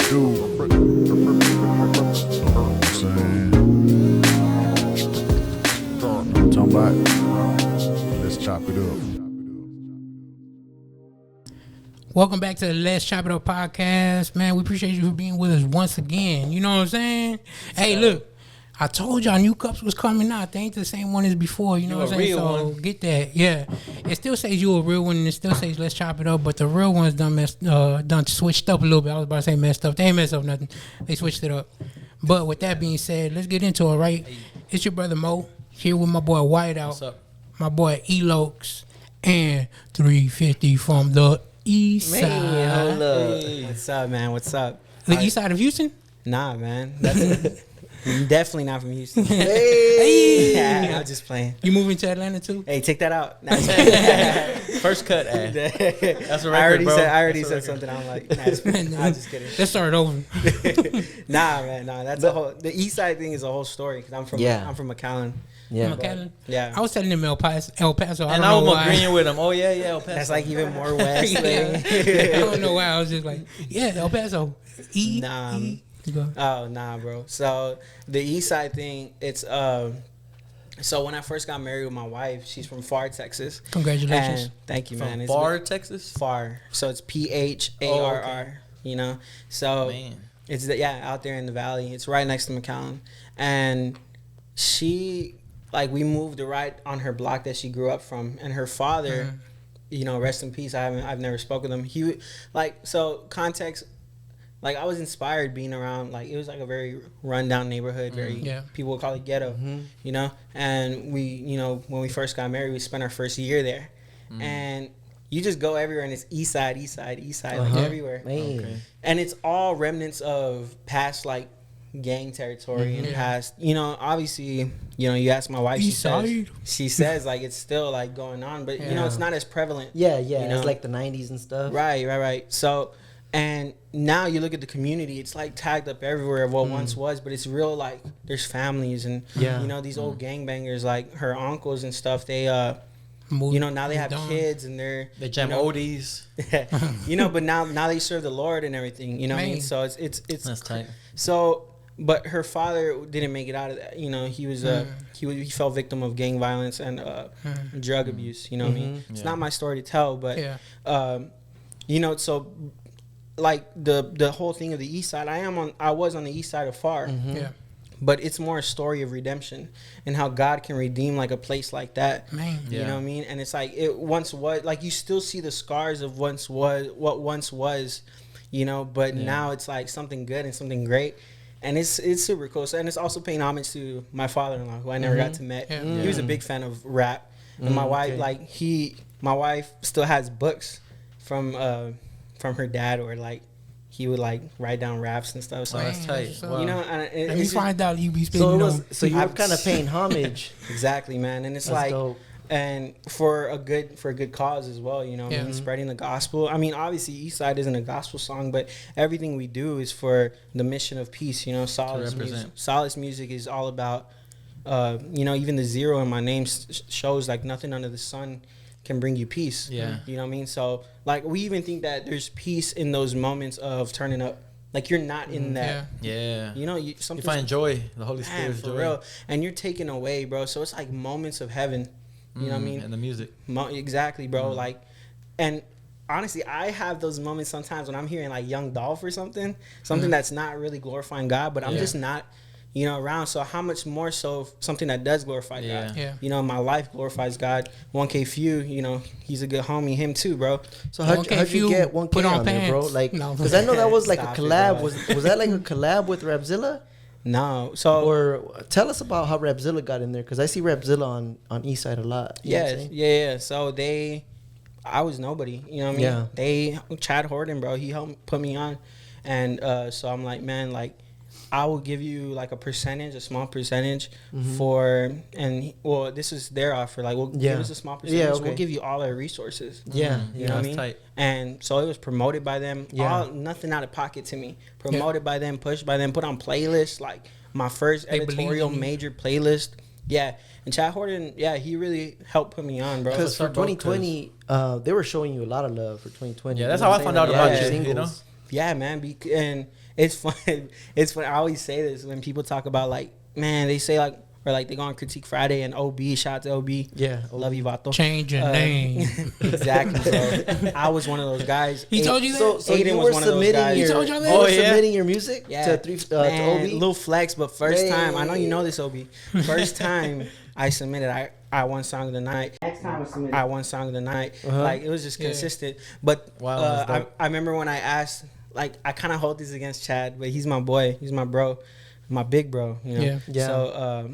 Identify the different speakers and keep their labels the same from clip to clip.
Speaker 1: Talking about, let's chop it up.
Speaker 2: Welcome back to the Let's Chop It Up podcast, man. We appreciate you for being with us once again. You know what I'm saying? Hey, look, I told y'all new cups was coming out. They ain't the same one as before. You know what I'm saying? So get that. Yeah, it still says you a real one, and it still says Let's Chop It Up, but the real one's done switched up a little bit. I was about to say messed up. They ain't messed up nothing. They switched it up. But with that being said, let's get into it. Right? It's your brother Mo here with my boy Whiteout.
Speaker 3: What's up?
Speaker 2: My boy Elokes and 350 from the East Side.
Speaker 4: Man, hold up.
Speaker 3: Hey.
Speaker 4: What's up, man? What's up?
Speaker 2: The East Side of Houston?
Speaker 4: Nah, man. That's definitely not from Houston.
Speaker 2: Hey.
Speaker 4: Yeah, I'm just playing.
Speaker 2: You moving to Atlanta too?
Speaker 4: Hey, take that out. Nah,
Speaker 3: First cut, That's a record,
Speaker 4: I already
Speaker 3: bro.
Speaker 4: said something. I'm like, nah, I'm just kidding.
Speaker 2: Let's start over.
Speaker 4: Nah, man. Nah, that's a whole. The East Side thing is a whole story because I'm from McAllen.
Speaker 2: Yeah.
Speaker 4: But, yeah.
Speaker 2: I was telling him El Paso.
Speaker 3: And I was agreeing with him. Oh, yeah, El Paso.
Speaker 4: That's like even more west.
Speaker 2: Yeah. I don't know why. I was just like, yeah, El Paso.
Speaker 4: Nah. Oh, nah, bro. So the East Side thing, it's so when I first got married with my wife, she's from Pharr, Texas.
Speaker 2: Congratulations.
Speaker 4: And thank you, man.
Speaker 3: From Pharr, Texas?
Speaker 4: Pharr. So it's Pharr,
Speaker 3: okay.
Speaker 4: you know? So
Speaker 3: Man.
Speaker 4: it's out there in the valley. It's right next to McAllen. And she, like, we moved right on her block that she grew up from. And her father, you know, rest in peace. I've never spoken to him. He, like, so context, like, I was inspired being around, like, it was like a very rundown neighborhood, people would call it ghetto, you know? And we, you know, when we first got married, we spent our first year there. And you just go everywhere, and it's east side, like, everywhere.
Speaker 3: Okay.
Speaker 4: And it's all remnants of past, like, gang territory and past, you know, obviously, you know, you ask my wife, she says, like, it's still, like, going on, but, you know, it's not as prevalent.
Speaker 5: Yeah,
Speaker 4: you know?
Speaker 5: It's like the 90s and stuff.
Speaker 4: Right. So, and now you look at the community, it's like tagged up everywhere of what once was, but it's real, like, there's families and, you know, these old gangbangers, like her uncles and stuff, they, you know, now they have kids and they
Speaker 3: jam oldies.
Speaker 4: You know, but now they serve the Lord and everything, you know what I mean? So it's
Speaker 3: That's tight.
Speaker 4: So, but her father didn't make it out of that, you know, he was, he fell victim of gang violence and drug abuse, you know what I mean? It's not my story to tell, but, you know, so, like, the whole thing of the East Side, I was on the East Side of Pharr, but it's more a story of redemption and how God can redeem, like, a place like that. You know what I mean? And it's like it once was, like, you still see the scars of what once was, you know, but now it's like something good and something great. And it's super cool. So, and it's also paying homage to my father-in-law, who I never got to meet. He was a big fan of rap, and my wife, my wife still has books from her dad, or, like, he would, like, write down raps and stuff. So
Speaker 3: that's tight.
Speaker 2: So,
Speaker 4: you know,
Speaker 2: and let me find out you be spending.
Speaker 5: So you were kind of paying homage.
Speaker 4: Exactly, man. And it's
Speaker 5: That's
Speaker 4: like,
Speaker 5: dope.
Speaker 4: and for a good cause as well, you know, I mean, spreading the gospel. I mean, obviously East Side isn't a gospel song, but everything we do is for the mission of peace, you know. Solace music is all about, you know, even the zero in my name shows, like, nothing under the sun can bring you peace. You know what I mean? So, like, we even think that there's peace in those moments of turning up. Like, you're not in that.
Speaker 3: You
Speaker 4: know, you
Speaker 3: find joy. The Holy Spirit is
Speaker 4: for
Speaker 3: joy.
Speaker 4: real. And you're taken away, bro. So it's like moments of heaven. You know what I mean?
Speaker 3: And the music.
Speaker 4: Exactly, bro. Like, and honestly, I have those moments sometimes when I'm hearing, like, Young Dolph or something that's not really glorifying God, but I'm just not, you know, around. So how much more so something that does glorify God? You know, my life glorifies God. 1K Few, you know, he's a good homie. Him too, bro.
Speaker 5: So how'd you get 1K on there, bro? Like, because I know that was like a collab. Was that like a collab with Rapzilla?
Speaker 4: No. So,
Speaker 5: or tell us about how Rapzilla got in there, because I see Rapzilla on East Side a lot.
Speaker 4: Yeah. So I was nobody. You know what I mean? Chad Horton, bro, he helped put me on, and so I'm like, man, like, I will give you, like, a small percentage for, and well, this is their offer. Like, we'll give us a small percentage. We'll give you all our resources. You know what I mean? Tight. And so it was promoted by them. Nothing out of pocket to me. Promoted by them, pushed by them, put on playlists. Like, my first editorial major playlist. Yeah. And Chad Horton, he really helped put me on, bro.
Speaker 5: Because for 2020, they were showing you a lot of love for 2020.
Speaker 3: Yeah, that's how I found out about you, you know?
Speaker 4: Yeah, man. And it's fun. It's fun. I always say this when people talk about like, man, they say like, or like they go on Critique Friday and OB, shout out to OB.
Speaker 5: Yeah.
Speaker 4: Love you, Vato.
Speaker 2: Change your name.
Speaker 4: Exactly, bro. I was one of those guys.
Speaker 2: He told you that?
Speaker 5: So
Speaker 4: Aiden
Speaker 5: you
Speaker 4: was
Speaker 5: were
Speaker 4: one of those guys.
Speaker 5: submitting
Speaker 2: He told y'all that?
Speaker 5: you were
Speaker 3: yeah.
Speaker 5: submitting your music
Speaker 4: Yeah.
Speaker 5: to
Speaker 4: Man,
Speaker 5: OB?
Speaker 4: little flex, but first
Speaker 5: Hey.
Speaker 4: time, I know you know this, OB. First time I submitted, I won song of the night. Next time I submitted, I won song of the night. Like it was just consistent. But
Speaker 3: Wow, that's dope.
Speaker 4: I remember when I asked, like I kind of hold this against Chad, but he's my boy, he's my bro, my big bro. You know?
Speaker 2: Yeah.
Speaker 5: Yeah.
Speaker 4: So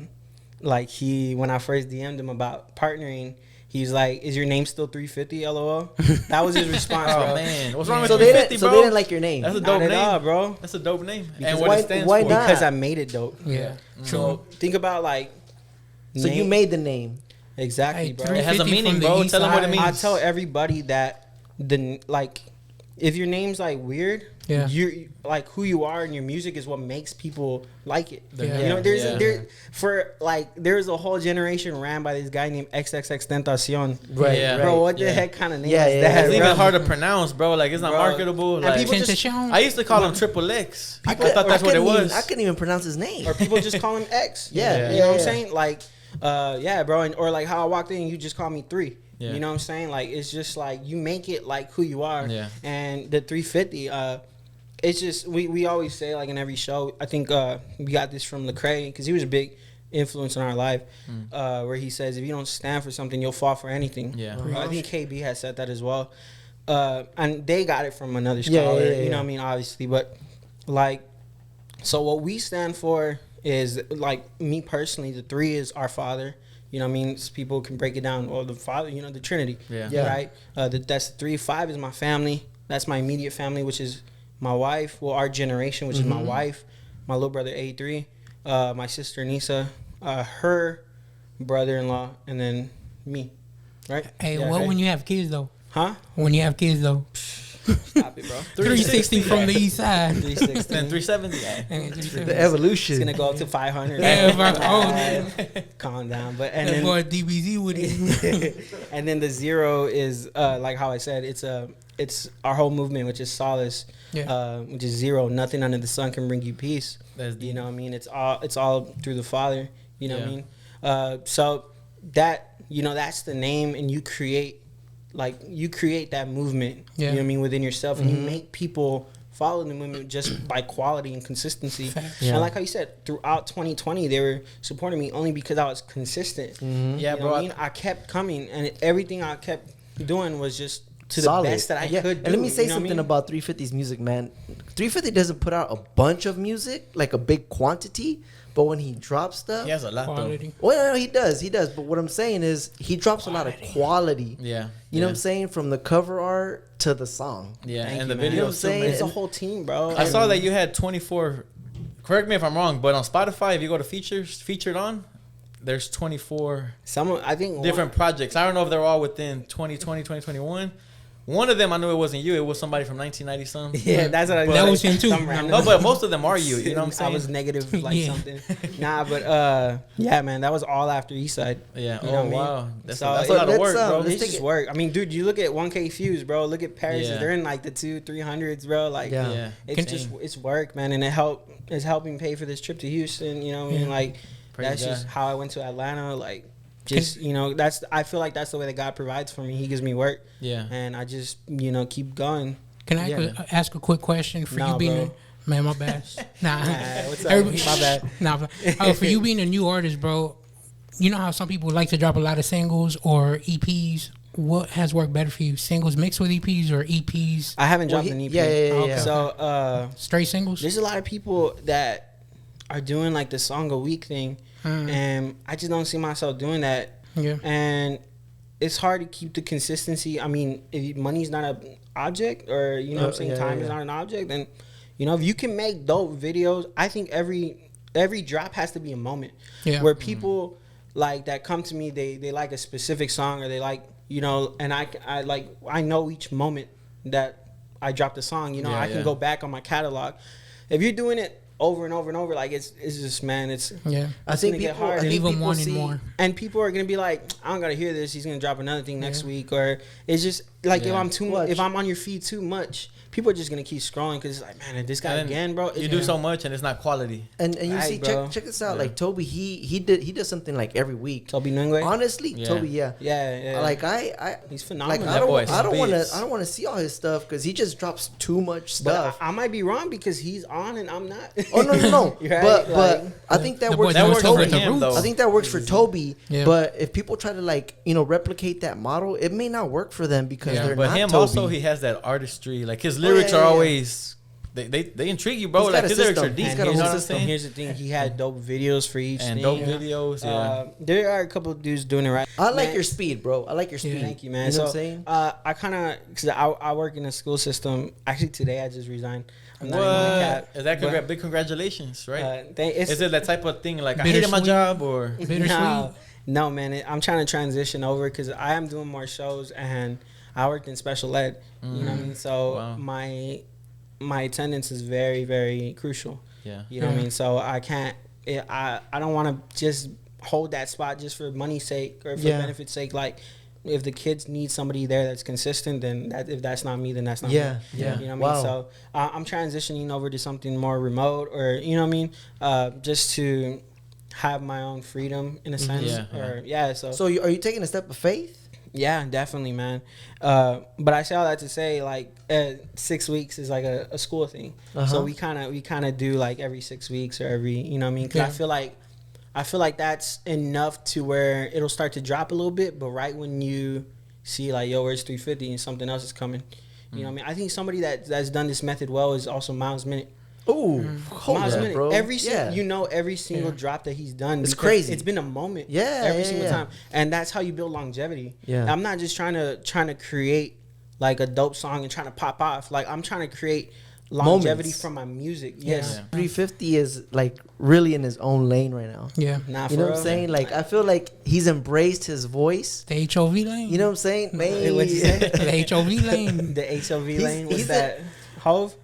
Speaker 4: like when I first DM'd him about partnering. He's like, "Is your name still 350? LOL." That was his response,
Speaker 3: Oh
Speaker 4: bro.
Speaker 3: man, what's wrong with
Speaker 5: So they
Speaker 3: 350,
Speaker 5: didn't,
Speaker 3: bro?
Speaker 5: so they didn't like your name.
Speaker 3: That's a
Speaker 4: Not
Speaker 3: dope
Speaker 4: at
Speaker 3: name,
Speaker 4: all, bro.
Speaker 3: That's a dope name.
Speaker 4: Because
Speaker 3: And what
Speaker 5: why-
Speaker 3: it stands
Speaker 5: why
Speaker 3: for.
Speaker 5: not?
Speaker 4: Because I made it dope.
Speaker 2: Yeah.
Speaker 4: So think about like.
Speaker 5: So you made the name.
Speaker 4: Exactly,
Speaker 2: Hey,
Speaker 4: bro.
Speaker 3: It has a
Speaker 2: 350
Speaker 3: meaning,
Speaker 2: from the
Speaker 3: bro.
Speaker 2: east
Speaker 3: Tell them what it
Speaker 2: side.
Speaker 3: means.
Speaker 4: I tell everybody that if your name's like weird,
Speaker 2: Yeah.
Speaker 4: you're like who you are and your music is what makes people like it.
Speaker 2: Yeah.
Speaker 4: You know, there's
Speaker 3: Yeah.
Speaker 4: there's a whole generation ran by this guy named XXX Tentacion.
Speaker 5: Right.
Speaker 3: Yeah.
Speaker 4: Bro, what the
Speaker 3: Yeah.
Speaker 4: heck kind of name
Speaker 5: Yeah,
Speaker 4: is
Speaker 5: yeah,
Speaker 4: that?
Speaker 3: It's
Speaker 5: yeah.
Speaker 4: bro?
Speaker 3: even hard to pronounce, bro. Like it's not
Speaker 4: Bro.
Speaker 3: marketable.
Speaker 4: And
Speaker 3: Like
Speaker 4: people just-
Speaker 2: Tentacion?
Speaker 3: I used to call him Triple X.
Speaker 5: I
Speaker 3: People thought that's what it
Speaker 5: couldn't even-
Speaker 3: was.
Speaker 5: I couldn't even pronounce his name.
Speaker 4: Or people just call him X.
Speaker 5: Yeah,
Speaker 4: You know what I'm
Speaker 5: yeah.
Speaker 4: saying? Like, yeah, bro. And, or like how I walked in, you just called me 3.
Speaker 3: Yeah.
Speaker 4: You know what I'm saying? Like, it's just like you make it like who you are.
Speaker 3: Yeah.
Speaker 4: And the 350, it's just, we always say like in every show, I think we got this from Lecrae because he was a big influence in our life, where he says, if you don't stand for something, you'll fall for anything.
Speaker 3: Yeah.
Speaker 4: I think KB has said that as well. And they got it from another
Speaker 5: Yeah,
Speaker 4: scholar,
Speaker 5: yeah,
Speaker 4: you know
Speaker 5: yeah.
Speaker 4: what I mean? Obviously. But like, so what we stand for is like me personally, the 3 is our Father. You know what I mean? People can break it down. Well, the Father, you know, the Trinity.
Speaker 3: Yeah.
Speaker 5: Yeah.
Speaker 4: Right? That's the 3. 5 is my family. That's my immediate family, which is my wife. Well, our generation, which is my wife, my little brother A3, my sister Nisa, her brother-in-law, and then me. Right?
Speaker 2: Hey,
Speaker 4: Yeah,
Speaker 2: what
Speaker 4: right?
Speaker 2: when you have kids though?
Speaker 4: Huh?
Speaker 2: When you have kids though,
Speaker 4: Stop it, bro.
Speaker 2: 360 from the east side.
Speaker 4: 360.
Speaker 3: And 370. Yeah.
Speaker 2: And
Speaker 5: The
Speaker 2: 370.
Speaker 5: evolution.
Speaker 4: It's gonna go up to 500.
Speaker 2: Yeah, bro. Oh, man.
Speaker 4: Calm down. But and
Speaker 2: That
Speaker 4: then
Speaker 2: boy DBZ with it.
Speaker 4: and then the 0 is like how I said, it's our whole movement, which is solace, which is 0. Nothing under the sun can bring you peace.
Speaker 3: That's deep.
Speaker 4: You know what I mean? It's all through the Father. You know what I
Speaker 3: Yeah.
Speaker 4: mean? So that, you know, that's the name, and you create that movement.
Speaker 2: Yeah.
Speaker 4: You know what I mean, within yourself, and you make people follow the movement just by quality and consistency.
Speaker 2: Facts.
Speaker 5: Yeah.
Speaker 4: And like how you said, throughout 2020, they were supporting me only because I was consistent.
Speaker 3: Yeah,
Speaker 4: You know
Speaker 3: bro.
Speaker 4: what I mean? I kept coming, and everything I kept doing was just to
Speaker 5: Solid.
Speaker 4: the best that I
Speaker 5: Yeah.
Speaker 4: could do.
Speaker 5: And let me say
Speaker 4: you know what I
Speaker 5: something
Speaker 4: mean?
Speaker 5: about 350's music, man. 350 doesn't put out a bunch of music, like a big quantity, but when he drops stuff,
Speaker 3: He has a lot though.
Speaker 2: Quality.
Speaker 5: well, no, he does. But what I'm saying is, he drops a lot of quality.
Speaker 3: Yeah.
Speaker 5: You know what I'm saying? From the cover art to the song.
Speaker 3: Yeah,
Speaker 4: Thank
Speaker 3: and
Speaker 4: you,
Speaker 3: the
Speaker 4: man.
Speaker 3: video.
Speaker 5: You know what I'm saying?
Speaker 4: It's a whole team, bro.
Speaker 3: I saw that you had 24. Correct me if I'm wrong, but on Spotify, if you go to featured on, there's 24
Speaker 4: I think
Speaker 3: different projects. I don't know if they're all within 2020, 2021. One of them, I knew it wasn't you. It was somebody from 1990 something.
Speaker 4: Yeah, that's what I
Speaker 2: That was him too.
Speaker 4: Some random-
Speaker 3: No, but most of them are you. You know what I'm saying?
Speaker 4: I was negative like
Speaker 2: Yeah.
Speaker 4: something. Nah, but yeah, man, that was all after Eastside.
Speaker 3: Yeah.
Speaker 4: You know
Speaker 3: Oh
Speaker 4: what I mean?
Speaker 3: wow. That's
Speaker 4: So,
Speaker 3: a
Speaker 4: but
Speaker 3: lot of
Speaker 5: let's,
Speaker 3: work, bro.
Speaker 5: let's
Speaker 4: It's
Speaker 5: take
Speaker 4: just
Speaker 5: it-
Speaker 4: work. I mean, dude, you look at 1K views, bro. Look at Paris.
Speaker 3: Yeah.
Speaker 4: They're in like the 200-300s, bro. Like,
Speaker 5: Yeah.
Speaker 3: Yeah.
Speaker 4: it's just it's work, man, and it's helping pay for this trip to Houston. You know what I mean? Like,
Speaker 3: Praise
Speaker 4: that's just
Speaker 3: God.
Speaker 4: how I went to Atlanta. Like, just you know, I feel like that's the way that God provides for me. He gives me work,
Speaker 3: Yeah.
Speaker 4: and I just keep going.
Speaker 2: Can I
Speaker 4: Yeah.
Speaker 2: ask a quick question for
Speaker 4: Nah,
Speaker 2: you being
Speaker 4: bro.
Speaker 2: man, my bad. Nah,
Speaker 4: What's up?
Speaker 2: Everybody-
Speaker 4: My bad.
Speaker 2: Nah, for you being a new artist, bro. You know how some people like to drop a lot of singles or EPs. What has worked better for you? Singles mixed with EPs or EPs
Speaker 4: I haven't
Speaker 5: Well,
Speaker 4: dropped an EP.
Speaker 2: Okay.
Speaker 4: So
Speaker 2: straight singles?
Speaker 4: there's a lot of people that are doing like the song a week thing, and I just don't see myself doing that.
Speaker 2: Yeah.
Speaker 4: And it's hard to keep the consistency. I mean, if money's not an object, or you know what I'm saying,
Speaker 5: yeah,
Speaker 4: time
Speaker 5: yeah.
Speaker 4: is not an object, then if you can make dope videos, I think every drop has to be a moment
Speaker 2: Yeah.
Speaker 4: where people like that come to me, they like a specific song, or they like, and I know each moment that I dropped a song,
Speaker 3: Yeah,
Speaker 4: I can
Speaker 3: yeah.
Speaker 4: go back on my catalog. If you're doing it over and over and over, like it's just, man, it's
Speaker 2: Yeah.
Speaker 5: I think
Speaker 4: gonna get
Speaker 5: people,
Speaker 4: hard.
Speaker 5: I think
Speaker 2: Leave 'em
Speaker 5: people
Speaker 2: wanting
Speaker 5: see,
Speaker 2: more.
Speaker 4: and people are gonna be like, I don't gotta hear this. He's gonna drop another thing next week, or it's just like if I'm on your feed too much, people are just gonna keep scrolling because it's like, man, this guy again, bro.
Speaker 3: You do so much and it's not quality.
Speaker 5: And you see, check this out. Like Toby, he does something like every week.
Speaker 4: Toby Nungwe.
Speaker 5: Honestly, Toby, yeah. Like
Speaker 4: he's phenomenal.
Speaker 5: Like I don't want to see all his stuff because he just drops too much stuff.
Speaker 4: But I might be wrong because he's on and I'm not.
Speaker 5: Oh no.
Speaker 4: Right?
Speaker 5: But I think that works for Toby.
Speaker 3: I
Speaker 5: think that works for Toby. But if people try to like replicate that model, it may not work for them because they're not Toby.
Speaker 3: Also, he has that artistry. Like his lyrics are always they intrigue you, bro. Like his lyrics are deep.
Speaker 4: You know what I'm saying? Here's the thing: he had dope videos for each
Speaker 3: and
Speaker 4: thing.
Speaker 3: dope videos. Yeah,
Speaker 4: there are a couple of dudes doing it right.
Speaker 5: I like your speed, bro. I like your speed.
Speaker 4: Thank you, man.
Speaker 5: You know what I'm saying?
Speaker 4: I kind of because I work in a school system. Actually, today I just resigned.
Speaker 3: I'm not even gonna cap. Is that big congratulations, right? Is it that type of thing? Like I hated my job or
Speaker 4: No, man. I'm trying to transition over because I am doing more shows and I worked in special ed. You know what I mean? So my attendance is very, very crucial.
Speaker 3: Yeah.
Speaker 4: You know what I mean? So I can't. I don't want to just hold that spot just for money's sake or for benefit's sake. Like, if the kids need somebody there that's consistent, then if that's not me, then that's not me.
Speaker 5: Yeah.
Speaker 4: You know what I mean? So I'm transitioning over to something more remote, or you know what I mean, just to have my own freedom in a sense. So
Speaker 5: are you taking a step of faith?
Speaker 4: Yeah, definitely, man. But I say all that to say, like, 6 weeks is like a school thing. So we kind of do like every 6 weeks or every, you know what I mean? Because I feel like that's enough to where it'll start to drop a little bit. But right when you see like, yo, where's 350 and something else is coming, you know what I mean? I think somebody that's done this method well is also Miles Minute.
Speaker 5: Oh,
Speaker 4: Miles Minute,
Speaker 5: bro.
Speaker 4: Every single drop that he's done.
Speaker 5: It's crazy.
Speaker 4: It's been a moment.
Speaker 5: Every
Speaker 4: single time, and that's how you build longevity.
Speaker 5: Yeah,
Speaker 4: I'm not just trying to create like a dope song and trying to pop off. Like I'm trying to create longevity from my music. Yes,
Speaker 5: 350 is like really in his own lane right now.
Speaker 2: Yeah,
Speaker 5: you know what I'm saying? Like I feel like he's embraced his voice.
Speaker 2: The HOV lane.
Speaker 5: You know what I'm saying? Man,
Speaker 4: what'd you say?
Speaker 2: The HOV lane.
Speaker 4: The HOV lane. What's that? Hove.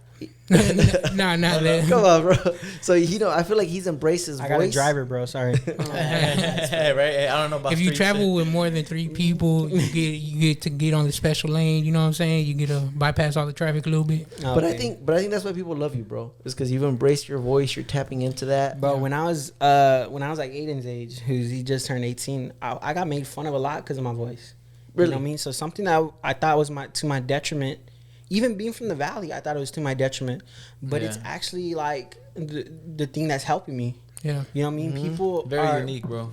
Speaker 2: Nah, not that.
Speaker 5: Come on, bro. So I feel like he's embraced his voice.
Speaker 4: I got a driver, bro. Sorry.
Speaker 3: Right? I don't know about.
Speaker 2: If you travel with more than 3 people, you get to get on the special lane. You know what I'm saying? You get to bypass all the traffic a little bit.
Speaker 5: But I think that's why people love you, bro. It's because you've embraced your voice. You're tapping into that,
Speaker 4: bro. When I was like Aiden's age, he just turned 18, I got made fun of a lot because of my voice.
Speaker 5: Really?
Speaker 4: You know what I mean? So something that I thought was to my detriment. Even being from the Valley, I thought it was to my detriment. But it's actually like the thing that's helping me.
Speaker 2: Yeah.
Speaker 4: You know what I mean? People
Speaker 3: very unique, bro.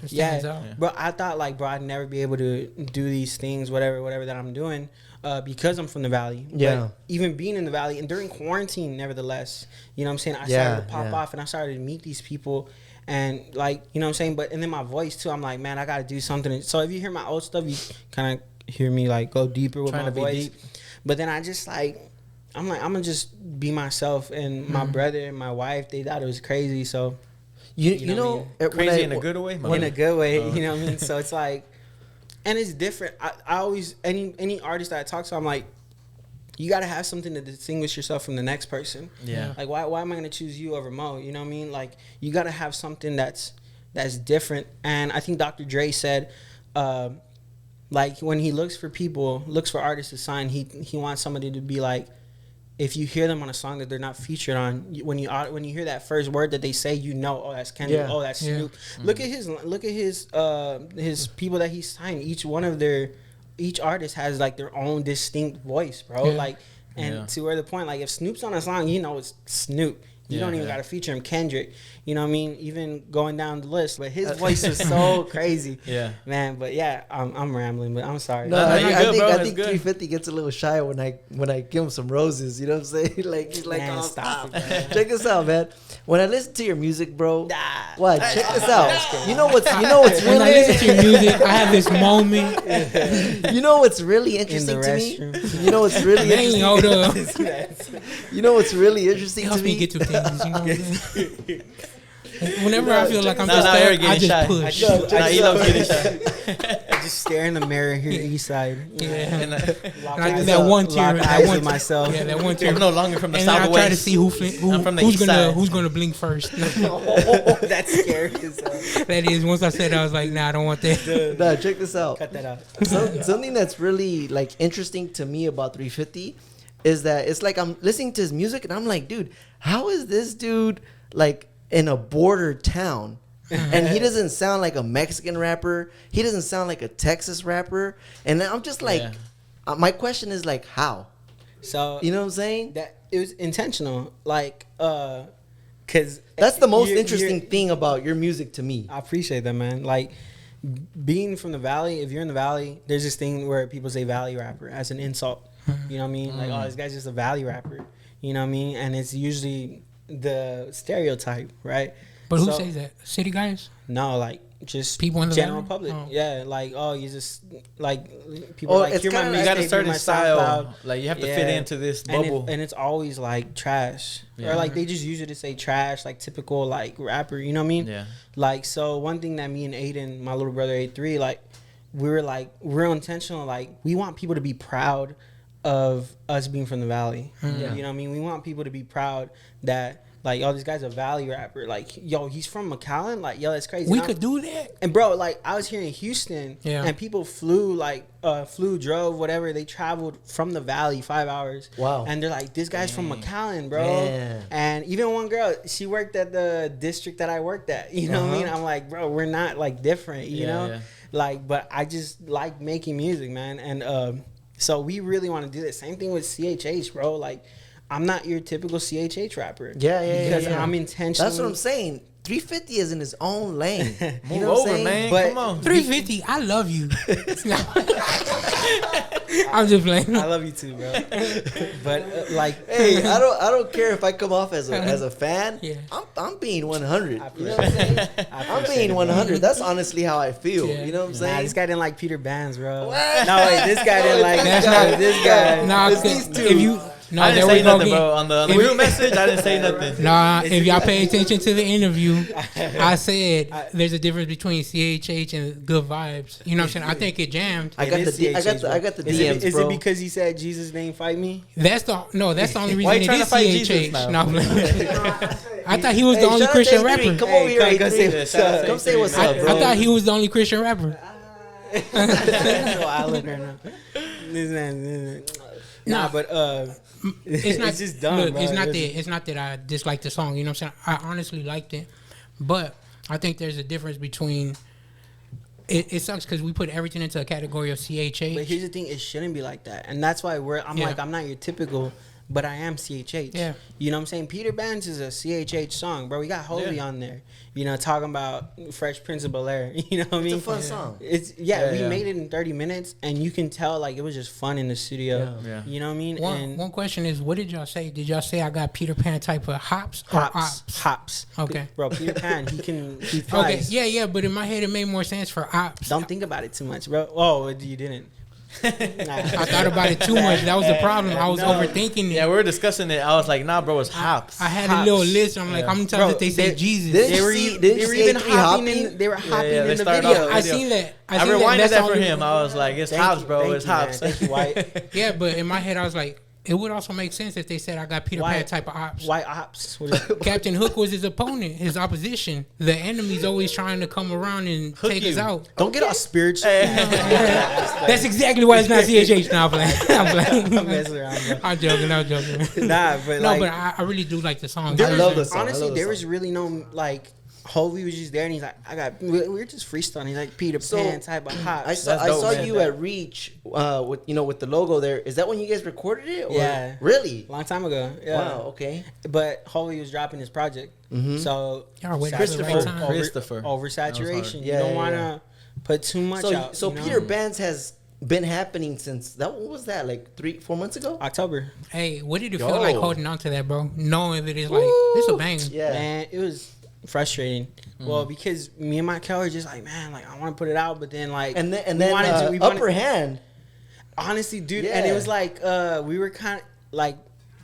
Speaker 4: Bro, I thought like, bro, I'd never be able to do these things, whatever that I'm doing, because I'm from the Valley.
Speaker 5: Yeah.
Speaker 4: But even being in the Valley and during quarantine, nevertheless, you know what I'm saying? I started to pop off and I started to meet these people. And like, you know what I'm saying? But and then my voice too, I'm like, man, I got to do something. So if you hear my old stuff, you kind of hear me like go deeper with my voice. But then I just like, I'm gonna just be myself. And my brother and my wife, they thought it was crazy. So
Speaker 5: you know
Speaker 3: crazy in a good way.
Speaker 4: In a good way, you know what I mean. So it's like, and it's different. I always any artist that I talk to, I'm like, you gotta have something to distinguish yourself from the next person.
Speaker 3: Yeah.
Speaker 4: Like why am I gonna choose you over Mo? You know what I mean? Like you gotta have something that's different. And I think Dr. Dre said. Like when he looks for artists to sign, he wants somebody to be like, if you hear them on a song that they're not featured on, when you hear that first word that they say, you know, oh, that's Kendrick, oh, that's Snoop. Look at his people that he signed. Each artist has like their own distinct voice, bro. Like, and to where the point, like if Snoop's on a song, you know it's Snoop. You don't even got to feature him. Kendrick, you know what I mean? Even going down the list. But his voice is so crazy. Yeah. Man, but yeah, I'm rambling, but I'm sorry.
Speaker 5: No, I think 350 gets a little shy when I give him some roses. You know what I'm saying? Like, he's like, man, stop. Check this out, man. When I listen to your music, bro, what? Check this out. You know what's really...
Speaker 2: When I listen to your music, I have this moment.
Speaker 5: You know what's really interesting to me? You know what's really interesting?
Speaker 2: Hold up.
Speaker 5: You know what's really interesting
Speaker 2: to me?
Speaker 5: Helps me
Speaker 2: get to things, you know what I'm saying? Whenever I feel like I'm
Speaker 3: Nah,
Speaker 2: just
Speaker 3: Eric
Speaker 2: stuck, I
Speaker 3: getting
Speaker 2: just
Speaker 3: shy.
Speaker 2: push.
Speaker 3: Nah, he loves getting shy.
Speaker 4: I just stare in the mirror here, east side.
Speaker 2: Yeah.
Speaker 3: And
Speaker 2: Like that one tear.
Speaker 4: Lock
Speaker 2: That
Speaker 4: eyes
Speaker 2: one
Speaker 4: with myself.
Speaker 2: Yeah, that one tear.
Speaker 3: I'm no longer from the
Speaker 2: And then I
Speaker 3: southwest.
Speaker 2: try to see
Speaker 3: I'm from the east side.
Speaker 2: who's gonna blink first.
Speaker 4: That's scary as hell.
Speaker 2: That is. Once I said that, I was like, nah, I don't want that.
Speaker 5: Nah, check this out.
Speaker 4: Cut that out.
Speaker 5: Something that's really like interesting to me about 350 is that it's like I'm listening to his music and I'm like, dude, how is this dude like in a border town? And he doesn't sound like a Mexican rapper. He doesn't sound like a Texas rapper. And I'm just like, my question is like, how?
Speaker 4: So
Speaker 5: You know what I'm saying?
Speaker 4: that it was intentional, like, cause
Speaker 5: That's the most
Speaker 4: you're-
Speaker 5: interesting thing about your music to me.
Speaker 4: I appreciate that, man. Like, being from the valley, if you're in the valley, there's this thing where people say valley rapper as an insult. You know what I mean? Like, oh, this guy's just a valley rapper. You know what I mean? And it's usually the stereotype, right?
Speaker 2: But who
Speaker 4: So-
Speaker 2: says that? City guys?
Speaker 4: No, like just
Speaker 2: People in the
Speaker 4: general
Speaker 2: valley?
Speaker 4: public.
Speaker 2: Oh.
Speaker 4: Yeah, like, oh, you just like people
Speaker 5: Oh,
Speaker 4: like
Speaker 5: it's
Speaker 4: hear my
Speaker 5: kinda-
Speaker 3: You
Speaker 4: music,
Speaker 3: got a
Speaker 4: hear
Speaker 3: certain
Speaker 4: my
Speaker 3: style.
Speaker 4: SoundCloud.
Speaker 3: Like you have to fit
Speaker 4: Yeah.
Speaker 3: into this
Speaker 4: And,
Speaker 3: bubble.
Speaker 4: and it's always like trash,
Speaker 3: Yeah.
Speaker 4: or like they just use it to say trash, like typical like rapper. You know what I mean?
Speaker 3: Yeah.
Speaker 4: Like, so one thing that me and Aiden, my little brother A3, like we're intentional. Like, we want people to be proud of us being from the valley.
Speaker 5: Yeah.
Speaker 4: You know what I mean? We want people to be proud that like, yo, this guy's a valley rapper. Like, yo, he's from McAllen. Like, yo, that's crazy.
Speaker 2: We
Speaker 4: And I-
Speaker 2: could do that.
Speaker 4: and bro, like I was here in Houston,
Speaker 2: Yeah.
Speaker 4: and people drove, whatever. They traveled from the valley 5 hours.
Speaker 5: Wow.
Speaker 4: And they're like, this guy's from McAllen, bro.
Speaker 5: Man.
Speaker 4: And even one girl, she worked at the district that I worked at. You know what I mean? I'm like, bro, we're not like different, you
Speaker 3: Yeah,
Speaker 4: know?
Speaker 3: yeah.
Speaker 4: Like, but I just like making music, man. And so we really want to do this. Same thing with CHH, bro. Like, I'm not your typical CHH rapper.
Speaker 5: Yeah.
Speaker 4: Because I'm intentionally.
Speaker 5: That's what I'm saying. 350 is in his own lane.
Speaker 3: Move
Speaker 5: You know what I'm
Speaker 3: over,
Speaker 5: saying?
Speaker 3: man.
Speaker 4: But-
Speaker 3: Come on.
Speaker 2: 350, I love you. I'm just playing.
Speaker 4: I love you too, bro. But like,
Speaker 5: Hey, I don't care if I come off as a fan.
Speaker 2: Yeah.
Speaker 5: I'm being 100.
Speaker 4: I
Speaker 5: You know what I'm saying? I'm being 100. That's honestly how I feel.
Speaker 2: Yeah.
Speaker 5: You know what I'm
Speaker 4: nah,
Speaker 5: saying?
Speaker 4: this guy didn't like Peter Bands, bro.
Speaker 5: What?
Speaker 4: No, wait, this guy didn't like
Speaker 2: That's not-
Speaker 4: this guy.
Speaker 2: Nah,
Speaker 5: It's
Speaker 2: because
Speaker 5: these two.
Speaker 2: if you no,
Speaker 3: I
Speaker 2: there
Speaker 3: didn't
Speaker 2: we
Speaker 3: say
Speaker 2: go
Speaker 3: nothing,
Speaker 2: again.
Speaker 3: bro. On the
Speaker 2: If
Speaker 3: real
Speaker 2: you-
Speaker 3: message, I didn't say nothing.
Speaker 2: Nah, if y'all pay attention to the interview, I said there's a difference between CHH and Good Vibes. You know what I'm saying? I think it jammed.
Speaker 5: I got
Speaker 4: It is
Speaker 5: the
Speaker 4: CHH, bro.
Speaker 5: I got the
Speaker 4: Is
Speaker 5: DMs,
Speaker 4: it
Speaker 5: bro.
Speaker 4: because he said Jesus' name fight me?
Speaker 2: That's the only reason
Speaker 3: Why you
Speaker 2: it
Speaker 3: trying
Speaker 2: is
Speaker 3: to fight
Speaker 2: CHH.
Speaker 3: Jesus now?
Speaker 2: No, I'm playing. I thought he was
Speaker 5: Hey,
Speaker 2: the only
Speaker 5: shout out to
Speaker 2: Christian
Speaker 5: A3.
Speaker 2: rapper.
Speaker 5: Come over here,
Speaker 4: Hey, go say
Speaker 5: A3.
Speaker 4: what's
Speaker 3: Shout out
Speaker 4: up.
Speaker 3: to
Speaker 5: Come say what's up,
Speaker 2: I
Speaker 5: bro.
Speaker 2: thought he was the only Christian rapper.
Speaker 4: So I look right now. This man. Nah, but
Speaker 2: It's not
Speaker 4: just dumb,
Speaker 2: look,
Speaker 4: bro.
Speaker 2: it's not that I dislike the song. You know what I'm saying? I honestly liked it, but I think there's a difference between. It sucks because we put everything into a category of CHH.
Speaker 4: But here's the thing: it shouldn't be like that, and that's why I'm
Speaker 2: Yeah.
Speaker 4: like, I'm not your typical, but I am CHH.
Speaker 2: Yeah.
Speaker 4: You know what I'm saying? Peter Bands is a CHH song, bro. We got Hovey on there. You know, talking about Fresh Prince of Bel-Air. You know what I mean?
Speaker 5: It's a fun song.
Speaker 4: It's we made it in 30 minutes, and you can tell like it was just fun in the studio.
Speaker 3: Yeah.
Speaker 4: You know what I mean?
Speaker 2: One question is, what did y'all say? Did y'all say I got Peter Pan type of hops or ops?
Speaker 4: Hops.
Speaker 2: Okay.
Speaker 4: Bro, Peter Pan, he
Speaker 2: Okay,
Speaker 4: flies.
Speaker 2: yeah, but in my head it made more sense for ops.
Speaker 4: Don't think about it too much, bro. Oh, you didn't.
Speaker 2: I thought about it too much. That was the problem. I was overthinking it.
Speaker 3: Yeah, we were discussing it. I was like, nah, bro, it's hops.
Speaker 2: I had a little list. I'm like, how many times
Speaker 4: Bro,
Speaker 2: did they say
Speaker 4: they-
Speaker 2: Jesus?
Speaker 5: Didn't
Speaker 4: They
Speaker 5: you
Speaker 4: were,
Speaker 5: see-
Speaker 4: they
Speaker 5: didn't
Speaker 4: were
Speaker 5: you see
Speaker 4: even
Speaker 5: A3
Speaker 4: hopping
Speaker 5: hopping?
Speaker 4: in. They were hopping
Speaker 3: yeah,
Speaker 4: in
Speaker 3: they
Speaker 4: the
Speaker 3: started
Speaker 4: video.
Speaker 3: off-
Speaker 2: I seen that.
Speaker 3: I
Speaker 2: seen
Speaker 3: rewinded
Speaker 2: That's
Speaker 3: that
Speaker 2: the
Speaker 3: for
Speaker 2: only-
Speaker 3: him. I was like, it's
Speaker 4: Thank
Speaker 3: hops,
Speaker 4: you,
Speaker 3: bro.
Speaker 4: thank
Speaker 3: It's
Speaker 4: you, man.
Speaker 3: hops.
Speaker 4: Thank you, White.
Speaker 2: Yeah, but in my head I was like, it would also make sense if they said I got Peter
Speaker 4: Why-
Speaker 2: Pan type of ops.
Speaker 4: White ops. What is it?
Speaker 2: Captain Hook was his opponent, his opposition. The enemy's always trying to come around and
Speaker 3: Hook
Speaker 2: take us
Speaker 3: you.
Speaker 2: out.
Speaker 4: Don't get all spiritual.
Speaker 2: That's exactly why it's not CHH. Now I'm playing.
Speaker 4: I'm messing around, bro.
Speaker 2: I'm joking.
Speaker 4: Nah, but
Speaker 2: No,
Speaker 4: like,
Speaker 2: but I really do like the song.
Speaker 5: I love the song. I
Speaker 4: honestly,
Speaker 5: love the
Speaker 4: there was
Speaker 5: song.
Speaker 4: really no like. Hovey was just there, and he's like, we were just freestyling. He's like Peter
Speaker 5: So,
Speaker 4: Pan type of hops.
Speaker 5: I saw
Speaker 3: dope, man.
Speaker 5: you at Reach with the logo there. Is that when you guys recorded it? Or?
Speaker 4: Yeah.
Speaker 5: Really?
Speaker 4: Long time ago. Yeah.
Speaker 5: Wow. Okay.
Speaker 4: But Hovey was dropping his project, so
Speaker 2: Y'all waiting for the right
Speaker 3: Christopher.
Speaker 2: time.
Speaker 3: Christopher.
Speaker 4: oversaturation. You
Speaker 5: Yeah,
Speaker 4: don't
Speaker 5: yeah,
Speaker 4: want to
Speaker 5: yeah.
Speaker 4: put too much out.
Speaker 5: So
Speaker 4: you know?
Speaker 5: Peter Bands has been happening since what was that, like 3-4 months ago?
Speaker 4: October.
Speaker 2: Hey, what did it
Speaker 5: Yo.
Speaker 2: feel like holding on to that, bro? Knowing that it's like, this a banger.
Speaker 5: Yeah.
Speaker 4: Man, it was frustrating. Well, because me and my Kel were just like, man, like I want to put it out, but then like
Speaker 5: And then
Speaker 4: we wanted to- we wanted-
Speaker 5: Upper Hand.
Speaker 4: honestly, dude, and it
Speaker 5: Yeah.
Speaker 4: was like we were kind of like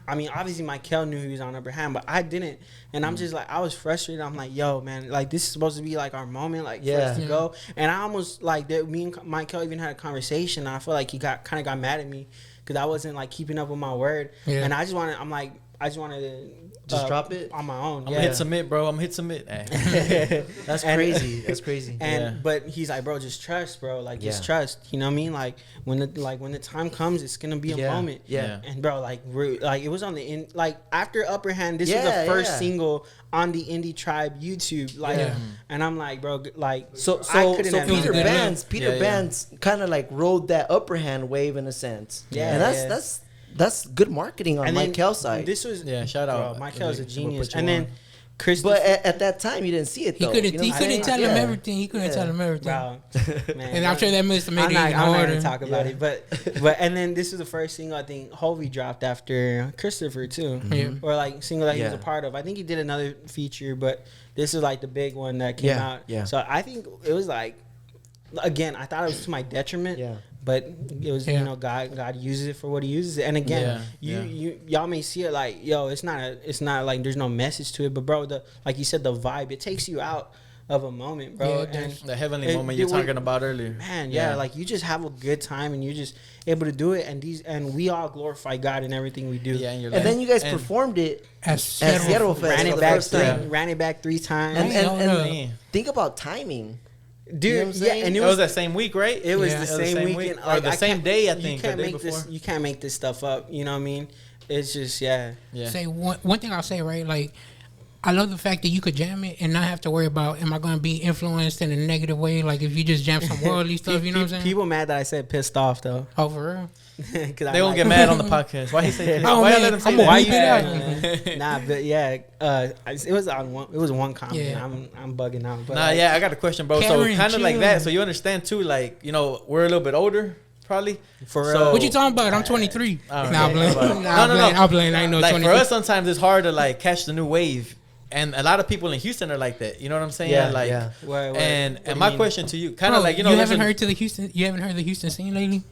Speaker 4: I mean, obviously Michael knew he was on upper hand, but I didn't. And I'm just like, I was frustrated. I'm like, yo, man, like this is supposed to be like our moment, like for us to go. And I almost like that. Me and Michael even had a conversation. And I feel like he got mad at me because I wasn't like keeping up with my word. Yeah. And I just wanted to
Speaker 5: just drop it
Speaker 4: on my own.
Speaker 3: I'm gonna hit submit, bro. I'm gonna hit submit.
Speaker 5: That's crazy. That's crazy.
Speaker 4: And but he's like, bro, just trust, bro. Like just trust. You know what I mean? Like when the time comes, it's gonna be a moment.
Speaker 5: Yeah.
Speaker 4: And bro, like it was on the like after Upper Hand. This was the first single on the Indie Tribe YouTube. Like, and I'm like, bro, like
Speaker 5: so Peter Bands kind of like rode that Upper Hand wave in a sense. Yeah. And that's good marketing on Michael's side.
Speaker 4: This was
Speaker 3: shout out.
Speaker 4: Michael's a genius. And then Chris,
Speaker 5: but at that time you didn't see it though.
Speaker 2: He couldn't tell him everything. He couldn't tell him everything. Bro, man, and I'm sure that must have made it even harder.
Speaker 4: I'm not gonna talk about it, but and then this is the first single I think Hovey dropped after Christopher too, or like single that he was a part of. I think he did another feature, but this is like the big one that came out. Yeah. So I think it was like, again, I thought it was to my detriment. Yeah. But it was, you know, God uses it for what he uses it. And again, y'all may see it like, yo, it's not like there's no message to it. But bro, like you said, the vibe, it takes you out of a moment, bro.
Speaker 3: Yeah, and the heavenly moment you're talking about earlier.
Speaker 4: Man, like you just have a good time and you're just able to do it. And we all glorify God in everything we do.
Speaker 5: Yeah, and then you guys performed it at Seattle Fest.
Speaker 4: Ran it back 3 times.
Speaker 5: And think about timing.
Speaker 4: Dude, you know what I'm saying?
Speaker 3: And it was that same week, right?
Speaker 4: It was the same weekend.
Speaker 3: Or the same day, I think.
Speaker 4: You can't make this stuff up. You know what I mean? It's just,
Speaker 2: Say one thing I'll say, right? Like, I love the fact that you could jam it and not have to worry about, am I going to be influenced in a negative way? Like, if you just jam some worldly stuff, you know what I'm saying?
Speaker 4: People mad that I said pissed off, though.
Speaker 2: Oh, for real?
Speaker 3: They won't get mad on the podcast. Why he say pissed off? Why let him say that?
Speaker 4: Nah, but it was one comment. Yeah. I'm bugging out. But
Speaker 3: I got a question, bro. Karen, so kind of like that. So you understand too, like, you know, we're a little bit older. Probably.
Speaker 4: For real.
Speaker 2: What you talking about? I'm 23. I'm playing. I ain't no
Speaker 3: like
Speaker 2: 23.
Speaker 3: For us, sometimes it's hard to like catch the new wave. And a lot of people in Houston are like that. You know what I'm saying? And my question to you, kind of like, you know,
Speaker 2: you haven't heard the Houston scene lately?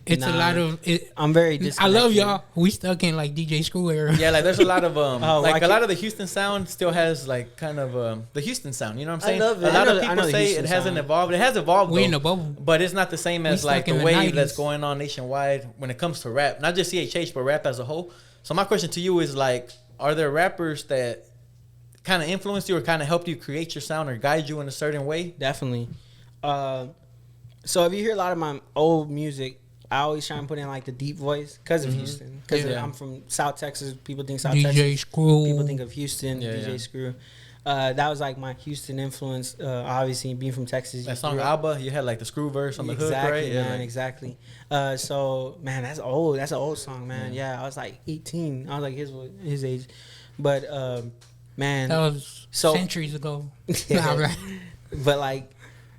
Speaker 2: It's a lot of.
Speaker 4: I'm very.
Speaker 2: I love y'all. We stuck in like DJ Screw era.
Speaker 3: Yeah, like there's a lot of like a lot of the Houston sound still has like kind of the Houston sound. You know what I'm saying?
Speaker 5: I love it.
Speaker 3: A lot of people say it hasn't evolved. It has evolved.
Speaker 2: We in the bubble,
Speaker 3: but it's not the same as like the wave that's going on nationwide when it comes to rap. Not just CHH, but rap as a whole. So my question to you is like, are there rappers that kind of influenced you or kind of helped you create your sound or guide you in a certain way?
Speaker 4: Definitely. So if you hear a lot of my old music, I always try and put in like the deep voice because of Houston. Because I'm from South Texas. People think South Texas.
Speaker 2: DJ Screw.
Speaker 4: People think of Houston. DJ Screw. That was like my Houston influence. Obviously, being from Texas.
Speaker 3: That song Alba, you had like the Screw verse on the hook, right?
Speaker 4: Man, exactly. So man, that's old. That's an old song, man. Yeah, I was like 18. I was like his age, but man,
Speaker 2: that was centuries ago.
Speaker 4: But like.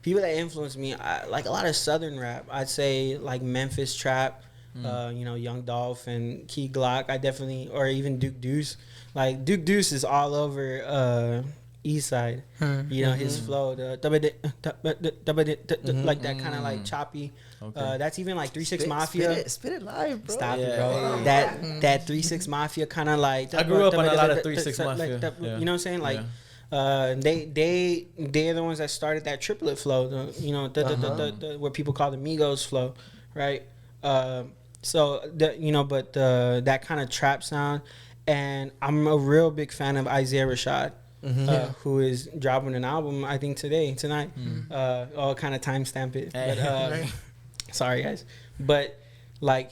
Speaker 4: People that influenced me, like a lot of Southern rap. I'd say like Memphis trap, you know, Young Dolph and Key Glock. I definitely, or even Duke Deuce. Like Duke Deuce is all over East Side. You know, his flow, like that kind of like choppy. Okay. That's even like 3-6 Mafia.
Speaker 5: Spit it live, bro.
Speaker 4: Stop it, bro. That 3-6 Mafia kind of like.
Speaker 3: I grew up on a lot of 3-6 Mafia.
Speaker 4: You know what I'm saying? Like. They're the ones that started that triplet flow, you know, what people call the Migos flow, right? So you know, but that kind of trap sound, and I'm a real big fan of Isaiah Rashad, who is dropping an album I think tonight. I'll kind of timestamp it, but sorry guys, but like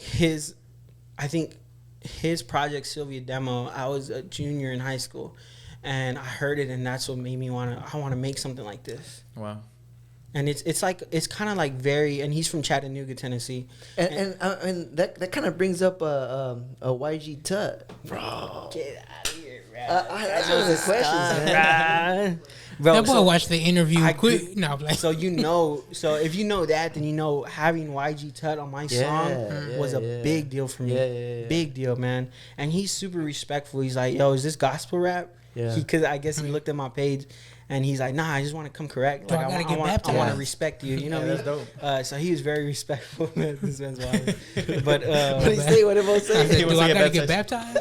Speaker 4: I think his project Sylvia Demo. I was a junior in high school. And I heard it, and that's what made me want to make something like this. Wow. And it's kind of like very, and he's from Chattanooga, Tennessee.
Speaker 5: And that kind of brings up a YG Tut.
Speaker 4: Bro. Get out of here, man.
Speaker 5: That's one of the questions, man.
Speaker 2: Bro, that boy watched the interview quick.
Speaker 4: So if you know that, then you know having YG Tut on my song was a big deal for me. Big deal, man. And he's super respectful. He's like, yo, is this gospel rap? Yeah. Because I guess he looked at my page, And he's like, nah, I just want to come correct.
Speaker 2: Like,
Speaker 4: I want to respect you. You know what I mean? Dope. So he was very respectful. This man's wild. But
Speaker 5: what did he say? What did he say?
Speaker 2: Do I gotta get baptized?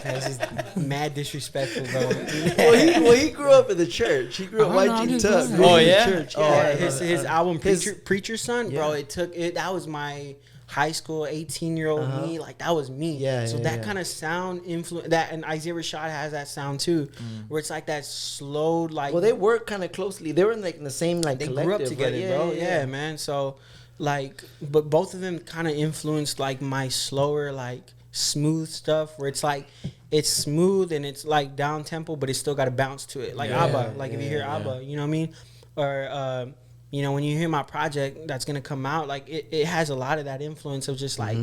Speaker 4: That's just mad disrespectful, bro.
Speaker 5: Well, he grew up in the church. He grew up YG Tuck.
Speaker 3: Oh yeah,
Speaker 5: church.
Speaker 4: Yeah. His album Preacher's Son, bro. That was my high school 18-year-old me, like that was me. That kind of sound influence that, and Isaiah Rashad has that sound too, where it's like that slow, like.
Speaker 5: Well, they work kind of closely. They were in like in the same like
Speaker 4: they
Speaker 5: collective,
Speaker 4: grew up together,
Speaker 5: right?
Speaker 4: bro. Yeah, man. So, like, but both of them kind of influenced like my slower, like smooth stuff, where it's like it's smooth and it's like down tempo, but it's still got a bounce to it, like ABBA. Like if you hear ABBA, you know what I mean, or. You know, when you hear my project that's gonna come out, like it has a lot of that influence of just like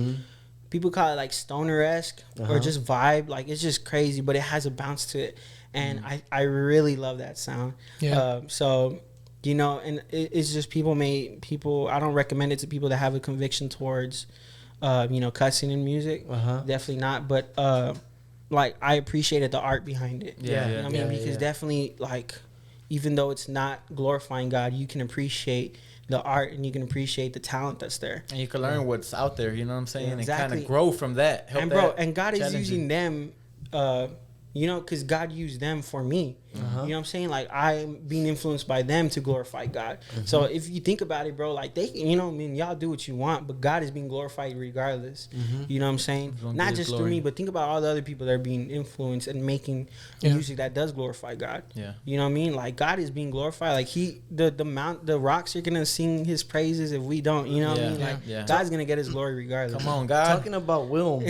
Speaker 4: people call it like stoner-esque or just vibe. Like it's just crazy, but it has a bounce to it, and I really love that sound. So, you know, and it's just people. I don't recommend it to people that have a conviction towards, you know, cussing in music. Definitely not. But like I appreciated the art behind it. You know what I mean? Because definitely like. Even though it's not glorifying God, you can appreciate the art and you can appreciate the talent that's there.
Speaker 3: And you can learn what's out there, you know what I'm saying? And kind of grow from that.
Speaker 4: And God is using them, you know, because God used them for me. You know what I'm saying? Like, I'm being influenced by them to glorify God. So if you think about it, bro, like, they, you know, I mean, y'all do what you want, but God is being glorified regardless. You know what I'm saying? Not just through me, but think about all the other people that are being influenced and making music that does glorify God. You know what I mean? Like, God is being glorified. Like, the rocks are going to sing his praises if we don't, you know what I mean? Like, God's going to get his glory regardless.
Speaker 3: Come on, God.
Speaker 5: Talking about Wilm.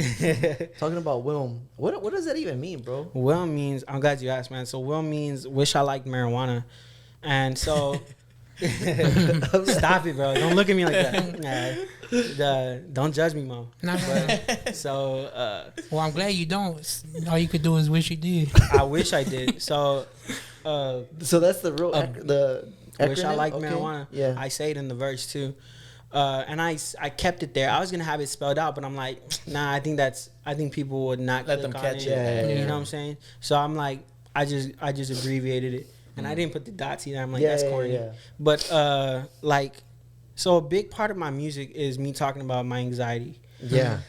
Speaker 5: What does that even mean, bro?
Speaker 4: Wilm means, I'm glad you asked, man. So Wilm means wish I liked marijuana. And so stop it, bro. Don't look at me like that. Don't judge me, Mo. So
Speaker 2: well, I'm glad you don't. All you could do is wish you did.
Speaker 4: I wish I did. So
Speaker 5: that's the real the
Speaker 4: wish I liked marijuana.
Speaker 5: Yeah,
Speaker 4: I say it in the verse too. And I kept it there. I was gonna have it spelled out, but I'm like, nah. I think people would not
Speaker 3: let them catch it.
Speaker 4: You know what I'm saying? So I'm like, I just abbreviated it, and I didn't put the dots either. I'm like, that's corny. But like, so a big part of my music is me talking about my anxiety.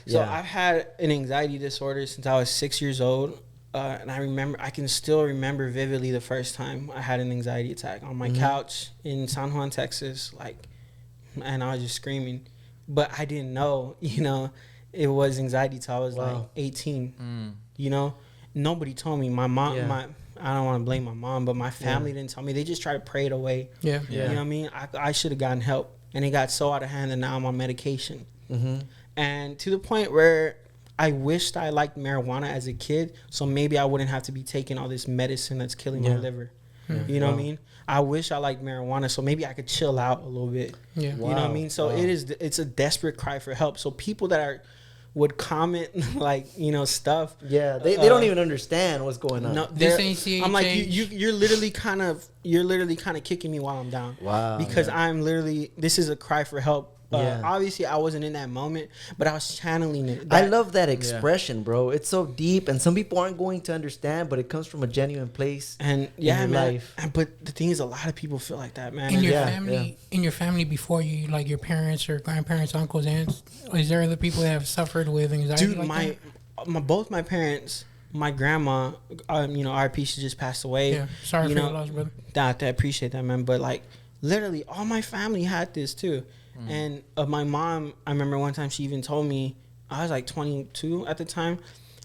Speaker 4: So I've had an anxiety disorder since I was 6 years old. And I can still remember vividly the first time I had an anxiety attack on my couch in San Juan, Texas, like, and I was just screaming, but I didn't know, you know, it was anxiety till I was like 18. You know, nobody told me. My mom, I don't want to blame my mom, but my family didn't tell me. They just tried to pray it away. You know what I mean? I should have gotten help, and it got so out of hand, and now I'm on medication. And to the point where I wished I liked marijuana as a kid, so maybe I wouldn't have to be taking all this medicine that's killing my liver. You know what I mean? I wish I liked marijuana, so maybe I could chill out a little bit. You know what I mean? So it's a desperate cry for help. So people that would comment like, you know, stuff.
Speaker 5: They don't even understand what's going on.
Speaker 2: No, this ain't CHH.
Speaker 4: I'm like, you're literally kind of kicking me while I'm down. Because I'm literally, this is a cry for help. Obviously I wasn't in that moment, but I was channeling it.
Speaker 5: I love that expression, bro. It's so deep, and some people aren't going to understand, but it comes from a genuine place. And in your life.
Speaker 4: But the thing is, a lot of people feel like that, man.
Speaker 2: In your family before you, like your parents or grandparents, uncles, aunts, is there other people that have suffered with anxiety? Dude,
Speaker 4: both my parents, my grandma, you know, RP, she just passed away.
Speaker 2: Sorry for your loss, brother.
Speaker 4: I appreciate that, man. But like, literally, all my family had this too. And my mom, I remember one time she even told me, I was like 22 at the time,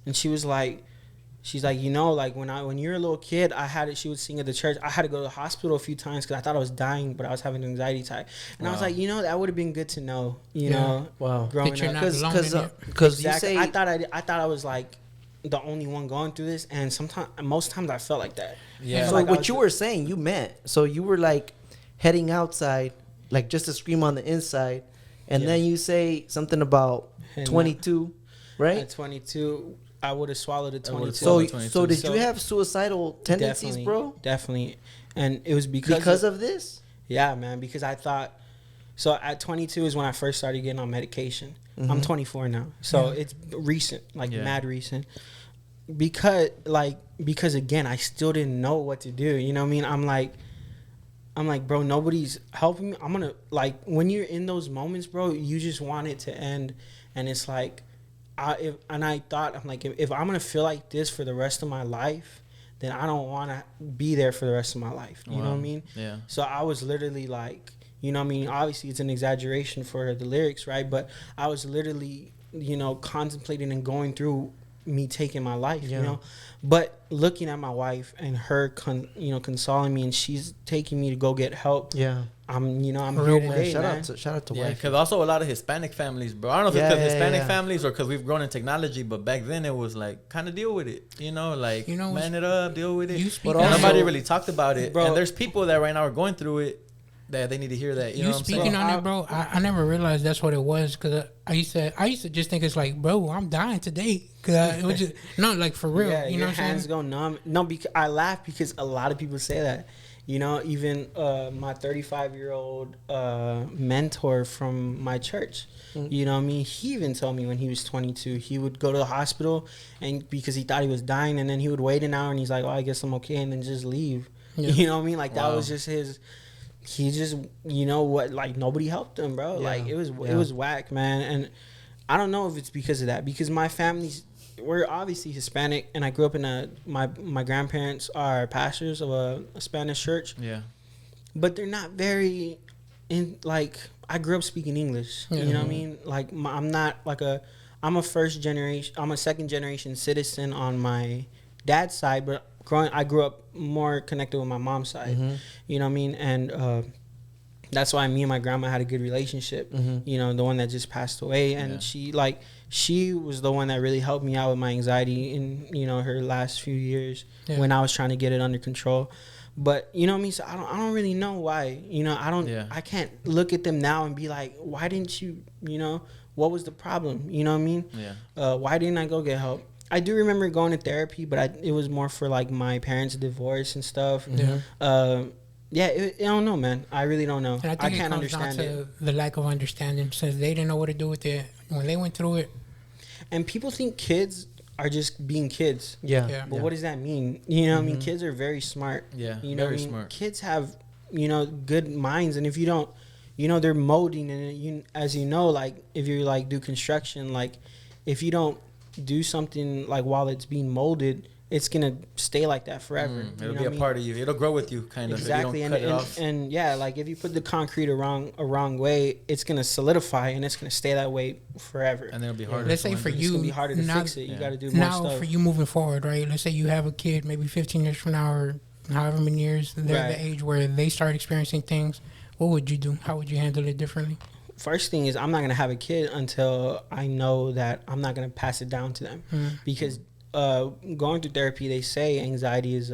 Speaker 4: and she's like, you know, like when you're a little kid, she would sing at the church. I had to go to the hospital a few times because I thought I was dying, but I was having an anxiety attack. And I was like, you know, that would have been good to know, you know, growing up. Because you say, I thought I was like the only one going through this, and most times I felt like that.
Speaker 5: So like what you were saying, you meant, so you were like heading outside, like just to scream on the inside, and then you say something about 22, right?
Speaker 4: At 22, I would have swallowed a 22.
Speaker 5: So did you have suicidal tendencies, bro?
Speaker 4: Definitely, and it was because
Speaker 5: of this.
Speaker 4: Yeah, man. Because I thought, so at 22 is when I first started getting on medication. I'm 24 now, so it's recent, like mad recent. because again, I still didn't know what to do. You know what I mean? I'm like, bro, nobody's helping me. I'm gonna, like, when you're in those moments, bro, you just want it to end. And it's like, I thought, I'm like, if I'm gonna feel like this for the rest of my life, then I don't want to be there for the rest of my life. You know what I mean?
Speaker 3: Yeah.
Speaker 4: So I was literally like, you know what I mean? Obviously, it's an exaggeration for the lyrics, right? But I was literally, you know, contemplating and going through me taking my life, you know? But looking at my wife and her, consoling me, and she's taking me to go get help. Yeah. I'm here today, man.
Speaker 5: Shout out to wife.
Speaker 3: Yeah, because also a lot of Hispanic families, bro. I don't know if it's because Hispanic families or because we've grown in technology, but back then it was like, kind of deal with it, like, man it up, deal with it. But nobody really talked about it. Bro, and there's people that right now are going through it that they need to hear that. You know what I'm saying?
Speaker 2: Speaking on it, bro, I never realized that's what it was, because I used to just think it's like, bro, I'm dying today. Cause it was just, no, like, for real.
Speaker 4: Yeah,
Speaker 2: you know
Speaker 4: your hands go numb. No, because I laugh because a lot of people say that. You know, even my 35-year-old mentor from my church, you know what I mean? He even told me when he was 22, he would go to the hospital and because he thought he was dying, and then he would wait an hour and he's like, oh, I guess I'm okay, and then just leave. Yeah. You know what I mean? Like, that was just his... He just, you know what, like, nobody helped him, bro. Yeah. Like, it was whack, man. And I don't know if it's because of that, because my family's, we're obviously Hispanic, and I grew up in my grandparents are pastors of a Spanish church. Yeah. But they're not very I grew up speaking English. You know what I mean? Like, I'm not like I'm a second generation citizen on my dad's side, but I grew up more connected with my mom's side. You know what I mean? And that's why me and my grandma had a good relationship. You know, the one that just passed away, and she was the one that really helped me out with my anxiety in, you know, her last few years when I was trying to get it under control. But you know what I mean? So I don't really know why. You know, I can't look at them now and be like, why didn't you, you know, what was the problem? You know what I mean? Why didn't I go get help? I do remember going to therapy, but it was more for like my parents' divorce and stuff. I don't know, man. I really don't know.
Speaker 2: And I can't understand it. The lack of understanding, since they didn't know what to do with it when they went through it.
Speaker 4: And people think kids are just being kids. But what does that mean? You know what I mean? Kids are very smart. Yeah, you know, very smart. Kids have, you know, good minds, and if you don't, you know, they're molding, and as you know, like, if you like do construction, like, if you don't do something like while it's being molded, it's gonna stay like that forever.
Speaker 3: It'll be a part of you. It'll grow with you, kind of.
Speaker 4: Exactly, and yeah, like, if you put the concrete a wrong way, it's gonna solidify and it's gonna stay that way forever. And
Speaker 3: it'll be harder.
Speaker 2: Let's say for you,
Speaker 4: it's gonna be harder to fix it. You got to do more stuff.
Speaker 2: Now, for you moving forward, right? Let's say you have a kid, maybe 15 years from now, or however many years, they're the age where they start experiencing things. What would you do? How would you handle it differently?
Speaker 4: First thing is, I'm not gonna have a kid until I know that I'm not gonna pass it down to them, because going through therapy, they say anxiety is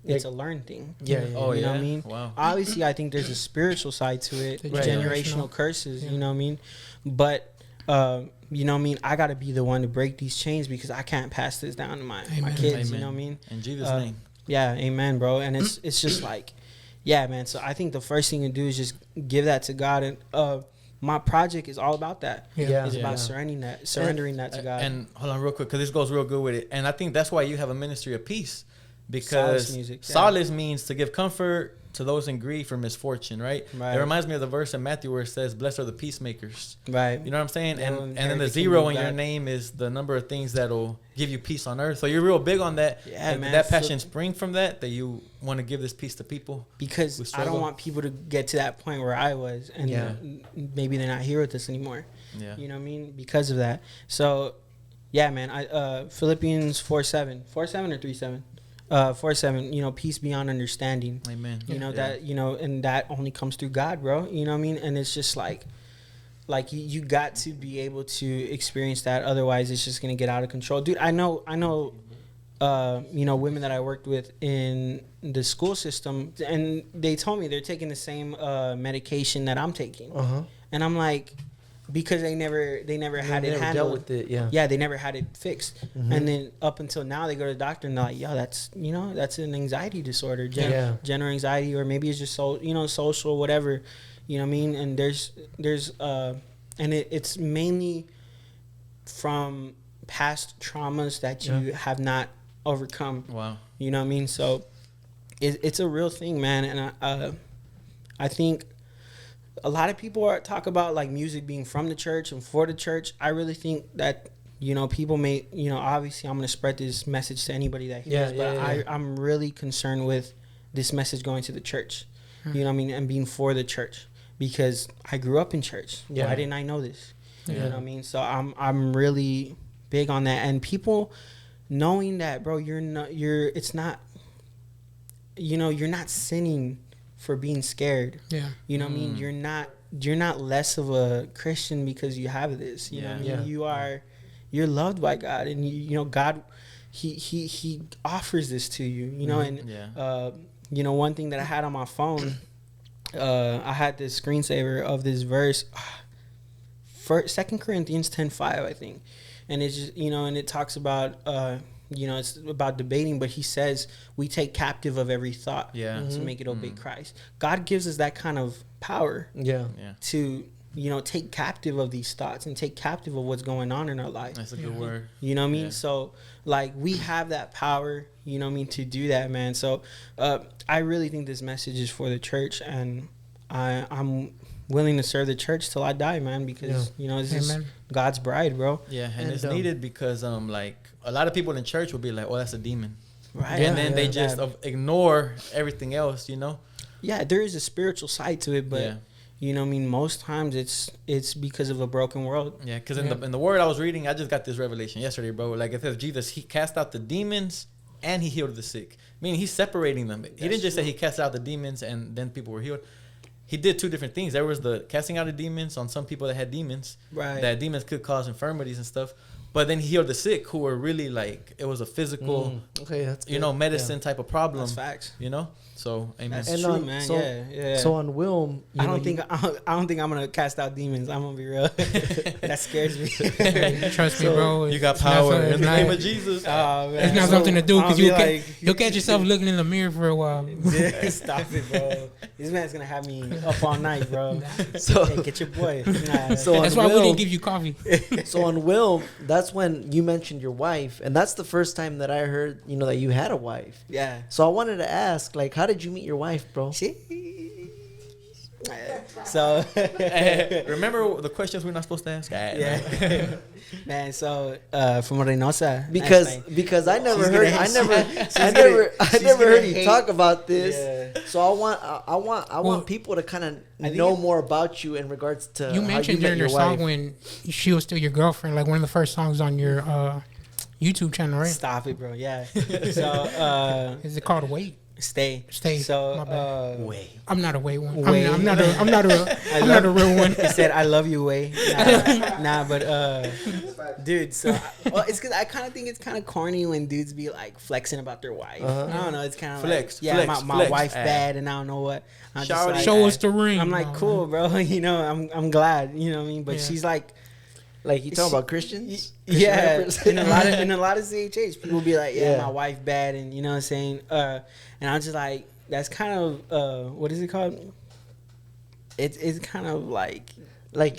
Speaker 4: it's a learned thing. You know what I mean? Wow. Obviously, I think there's a spiritual side to it, generational curses. You know what I mean? But you know what I mean? I gotta be the one to break these chains, because I can't pass this down to my kids. Amen. You know what I mean?
Speaker 3: In Jesus' name.
Speaker 4: Yeah, amen, bro. And it's just like, yeah, man. So I think the first thing to do is just give that to God. And my project is all about that. It's about surrendering that to God.
Speaker 3: And hold on real quick, because this goes real good with it. And I think that's why you have a ministry of peace, because solace means to give comfort to those in grief or misfortune, right? It reminds me of the verse in Matthew where it says, blessed are the peacemakers. Right. You know what I'm saying? And then the zero in your name is the number of things that'll give you peace on earth. So you're real big on that. Yeah, man. Did that passion spring from that you want to give this peace to people?
Speaker 4: Because I don't want people to get to that point where I was, and maybe they're not here with us anymore. Yeah. You know what I mean? Because of that. So, yeah, man. Philippians 4:7 or 3:7. 4:7, you know, peace beyond understanding. Amen. You know, that, you know, and that only comes through God, bro. You know what I mean? And it's just like you got to be able to experience that. Otherwise, it's just going to get out of control. Dude, I know, you know, women that I worked with in the school system, and they told me they're taking the same medication that I'm taking. And I'm like, because they never had it handled. Dealt with it, yeah, they never had it fixed. And then up until now, they go to the doctor and they're like, yo, that's an anxiety disorder, general anxiety, or maybe it's just social, whatever, you know what I mean? And there's and it's mainly from past traumas that you have not overcome.
Speaker 3: Wow.
Speaker 4: You know what I mean? So it's a real thing, man. And I think a lot of people talk about like music being from the church and for the church. I really think that, you know, people may, you know, obviously I'm going to spread this message to anybody that hears, but I'm really concerned with this message going to the church, you know what I mean, and being for the church, because I grew up in church. Why didn't I know this? You know what I mean? So I'm really big on that. And people knowing that, bro, it's not, you know, you're not sinning for being scared. Yeah. You know what I mean? You're not less of a Christian because you have this. You know what I mean? You're loved by God, and you know God, he offers this to you. You know, and you know, one thing that I had on my phone, I had this screensaver of this verse, 2 Corinthians 10:5, I think, and it's just, you know, and it talks about you know, it's about debating, but he says we take captive of every thought to make it obey Christ. God gives us that kind of power to, you know, take captive of these thoughts and take captive of what's going on in our life.
Speaker 3: That's a good word.
Speaker 4: You know what I mean? So, like, we have that power, you know what I mean, to do that, man. So, I really think this message is for the church, and I'm willing to serve the church till I die, man, because, you know, this is God's bride, bro.
Speaker 3: Yeah, and it's needed because, like, a lot of people in church will be like, oh, that's a demon.
Speaker 4: Right.
Speaker 3: And then they just ignore everything else, you know?
Speaker 4: Yeah, there is a spiritual side to it, but, you know what I mean, most times it's because of a broken world. Yeah,
Speaker 3: because in the word I was reading, I just got this revelation yesterday, bro. Like, it says Jesus, he cast out the demons and he healed the sick. Meaning he's separating them. He didn't just say he cast out the demons and then people were healed. He did two different things. There was the casting out of demons on some people that had demons. Right. That demons could cause infirmities and stuff. But then he healed the sick who were really like, it was a physical,
Speaker 5: that's good.
Speaker 3: You know, medicine type of problem.
Speaker 4: That's facts.
Speaker 3: You know? So, amen.
Speaker 4: That's true, man. So,
Speaker 5: So on Wilm,
Speaker 4: I don't think I'm gonna cast out demons. I'm gonna be real. That scares me.
Speaker 2: Trust me, bro.
Speaker 3: You got power in the name of Jesus.
Speaker 4: Oh, man.
Speaker 2: It's not something to do because you'll catch yourself looking in the mirror for a while.
Speaker 4: Stop it, bro. This man's gonna have me up all night, bro.
Speaker 5: So
Speaker 4: hey, get your boy.
Speaker 2: So that's why we didn't give you coffee.
Speaker 5: So on Wilm, that's when you mentioned your wife, and that's the first time that I heard, you know, that you had a wife.
Speaker 4: Yeah.
Speaker 5: So I wanted to ask, like, how did you meet your wife, bro?
Speaker 4: So
Speaker 3: remember the questions we're not supposed to ask?
Speaker 4: Yeah. Man, so from Reynosa.
Speaker 5: Because I never heard you talk about this. Yeah. So I want people to kind of know more about you in regards to
Speaker 2: you mentioned during your song when she was still your girlfriend, like one of the first songs on your YouTube channel, right?
Speaker 4: Stop it, bro. Yeah. So
Speaker 2: is it called Wait?
Speaker 4: Stay.
Speaker 2: So
Speaker 4: Way.
Speaker 2: I'm not a way one. I'm not a real one.
Speaker 4: He said, "I love you, way." Nah, but dude. So it's because I kind of think it's kind of corny when dudes be like flexing about their wife. I don't know. It's kind of
Speaker 3: flex.
Speaker 4: Like, yeah, my wife bad, and I don't know what.
Speaker 2: Show us the ring.
Speaker 4: I'm like, cool, bro. You know, I'm glad. You know what I mean? But she's like.
Speaker 5: Like you talking about Christians?
Speaker 4: Yeah, in a lot of CHH, people be like, yeah, my wife bad, and you know what I'm saying. And I'm just like, that's kind of what is it called? It's kind of like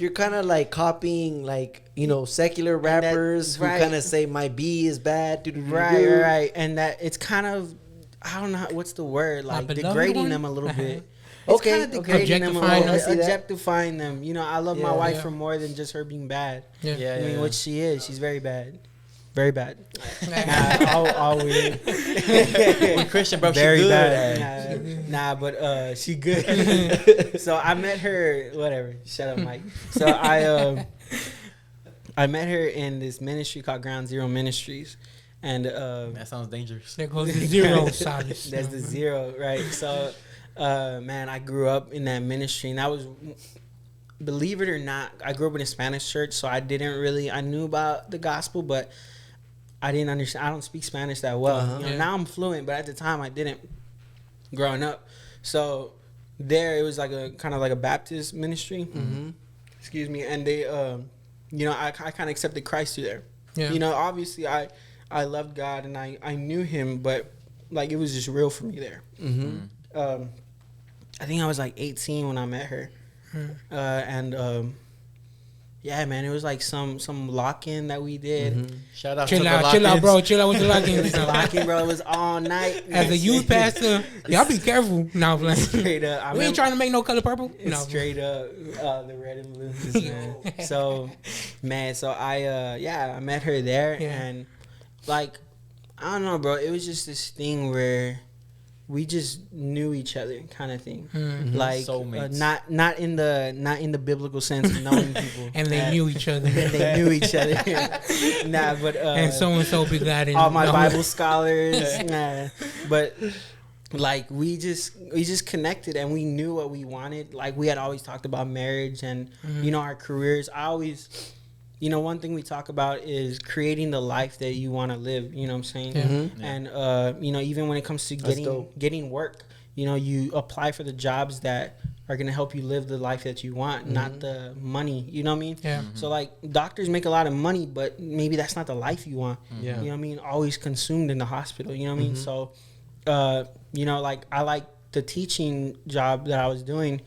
Speaker 5: you're kind of like copying, like, you know, secular rappers who kind of say my B is bad.
Speaker 4: Right, and that it's kind of, I don't know what's the word, like degrading them a little bit. It's kind of degrading them, objectifying them. You know, I love my wife for more than just her being bad. I mean, what she is, she's very bad. Very bad. All weird.
Speaker 3: We're Christian, bro.
Speaker 4: Very
Speaker 3: she good.
Speaker 4: Bad. But she good. So I met her. Whatever. Shut up, Mike. So I met her in this ministry called Ground Zero Ministries, and
Speaker 3: that sounds dangerous.
Speaker 2: There goes the zero, Silas.
Speaker 4: That's the zero, right? So. Man, I grew up in that ministry, and I was, believe it or not, I grew up in a Spanish church, so I knew about the gospel, but I didn't understand. I don't speak Spanish that well. You know, now I'm fluent, but at the time I didn't growing up. So there, it was like a kind of like a Baptist ministry. Excuse me. And they, you know, I kind of accepted Christ through there. Yeah. You know, obviously I loved God and I knew him, but like it was just real for me there. I think I was like 18 when I met her. And yeah, man, it was like some lock-in that we did.
Speaker 5: Mm-hmm.
Speaker 3: Shout out
Speaker 2: chill
Speaker 3: to
Speaker 2: out,
Speaker 3: the
Speaker 2: chill out,
Speaker 3: lock-ins.
Speaker 2: bro. Chill out with the lock-ins.
Speaker 4: Lock-in, bro. It was all night.
Speaker 2: As a youth pastor, y'all be careful. No, I'm playing.
Speaker 4: Straight up.
Speaker 2: We ain't trying to make no color purple.
Speaker 4: No, straight up, the red and blues, man. So, man, I met her there, and like, I don't know, bro. It was just this thing where we just knew each other, kind of thing.
Speaker 2: Mm-hmm.
Speaker 4: Like, not in the biblical sense of knowing people.
Speaker 2: And they knew each other.
Speaker 4: And they knew each other. Nah, but
Speaker 2: and so be glad in
Speaker 4: all my Bible scholars. Nah, but like we just connected, and we knew what we wanted. Like, we had always talked about marriage and you know, our careers. I always, you know, one thing we talk about is creating the life that you want to live. You know what I'm saying?
Speaker 2: Yeah.
Speaker 5: Mm-hmm.
Speaker 4: And you know, even when it comes to getting work, you know, you apply for the jobs that are gonna help you live the life that you want, not the money. You know what I mean?
Speaker 2: Yeah.
Speaker 4: So like, doctors make a lot of money, but maybe that's not the life you want.
Speaker 5: Yeah.
Speaker 4: You know what I mean? Always consumed in the hospital. You know what I mean? So, you know, like, I like the teaching job that I was doing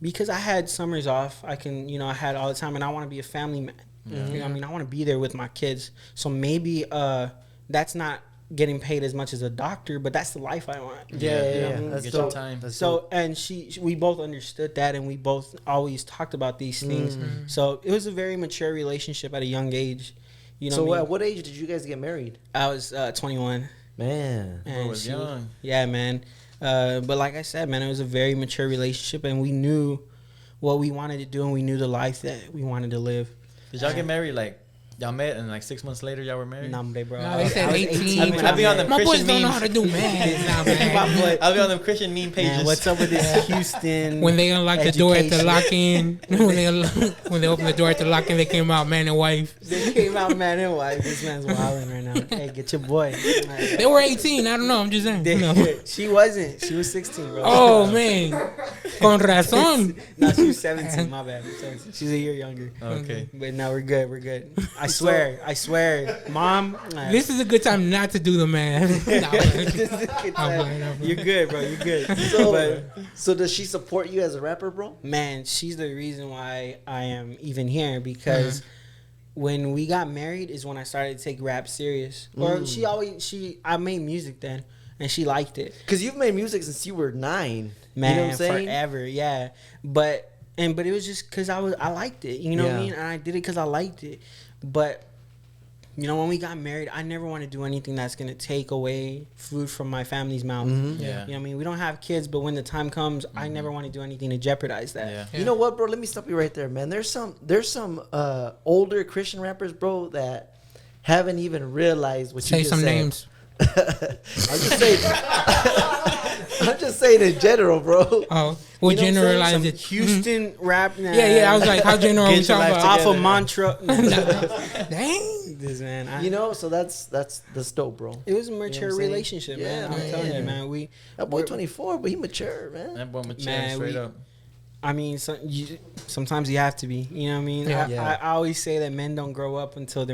Speaker 4: because I had summers off. I had all the time, and I want to be a family man. You know what I mean? I want to be there with my kids. So maybe that's not getting paid as much as a doctor, but that's the life I want.
Speaker 5: Yeah. That's
Speaker 3: Get
Speaker 5: dope.
Speaker 3: your time.
Speaker 4: So, and we both understood that, and we both always talked about these things. So it was a very mature relationship at a young age. You know.
Speaker 5: So
Speaker 4: what I mean?
Speaker 5: at what age did you guys get married?
Speaker 4: I was 21.
Speaker 5: Man.
Speaker 3: I was young.
Speaker 4: Yeah, man. But like I said, man, it was a very mature relationship, and we knew what we wanted to do, and we knew the life that we wanted to live.
Speaker 3: Did y'all get married like? Y'all met and like 6 months later y'all were married?
Speaker 4: Nah, bro.
Speaker 2: No, they said 18.
Speaker 3: I be on them
Speaker 2: My boys
Speaker 3: Christian
Speaker 2: don't know
Speaker 3: memes.
Speaker 2: how to do math.
Speaker 3: I'll be on them Christian meme pages.
Speaker 4: Man, what's up with this Houston?
Speaker 2: When they unlocked the door at the
Speaker 4: education?
Speaker 2: lock-in, when they opened the door at the lock-in, they came out man and wife.
Speaker 4: They came out man and wife. This man's wilding right now. Hey, get your boy.
Speaker 2: They were 18. I don't know. I'm just saying. You know.
Speaker 4: She wasn't. She was 16, bro.
Speaker 2: Oh man, con razón.
Speaker 4: No, she was 17. My bad. 17. She's a year younger.
Speaker 3: Okay.
Speaker 4: But no, we're good. We're good. I swear, Mom.
Speaker 2: This is a good time not to do the math.
Speaker 4: You're good, bro. You're good.
Speaker 5: So does she support you as a rapper, bro?
Speaker 4: Man, she's the reason why I am even here, because when we got married is when I started to take rap serious. Or I made music then, and she liked it.
Speaker 5: Because you've made music since you were 9.
Speaker 4: Man,
Speaker 5: you know what I'm saying?
Speaker 4: forever, yeah. But it was just because I liked it, you know what I mean? And I did it because I liked it. But, you know, when we got married, I never want to do anything that's going to take away food from my family's mouth.
Speaker 3: Yeah.
Speaker 4: You know what I mean? We don't have kids, but when the time comes, I never want to do anything to jeopardize that.
Speaker 3: Yeah.
Speaker 5: You know what, bro? Let me stop you right there, man. There's some older Christian rappers, bro, that haven't even realized what you just said.
Speaker 2: Say some names.
Speaker 5: I'm just saying in general, bro.
Speaker 2: Oh, we'll generalize it.
Speaker 4: Houston rap now.
Speaker 2: Yeah. I was like, how general are we talking about?
Speaker 4: Off of mantra.
Speaker 2: Dang.
Speaker 4: This man.
Speaker 5: You know, so that's dope, bro.
Speaker 4: It was a mature
Speaker 5: saying?
Speaker 4: relationship,
Speaker 5: Yeah,
Speaker 4: man. I'm telling you, man.
Speaker 5: That boy 24, but he mature, man.
Speaker 3: That boy mature
Speaker 4: Man,
Speaker 3: straight up.
Speaker 4: I mean, sometimes you have to be. You know what I mean?
Speaker 2: Yeah.
Speaker 4: I always say that men don't grow up until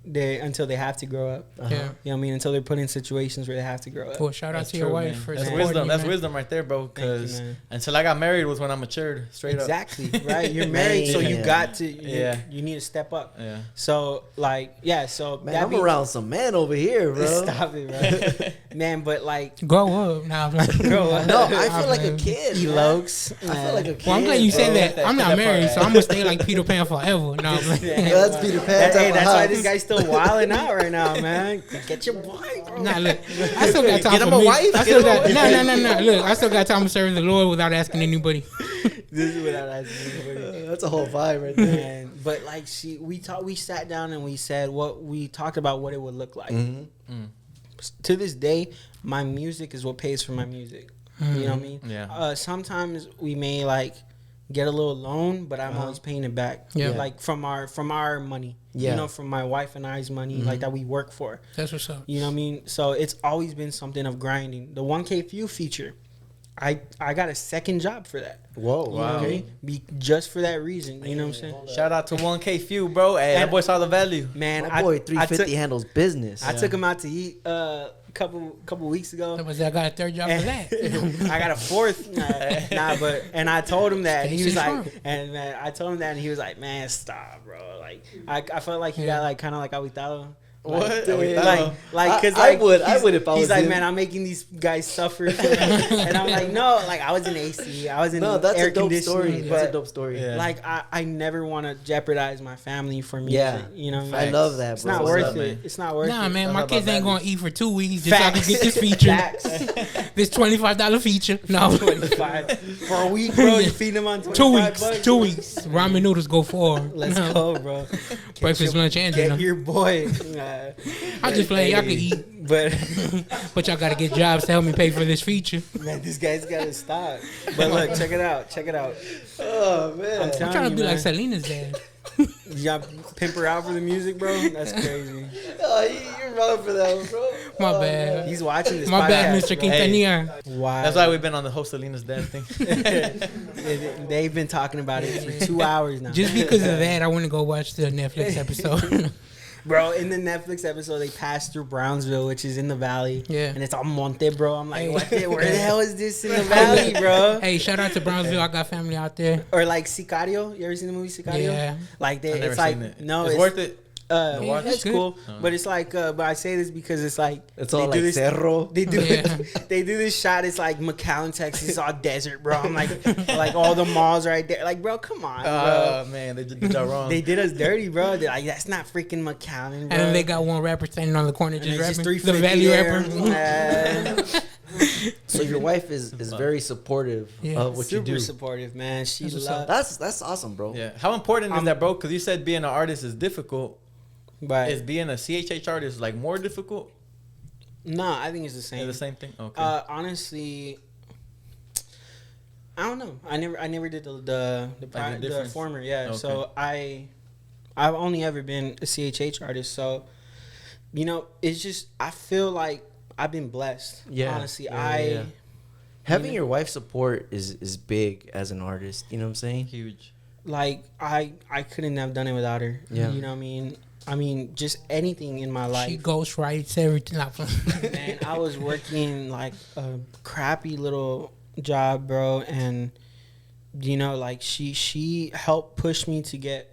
Speaker 4: until they have to grow up.
Speaker 2: Yeah.
Speaker 4: You know what I mean? Until they're put in situations where they have to grow up.
Speaker 2: Well, shout out
Speaker 3: That's
Speaker 2: to your
Speaker 3: true,
Speaker 2: wife
Speaker 3: man.
Speaker 2: for
Speaker 3: That's
Speaker 2: supporting
Speaker 3: wisdom.
Speaker 2: you,
Speaker 3: That's
Speaker 2: man.
Speaker 3: wisdom right there, bro.
Speaker 4: Thank you,
Speaker 3: Because
Speaker 4: man.
Speaker 3: until I got married was when I matured straight
Speaker 4: Exactly, right? You're married, so you
Speaker 5: Man.
Speaker 4: got to.
Speaker 3: Yeah.
Speaker 4: You need to step up.
Speaker 3: Yeah.
Speaker 4: So like, yeah. So
Speaker 5: Man, I'm around some man over here, bro.
Speaker 4: Stop it, bro. Man, but like,
Speaker 2: Grow up. Nah, I'm like,
Speaker 4: grow up.
Speaker 5: No, I feel like a kid. man.
Speaker 4: Elokes.
Speaker 5: I feel like a kid.
Speaker 2: well, I'm glad you said
Speaker 5: bro.
Speaker 2: that. I'm not married, so I'm gonna stay like Peter Pan forever. No, I'm like,
Speaker 5: Yeah, that's Peter Pan.
Speaker 4: Hey,
Speaker 5: type of
Speaker 4: that's why
Speaker 5: house.
Speaker 4: this guy's still wilding out right now, man. Get your boy, bro.
Speaker 2: nah, look, I still got time
Speaker 3: Get
Speaker 2: for
Speaker 3: him a
Speaker 2: me.
Speaker 3: wife?
Speaker 2: I
Speaker 3: Get
Speaker 2: still
Speaker 3: him a
Speaker 2: got
Speaker 3: wife.
Speaker 2: no. Look, I still got time to serve the Lord without asking anybody.
Speaker 4: This is without asking anybody.
Speaker 5: That's a whole vibe right there.
Speaker 4: Man, but like, we sat down and we talked about what it would look like. To this day, my music is what pays for my music. You know what I mean?
Speaker 3: Yeah.
Speaker 4: Sometimes we may like get a little loan, but I'm always paying it back.
Speaker 2: Yeah.
Speaker 4: Like from our money.
Speaker 5: Yeah.
Speaker 4: You know, from my wife and I's money, like that we work for.
Speaker 2: That's what's up.
Speaker 4: You know what I mean? So it's always been something of grinding. The 1K Few feature, I got a second job for that.
Speaker 5: Whoa.
Speaker 4: You know what I mean? just for that reason. You know what I'm saying?
Speaker 3: Shout out to 1K Few, bro. Hey, that boy saw the value.
Speaker 4: Man,
Speaker 5: My boy 350 handles business.
Speaker 4: I took him out to eat couple weeks ago.
Speaker 2: I got a third job for that.
Speaker 4: I got a fourth. And I told him that. And he was like, I told him that, and he was like, man, stop, bro. Like, I felt like he got like kind of like Aguitado.
Speaker 3: What?
Speaker 4: Because
Speaker 5: I would if I was.
Speaker 4: He's like,
Speaker 5: him.
Speaker 4: man, I'm making these guys suffer, and I'm like, no, like I was in AC, I was in air conditioning.
Speaker 5: That's a dope story.
Speaker 3: Yeah.
Speaker 4: Like I never want to jeoprize my family for music.
Speaker 5: Yeah,
Speaker 4: you know,
Speaker 5: I love that.
Speaker 4: It's
Speaker 5: bro.
Speaker 4: not worth it. It's not worth it.
Speaker 2: Nah, man, my kids ain't gonna eat for 2 weeks just
Speaker 4: Facts.
Speaker 2: so I can get this feature.
Speaker 4: Facts.
Speaker 2: This $25 feature. No,
Speaker 4: 25 for a week, bro. You feed them on 25 bucks.
Speaker 2: 2 weeks. Ramen noodles go for.
Speaker 4: Let's go, bro.
Speaker 2: Breakfast, lunch, and dinner.
Speaker 4: Get your boy.
Speaker 2: I just play. Y'all can eat, but y'all gotta get jobs to help me pay for this feature.
Speaker 4: Man, this guy's gotta stop. But look, check it out.
Speaker 5: Oh man,
Speaker 2: I'm trying to be like Selena's dad.
Speaker 4: Y'all pimp her out for the music, bro. That's crazy.
Speaker 5: Oh, you're wrong for that one, bro.
Speaker 2: My bad.
Speaker 4: He's watching this.
Speaker 2: My bad, Mr.
Speaker 4: Bro.
Speaker 2: Quintanilla.
Speaker 4: Wow.
Speaker 3: That's why we've been on the host Selena's dad thing.
Speaker 4: They've been talking about it for 2 hours now.
Speaker 2: Just because of that, I want to go watch the Netflix episode.
Speaker 4: Bro, in the Netflix episode, they passed through Brownsville, which is in the valley.
Speaker 2: Yeah.
Speaker 4: And it's on Monte, bro. I'm like, where the hell is this in the valley, bro?
Speaker 2: Hey, shout out to Brownsville. I got family out there.
Speaker 4: Or like Sicario. You ever seen the movie Sicario?
Speaker 2: Yeah.
Speaker 4: Like
Speaker 3: I've never
Speaker 4: it's like
Speaker 3: seen it.
Speaker 4: no,
Speaker 3: it's worth it.
Speaker 2: Yeah,
Speaker 4: it's
Speaker 2: good.
Speaker 4: cool, but it's like, but I say this because it's like
Speaker 5: It's all
Speaker 4: they do
Speaker 5: like Cerro.
Speaker 4: They do
Speaker 2: Yeah.
Speaker 4: they do this shot. It's like McAllen, Texas, it's all desert, bro. I'm like all the malls right there. Like, bro, come on, bro.
Speaker 3: Man, they did y'all wrong.
Speaker 4: They did us dirty, bro. They're like, that's not freaking McAllen, bro.
Speaker 2: And then they got one rapper standing on the corner
Speaker 4: And
Speaker 2: just
Speaker 4: it's
Speaker 2: rapping.
Speaker 4: just
Speaker 2: The Valley rapper.
Speaker 5: So your wife is very supportive of what
Speaker 4: Super
Speaker 5: you do.
Speaker 4: supportive, man. She
Speaker 2: That's what's
Speaker 4: loves.
Speaker 5: That's awesome, bro.
Speaker 3: Yeah. How important is that, bro? Because you said being an artist is difficult.
Speaker 4: But
Speaker 3: Is being a CHH artist like more difficult?
Speaker 4: no, I think it's the same.
Speaker 3: Is the same thing? Okay.
Speaker 4: Honestly, I don't know. I never did the
Speaker 3: difference?
Speaker 4: former. Yeah.
Speaker 3: Okay.
Speaker 4: So I've only ever been a CHH artist. So, you know, it's just I feel like I've been blessed.
Speaker 5: Yeah.
Speaker 4: Honestly,
Speaker 5: Yeah. Having your wife's support is big as an artist. You know what I'm saying?
Speaker 3: Huge.
Speaker 4: like I couldn't have done it without her.
Speaker 5: Yeah.
Speaker 4: You know what I mean? I mean, just anything in my life.
Speaker 2: She ghostwrites everything.
Speaker 4: Man, I was working like a crappy little job, bro, and you know, like she helped push me to get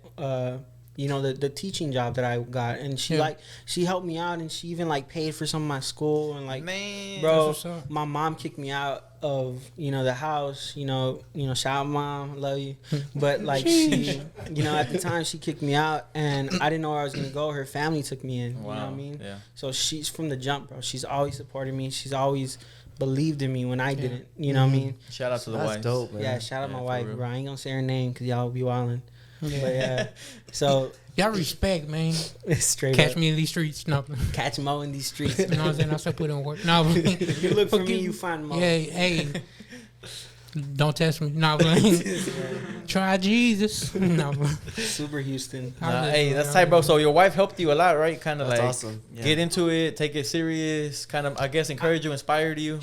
Speaker 4: you know, the teaching job that I got, and she she helped me out, and she even like paid for some of my school, and like,
Speaker 3: Man,
Speaker 4: bro, my mom kicked me out of, you know, the house, you know, shout out mom, love you, but like she, you know, at the time she kicked me out, and I didn't know where I was gonna go. Her family took me in.
Speaker 3: Wow.
Speaker 4: You know what I mean?
Speaker 3: Yeah.
Speaker 4: So she's from the jump, bro. She's always supported me. She's always believed in me when I didn't. You know what I mean?
Speaker 3: Shout out to the
Speaker 5: That's
Speaker 3: wife.
Speaker 5: dope, man.
Speaker 4: Yeah, shout out my wife,
Speaker 3: real.
Speaker 4: bro. I ain't gonna say her name because y'all be wildin'.
Speaker 2: Yeah.
Speaker 4: But yeah, so
Speaker 2: Y'all respect, man.
Speaker 4: straight
Speaker 2: Catch
Speaker 4: up.
Speaker 2: me in these streets. No.
Speaker 4: Catch Mo in these streets.
Speaker 2: You know what I'm saying? I still put in work. No,
Speaker 4: You look for me, you find Mo.
Speaker 2: Yeah, hey. Don't test me. No, try Jesus. No,
Speaker 4: Super Houston.
Speaker 3: Hey, that's tight, bro. So your wife helped you a lot, right? Kind of
Speaker 5: That's
Speaker 3: like
Speaker 5: awesome. Yeah.
Speaker 3: get into it, take it serious, kind of, I guess, encourage you, inspired you.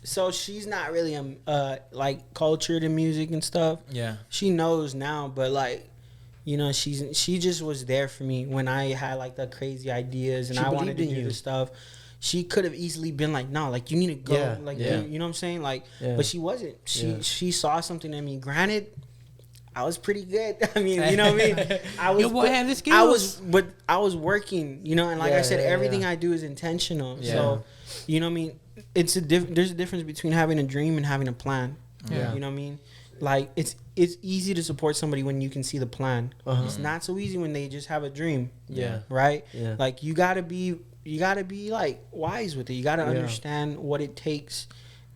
Speaker 4: So she's not really like cultured in music and stuff.
Speaker 3: Yeah.
Speaker 4: She knows now, but like, you know, she just was there for me when I had like the crazy ideas and
Speaker 5: She
Speaker 4: I wanted to
Speaker 5: believed in
Speaker 4: do
Speaker 5: you.
Speaker 4: the stuff. She could have easily been like, no, like you need to go,
Speaker 5: Yeah,
Speaker 4: like
Speaker 3: yeah.
Speaker 4: you know what I'm saying, like,
Speaker 5: Yeah.
Speaker 4: but she wasn't.
Speaker 5: Yeah.
Speaker 4: She saw something in me. Granted, I was pretty good. I mean, you know what I mean. I was.
Speaker 2: Your boy had the skills.
Speaker 4: I was working, you know, and like I said, everything I do is intentional.
Speaker 3: Yeah.
Speaker 4: So, you know what I mean. There's a difference between having a dream and having a plan.
Speaker 2: Yeah.
Speaker 4: You know what I mean? Like it's easy to support somebody when you can see the plan.
Speaker 5: Uh-huh.
Speaker 4: It's not so easy when they just have a dream.
Speaker 5: Yeah.
Speaker 4: Right?
Speaker 5: Yeah.
Speaker 4: Like you gotta be like wise with it. You gotta
Speaker 5: Yeah.
Speaker 4: understand what it takes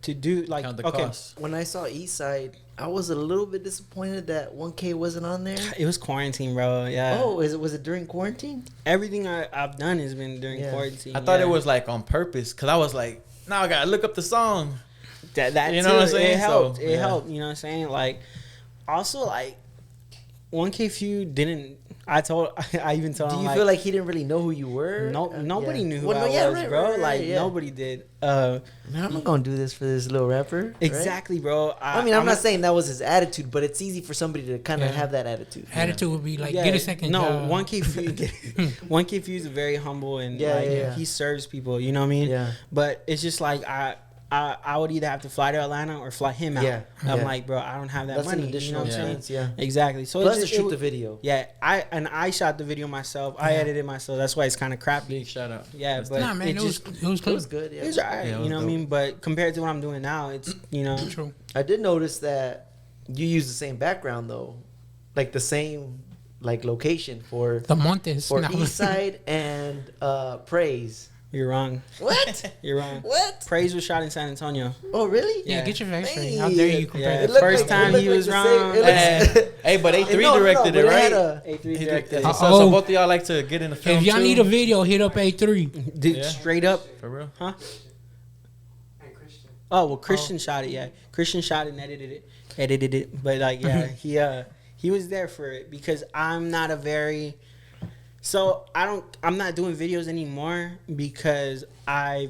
Speaker 4: to do like
Speaker 3: Count the
Speaker 4: okay.
Speaker 3: costs.
Speaker 5: When I saw Eastside, I was a little bit disappointed that 1K wasn't on there.
Speaker 4: It was quarantine, bro. Yeah.
Speaker 5: Oh, was it during quarantine?
Speaker 4: Everything I've done has been during
Speaker 5: Yeah.
Speaker 4: quarantine.
Speaker 3: I thought
Speaker 4: yeah.
Speaker 3: it was like on purpose, because I was like, now I got to look up the song.
Speaker 4: That
Speaker 3: You know what I'm saying?
Speaker 4: It helped.
Speaker 3: So,
Speaker 4: It
Speaker 3: yeah.
Speaker 4: helped. You know what I'm saying? Like, also like, 1K Few didn't I even told him.
Speaker 5: Do you feel like he didn't really know who you were?
Speaker 4: No, nobody knew who I was, bro. Nobody did. Man,
Speaker 5: I'm not gonna do this for this little rapper.
Speaker 4: Exactly,
Speaker 5: right?
Speaker 4: bro.
Speaker 5: I'm not saying that was his attitude, but it's easy for somebody to kind of have that attitude.
Speaker 2: Attitude would be like, get a second job.
Speaker 4: One kid Fuse is very humble and he serves people. You know what I mean?
Speaker 5: Yeah.
Speaker 4: But it's just like I would either have to fly to Atlanta or fly him out. I'm like, bro, I don't have that money.
Speaker 5: An additional expense,
Speaker 4: Exactly. So
Speaker 5: plus to shoot the video.
Speaker 4: Yeah, I shot the video myself. I edited myself. That's why it's kind of crappy.
Speaker 3: Big shout out.
Speaker 4: Yeah, but
Speaker 2: man, it was
Speaker 5: good. Yeah.
Speaker 4: It was alright. You know what I mean? But compared to what I'm doing now, it's
Speaker 2: True.
Speaker 5: I did notice that you use the same background though, like the same location for
Speaker 2: the Montes
Speaker 5: for East Side and Praise.
Speaker 4: You're wrong.
Speaker 5: What?
Speaker 4: You're wrong.
Speaker 5: What?
Speaker 4: Praise was shot in San Antonio.
Speaker 5: Oh, really?
Speaker 2: Yeah, get your face straight. How dare you compare
Speaker 4: the first time he was wrong.
Speaker 3: Hey, but A3 directed it, right?
Speaker 4: A3 directed it.
Speaker 3: So both of y'all like to get in the film.
Speaker 2: If y'all need a video, hit up A3.
Speaker 4: Straight up.
Speaker 3: For real?
Speaker 4: Huh? Oh, well, Christian shot it, yeah. Christian shot it and edited it. But, like, yeah, he was there for it because I'm not a very... So, I'm not doing videos anymore because I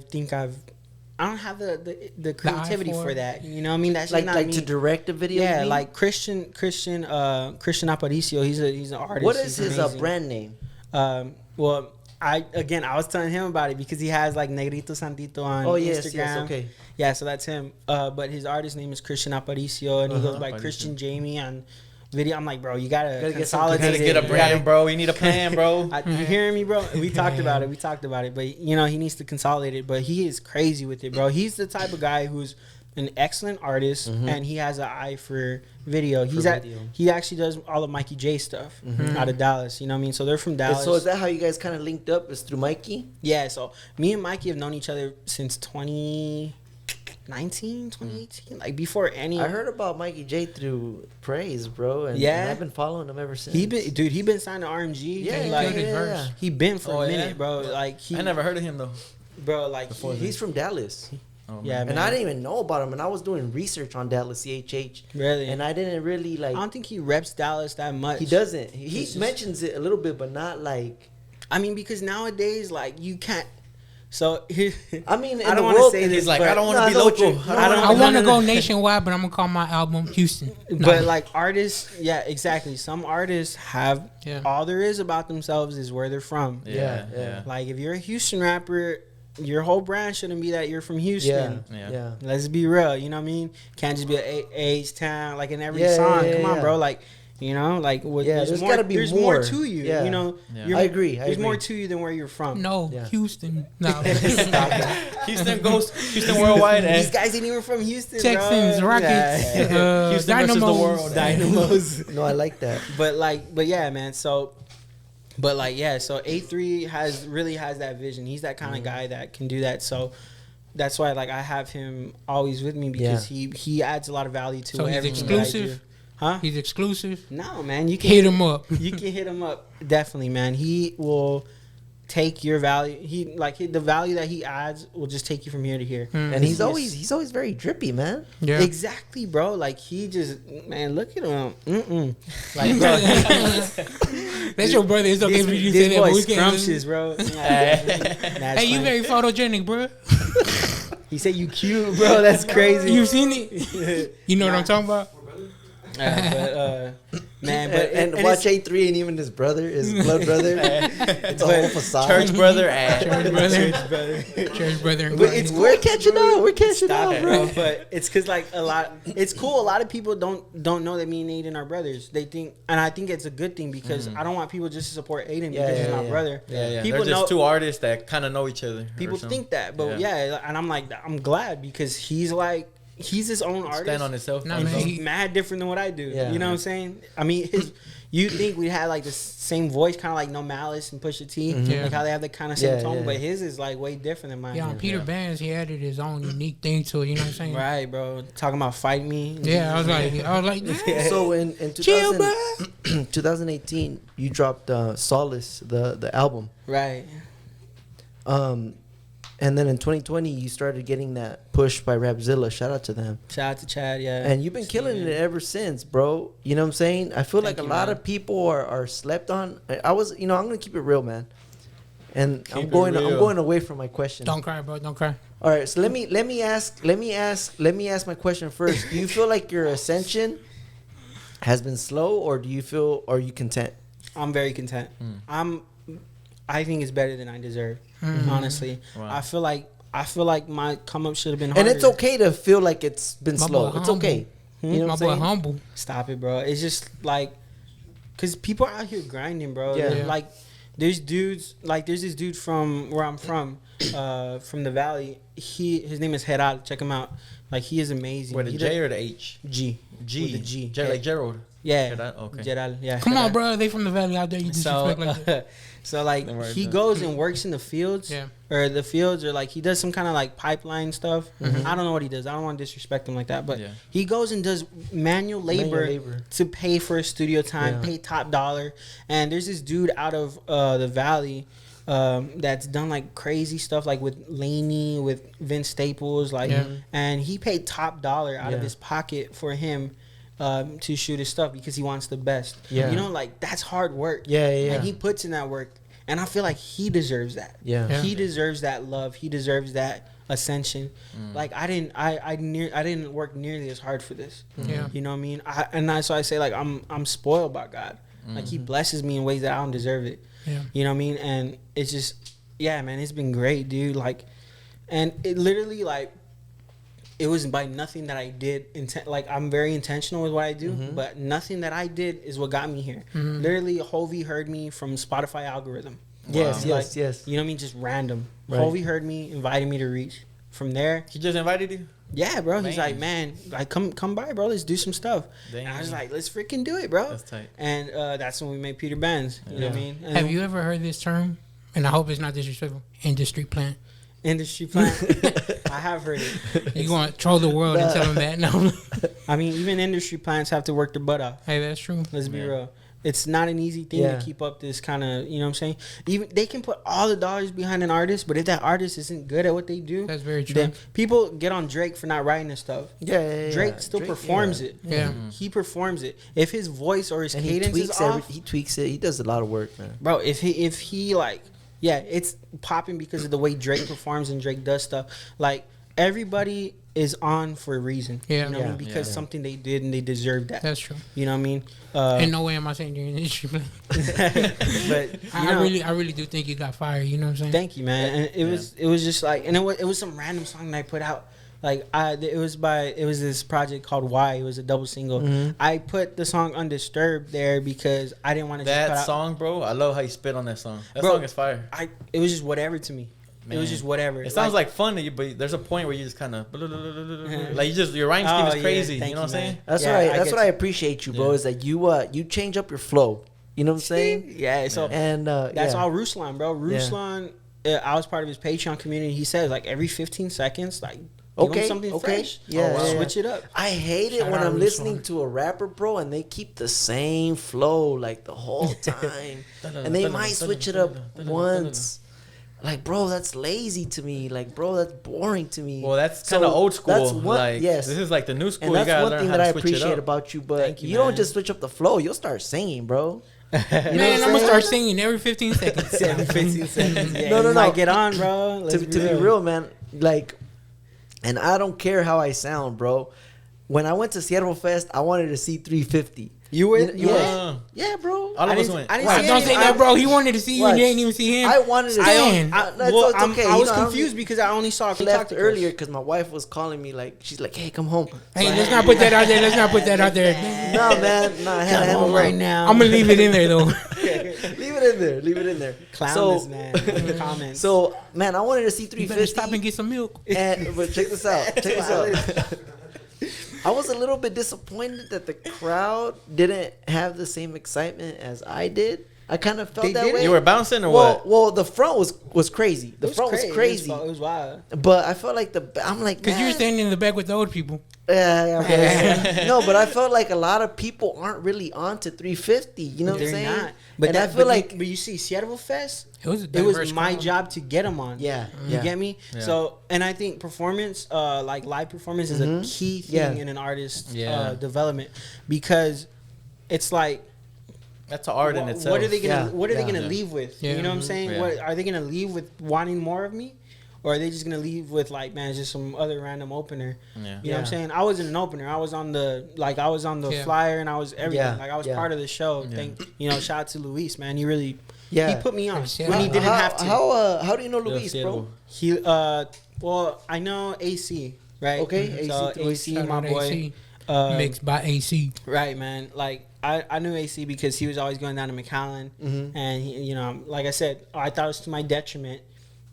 Speaker 4: don't have the creativity for that. You know what I mean? That's
Speaker 5: like
Speaker 4: not me.
Speaker 5: To direct a video?
Speaker 4: Yeah, like Christian Aparicio, he's an artist.
Speaker 5: What is his brand name?
Speaker 4: Well, I was telling him about it because he has like Negrito Santito on Instagram. Yes, okay. Yeah, so that's him. But his artist name is Christian Aparicio, and he goes by Christian Jamie on video. I'm like, bro, you gotta consolidate.
Speaker 3: Get a brand, bro. You need a plan, bro.
Speaker 4: You hearing me, bro? We talked about it. But he needs to consolidate it. But he is crazy with it, bro. He's the type of guy who's an excellent artist, and he has an eye for video. He actually does all of Mikey J stuff out of Dallas. You know what I mean? So they're from Dallas.
Speaker 5: So is that how you guys kind of linked up? Is through Mikey?
Speaker 4: Yeah. So me and Mikey have known each other since 2018, like before any.
Speaker 5: I heard about Mikey J through Praise, bro, and I've been following him ever since.
Speaker 4: He been signed to RMG.
Speaker 5: Yeah.
Speaker 4: He been for a minute, bro. Like
Speaker 3: I never heard of him though,
Speaker 4: bro. Like
Speaker 5: he's from Dallas.
Speaker 3: Oh,
Speaker 4: yeah,
Speaker 5: and I didn't even know about him, and I was doing research on Dallas CHH.
Speaker 4: Really?
Speaker 5: And I didn't really
Speaker 4: I don't think he reps Dallas that much.
Speaker 5: He doesn't. He mentions it a little bit, but not like.
Speaker 4: I mean, because nowadays, like you can't. So
Speaker 5: I mean,
Speaker 4: I don't want to say this.
Speaker 3: Like I don't want to be local.
Speaker 2: I want to go nationwide, but I'm gonna call my album Houston.
Speaker 4: But like artists, yeah, exactly. Some artists have all there is about themselves is where they're from.
Speaker 5: Yeah.
Speaker 4: Like if you're a Houston rapper, your whole brand shouldn't be that you're from Houston.
Speaker 5: Yeah.
Speaker 4: Let's be real. You know what I mean? Can't just be a H-Town like in every song. Come on, bro. Like. There's more to you.
Speaker 5: Yeah.
Speaker 4: You know,
Speaker 5: I agree.
Speaker 4: There's more to you than where you're from.
Speaker 2: No, Houston. No,
Speaker 3: Houston worldwide.
Speaker 4: These guys ain't even from Houston.
Speaker 2: Texans,
Speaker 4: bro.
Speaker 2: Rockets,
Speaker 3: Houston
Speaker 2: Dynamos.
Speaker 3: versus the world.
Speaker 4: Dynamos.
Speaker 5: No, I like that.
Speaker 4: But yeah, man. So A3 really has that vision. He's that kind of guy that can do that. So. That's why, like, I have him always with me because he adds a lot of value to everything.
Speaker 2: He's exclusive.
Speaker 4: Huh?
Speaker 2: He's exclusive.
Speaker 4: No, man. You can
Speaker 2: hit him up.
Speaker 4: You can hit him up. Definitely, man. He will take your value. The value that he adds will just take you from here to here.
Speaker 5: And he's always very drippy, man.
Speaker 2: Yeah.
Speaker 4: Exactly, bro. Like he just look at him. Like, bro.
Speaker 2: That's your brother. It's okay for you to say that, but we can't.
Speaker 4: Scrumptious, bro.
Speaker 2: Hey, you very photogenic, bro.
Speaker 4: He said you cute, bro. That's crazy.
Speaker 2: You've seen it. You know what I'm talking about.
Speaker 4: Man,
Speaker 5: and watch A3 ain't even his brother, his blood brother. It's a whole facade.
Speaker 3: Church brother.
Speaker 2: Church brother.
Speaker 5: But we're catching up. We're catching up, bro.
Speaker 4: But it's because it's cool. A lot of people don't know that me and Aiden are brothers. They think, and I think it's a good thing because I don't want people just to support Aiden because he's my brother.
Speaker 3: Yeah. People They're just two artists that kind of know each other.
Speaker 4: People think that, but and I'm like, I'm glad because he's his own artist.
Speaker 3: Stand on himself.
Speaker 2: No, man,
Speaker 4: He's mad different than what I do.
Speaker 5: Yeah.
Speaker 4: You know what I'm saying? I mean, you think we had like the same voice, kind of like No Malice and Pusha T, like how they have the kind of same tone, but his is like way different than mine.
Speaker 2: Yeah, on Peter Bands, he added his own unique thing to it. You know what I'm saying?
Speaker 4: Right, bro. Talking about Fight Me.
Speaker 2: Yeah, I was like,
Speaker 5: So in 2018, you dropped Solace, the album.
Speaker 4: Right.
Speaker 5: And And then in 2020, you started getting that push by Rapzilla. Shout out to them.
Speaker 4: Shout out to Chad, yeah.
Speaker 5: And you've been killing it ever since, bro. You know what I'm saying? I feel like a lot of people are slept on. I'm gonna keep it real, man. And I'm going away from my question.
Speaker 2: Don't cry, bro. Don't cry.
Speaker 5: All right, so let me ask my question first. Do you feel like your ascension has been slow, or are you content?
Speaker 4: I'm very content. I think it's better than I deserve. Honestly, wow. I feel like my come up should have been harder.
Speaker 5: And it's okay to feel like it's been slow. It's okay.
Speaker 2: You know what I'm saying? Humble.
Speaker 4: Stop it, bro. It's just like, cause people are out here grinding, bro.
Speaker 5: Yeah.
Speaker 4: Like, there's dudes. Like, there's this dude from where I'm from the valley. His name is Heral. Check him out. Like, he is amazing.
Speaker 3: Where the J or the H?
Speaker 4: G.
Speaker 3: G.
Speaker 4: With the G.
Speaker 3: Like Gerald.
Speaker 4: Yeah.
Speaker 3: Okay.
Speaker 4: Heral. Yeah.
Speaker 2: Come on, bro. They from the valley out there. You disrespect like that.
Speaker 4: So like he goes and works in the fields, or like he does some kind of like pipeline stuff. I don't know what he does. I don't want to disrespect him like that, but he goes and does manual labor to pay for his studio time, pay top dollar. And there's this dude out of the valley that's done like crazy stuff, like with Laney, with Vince Staples, like, and he paid top dollar out of his pocket for him. To shoot his stuff because he wants the best. You know, like, that's hard work. And he puts in that work, and I feel like he deserves that. He deserves that love. He deserves that ascension. Like, I didn't work nearly as hard for this. You know what I mean? So I say, like, I'm spoiled by God. Like, he blesses me in ways that I don't deserve it. You know what I mean? And it's just, man, it's been great, dude. Like, and it literally, like, it was by nothing that I did. Like, I'm very intentional with what I do, but nothing that I did is what got me here. Literally, Hovey heard me from Spotify algorithm.
Speaker 5: Yes.
Speaker 4: You know what I mean? Just random. Right. Hovey heard me, invited me to Reach. From there,
Speaker 3: he just invited you.
Speaker 4: Yeah, bro. Man. He's like, man, like, come by, bro. Let's do some stuff. And I was like, let's freaking do it, bro. That's tight. And that's when we made Peter Benz. You know what I mean? And
Speaker 2: have you ever heard this term? And I hope it's not disrespectful. Industry plant.
Speaker 4: Industry plant. I have heard it.
Speaker 2: You going to troll the world and tell them that? No.
Speaker 4: I mean, even industry plants have to work their butt off.
Speaker 2: Hey, that's true.
Speaker 4: Let's be real. It's not an easy thing to keep up this kind of, you know what I'm saying? Even they can put all the dollars behind an artist, but if that artist isn't good at what they do,
Speaker 2: that's very true.
Speaker 4: Then people get on Drake for not writing his stuff. Drake still performs it. He performs it. If his voice or his cadence is off,
Speaker 5: he tweaks it. He does a lot of work, man.
Speaker 4: Bro, if he like, it's popping because of the way Drake performs and Drake does stuff. Like, everybody is on for a reason. You know what I mean? Because something they did and they deserve that.
Speaker 2: That's true.
Speaker 4: You know what I mean?
Speaker 2: In no way am I saying you're in the industry, but I really do think you got fired. You know what I'm saying?
Speaker 4: Thank you, man. And it was just like, and it was some random song that I put out. Like, it was this project called Why. It was a double single. I put the song Undisturbed there because I didn't want to.
Speaker 3: That song, bro. I love how you spit on that song. That song is fire.
Speaker 4: It was just whatever to me. Man. It was just whatever.
Speaker 3: It sounds like fun to you, but there's a point where you just kind of like your rhyme scheme is crazy. You know what I'm saying?
Speaker 5: That's right. That's what I appreciate you, bro. Is that you change up your flow. You know what I'm saying?
Speaker 4: Yeah. So and that's all Ruslan, bro. Ruslan, I was part of his Patreon community. He says like every 15 seconds, like. Give them something fresh. Switch it up.
Speaker 5: I hate it when I'm listening to a rapper, bro, and they keep the same flow like the whole time, and they might switch it up once. Like, bro, that's lazy to me. Like, bro, that's boring to me.
Speaker 3: Well, that's kind of old school. That's one, this is like the new school.
Speaker 5: And that's one thing that I appreciate about you. But you don't just switch up the flow. You'll start singing, bro.
Speaker 2: Man, I'm gonna start singing every 15 seconds.
Speaker 4: Every 15 seconds.
Speaker 5: No.
Speaker 4: Get on, bro.
Speaker 5: To be real, man. Like, and I don't care how I sound, bro. When I went to Seattle Fest, I wanted to see 350.
Speaker 4: You went?
Speaker 5: Yeah, bro.
Speaker 3: All of us went.
Speaker 2: Don't say that, bro. He wanted to see you and you didn't even see him.
Speaker 5: I wanted to see him.
Speaker 4: I was confused because I only saw
Speaker 5: He left earlier because my wife was calling me. Like, she's like, hey, come home.
Speaker 2: Hey, let's not put that out there.
Speaker 5: No, man. No, I had to handle
Speaker 4: right now.
Speaker 2: I'm going to leave it in there, though.
Speaker 5: Leave it in there.
Speaker 4: Clown this, man. In the comments.
Speaker 5: So, man, I wanted to see 350.
Speaker 2: You better stop and get some milk.
Speaker 5: But check this out. I was a little bit disappointed that the crowd didn't have the same excitement as I did. I kind of felt that way.
Speaker 3: You were bouncing or what?
Speaker 5: Well, the front was crazy. The front was crazy.
Speaker 4: It was wild.
Speaker 5: But I felt like I'm like,
Speaker 2: because you were standing in the back with the old people.
Speaker 5: Yeah. No, but I felt like a lot of people aren't really onto 350. You know what I'm saying? They're not.
Speaker 4: But I feel like, but you see, Seattle Fest. It was my job to get them on.
Speaker 5: Yeah.
Speaker 4: You get me? Yeah. So, and I think performance, like live performance, is a key thing in an artist's development, because it's like,
Speaker 3: that's an art in itself.
Speaker 4: What are they gonna What are they gonna leave with? You know what I'm saying? Yeah. What are they gonna leave with? Wanting more of me, or are they just gonna leave with like, man, it's just some other random opener? Yeah. You know what I'm saying? I wasn't an opener. I was on the flyer, and I was everything. Yeah. Like I was part of the show. Yeah. Shout out to Luis, man. He really he put me on when he didn't have to.
Speaker 5: How do you know Luis, bro?
Speaker 4: He well, I know AC, right?
Speaker 5: Okay,
Speaker 4: so AC, my boy.
Speaker 2: AC. Mixed by AC.
Speaker 4: Right, man. Like I knew AC because he was always going down to McAllen, and he, like I said, I thought it was to my detriment,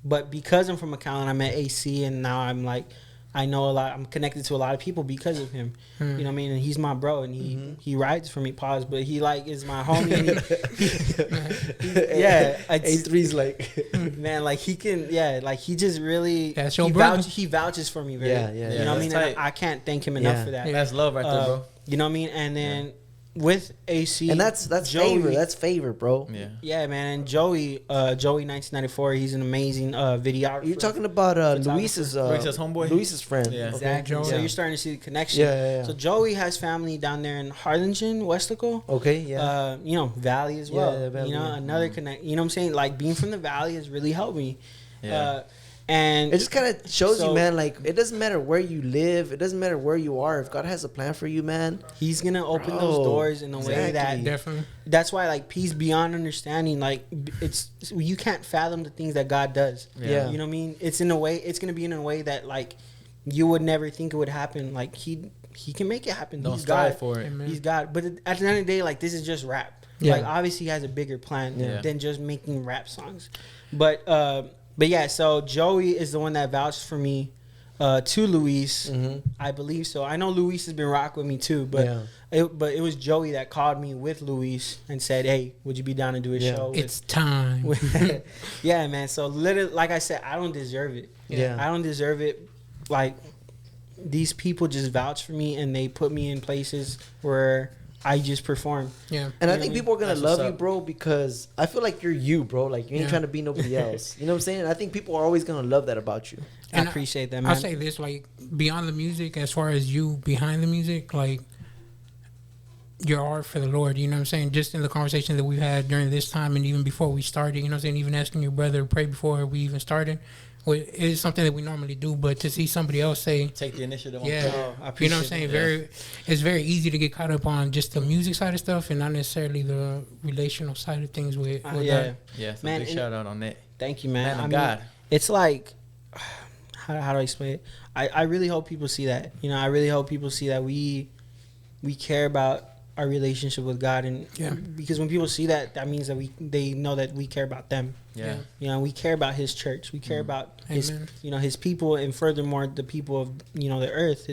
Speaker 4: but because I'm from McAllen, I met AC, and now I'm like, I know a lot. I'm connected to a lot of people because of him. You know what I mean? And he's my bro, and he rides for me. Pause, but he like is my homie. And
Speaker 5: A3's like,
Speaker 4: man, like he can, like he just really he vouches for me. Very, you know what I mean? And I can't thank him enough for that.
Speaker 3: That's love right there, bro.
Speaker 4: You know what I mean? And then with AC,
Speaker 5: and that's Joey, favor. That's favor, bro.
Speaker 4: Yeah, man. And Joey 1994. He's an amazing videographer.
Speaker 5: You're talking about Luis's
Speaker 3: homeboy,
Speaker 5: Luis's friend.
Speaker 4: Yeah, exactly. Okay. So you're starting to see the connection. Yeah. So Joey has family down there in Harlingen, Westico.
Speaker 5: Okay, yeah.
Speaker 4: Valley as well.
Speaker 5: Yeah, Valley.
Speaker 4: Another connect. You know what I'm saying? Like being from the Valley has really helped me.
Speaker 5: Yeah. And it just kind of shows you, man, like, it doesn't matter where you live. It doesn't matter where you are. If God has a plan for you, man,
Speaker 4: he's going to open those doors in a way that...
Speaker 2: Definitely.
Speaker 4: That's why, like, peace beyond understanding, like, you can't fathom the things that God does.
Speaker 5: Yeah.
Speaker 4: You know what I mean? It's in a way... It's going to be in a way that, like, you would never think it would happen. Like, he can make it happen.
Speaker 3: Don't strive for it.
Speaker 4: He's God. But at the end of the day, like, this is just rap. Yeah. Like, obviously, he has a bigger plan than just making rap songs. But yeah, so Joey is the one that vouched for me to Luis. I believe so. I know Luis has been rocking with me too, but it was Joey that called me with Luis and said, "Hey, would you be down to do a show?"
Speaker 2: It's time.
Speaker 4: Yeah, man. So literally, like I said, I don't deserve it.
Speaker 5: Yeah,
Speaker 4: I don't deserve it. Like, these people just vouch for me, and they put me in places where I just perform.
Speaker 2: Yeah.
Speaker 5: And I think people are going to love you, bro, because I feel like you're you, bro. Like, you ain't trying to be nobody else. You know what I'm saying? I think people are always going to love that about you.
Speaker 4: And I appreciate that, man.
Speaker 2: I'll say this, like, beyond the music, as far as you behind the music, like, your art for the Lord, you know what I'm saying? Just in the conversation that we've had during this time and even before we started, you know what I'm saying? Even asking your brother to pray before we even started. It is something that we normally do, but to see somebody else take the initiative,
Speaker 4: I appreciate
Speaker 2: you know what I'm saying. It's very easy to get caught up on just the music side of stuff and not necessarily the relational side of things with God.
Speaker 3: So man, big shout out on that.
Speaker 4: Thank you, man.
Speaker 3: I mean, God,
Speaker 4: it's like, how do I explain it? I really hope people see that. You know, I really hope people see that we care about our relationship with God, and because when people see that, that means that they know that we care about them. You know, we care about His church. We care about His, His people, and furthermore, the people of the earth.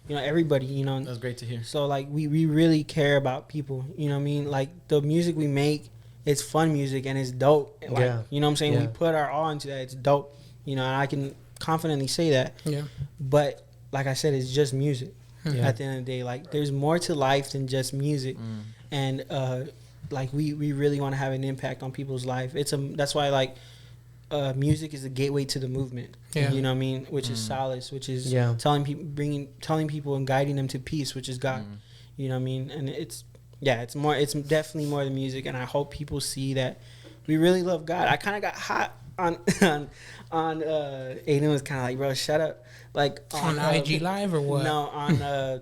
Speaker 4: Everybody. You know,
Speaker 3: that's great to hear.
Speaker 4: So like, we really care about people. You know what I mean? Like, the music we make, it's fun music and it's dope. Like, you know what I'm saying? We put our all into that. It's dope. You know, and I can confidently say that.
Speaker 2: Yeah.
Speaker 4: But like I said, it's just music. At the end of the day, like, there's more to life than just music, and like we really want to have an impact on people's life. That's why, like, music is the gateway to the movement. You know what I mean? Which is solace, which is telling people and guiding them to peace, which is God. You know what I mean? And it's definitely more than music, and I hope people see that we really love God. I kind of got hot on Aiden was kind of like, bro, shut up. Like,
Speaker 2: on IG Live or what?
Speaker 4: No, on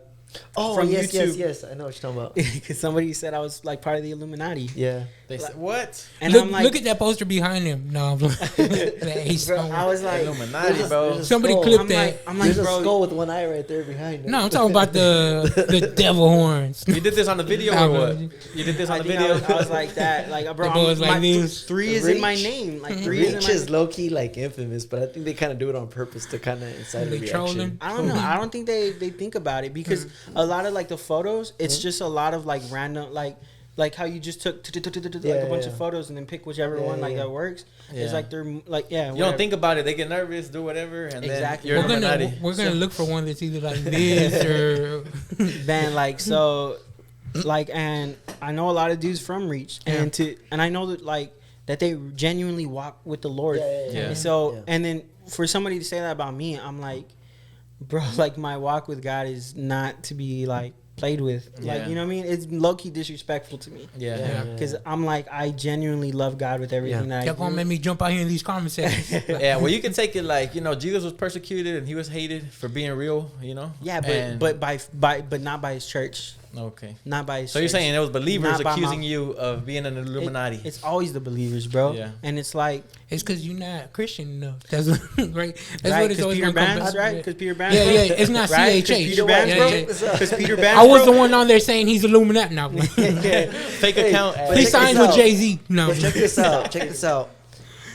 Speaker 5: from YouTube. Yes, I know what you're talking about.
Speaker 4: Because somebody said I was like part of the Illuminati.
Speaker 5: Yeah,
Speaker 3: they said what?
Speaker 4: And
Speaker 2: look,
Speaker 4: I'm like,
Speaker 2: look at that poster behind him. No,
Speaker 4: bro, I was like,
Speaker 3: Illuminati, bro.
Speaker 2: Somebody clipped that.
Speaker 4: I'm like,
Speaker 5: there's
Speaker 4: bro,
Speaker 5: a skull with one eye right there behind him.
Speaker 2: No, I'm talking about the devil horns.
Speaker 3: You did this on the video or what? You did this on the video?
Speaker 4: I was like that, like, bro. Three is in my name. Like, three
Speaker 5: is low key like infamous, but I think they kind of do it on purpose to kind of incite a reaction.
Speaker 4: I don't know. I don't think they think about it, because a lot of like the photos, it's just a lot of like random like like how you just took like a bunch of photos and then pick whichever one like that works. It's like they're like you don't
Speaker 3: think about it. They get nervous, do whatever, and
Speaker 4: exactly.
Speaker 3: then
Speaker 2: we're gonna look for one that's either like this or
Speaker 4: man, like so, like, and I know a lot of dudes from Reach, and I know that like that they genuinely walk with the Lord. And so and then for somebody to say that about me, I'm like, bro, like my walk with God is not to be like played with. Like, you know what I mean? It's low-key disrespectful to me. Because I'm like, I genuinely love God with everything that I do.
Speaker 2: You're gonna make me jump out here in these conversations.
Speaker 3: Well, you can take it like, Jesus was persecuted and he was hated for being real,
Speaker 4: but not by his church.
Speaker 3: Okay.
Speaker 4: Not by his church.
Speaker 3: So you're saying it was believers accusing you of being an Illuminati.
Speaker 4: It's always the believers, bro. Yeah. And it's like,
Speaker 2: it's because you're not Christian enough. That's right. That's
Speaker 4: right,
Speaker 2: what it's always
Speaker 4: Peter Bands, right? Because Peter Bands.
Speaker 2: It's not
Speaker 4: right?
Speaker 2: CHH.
Speaker 4: Peter Bands, bro. Because Peter Bands.
Speaker 2: I was the one on there saying he's Illuminati now.
Speaker 3: Fake account.
Speaker 2: He signed with Jay-Z. No.
Speaker 5: But check this out. Check this out.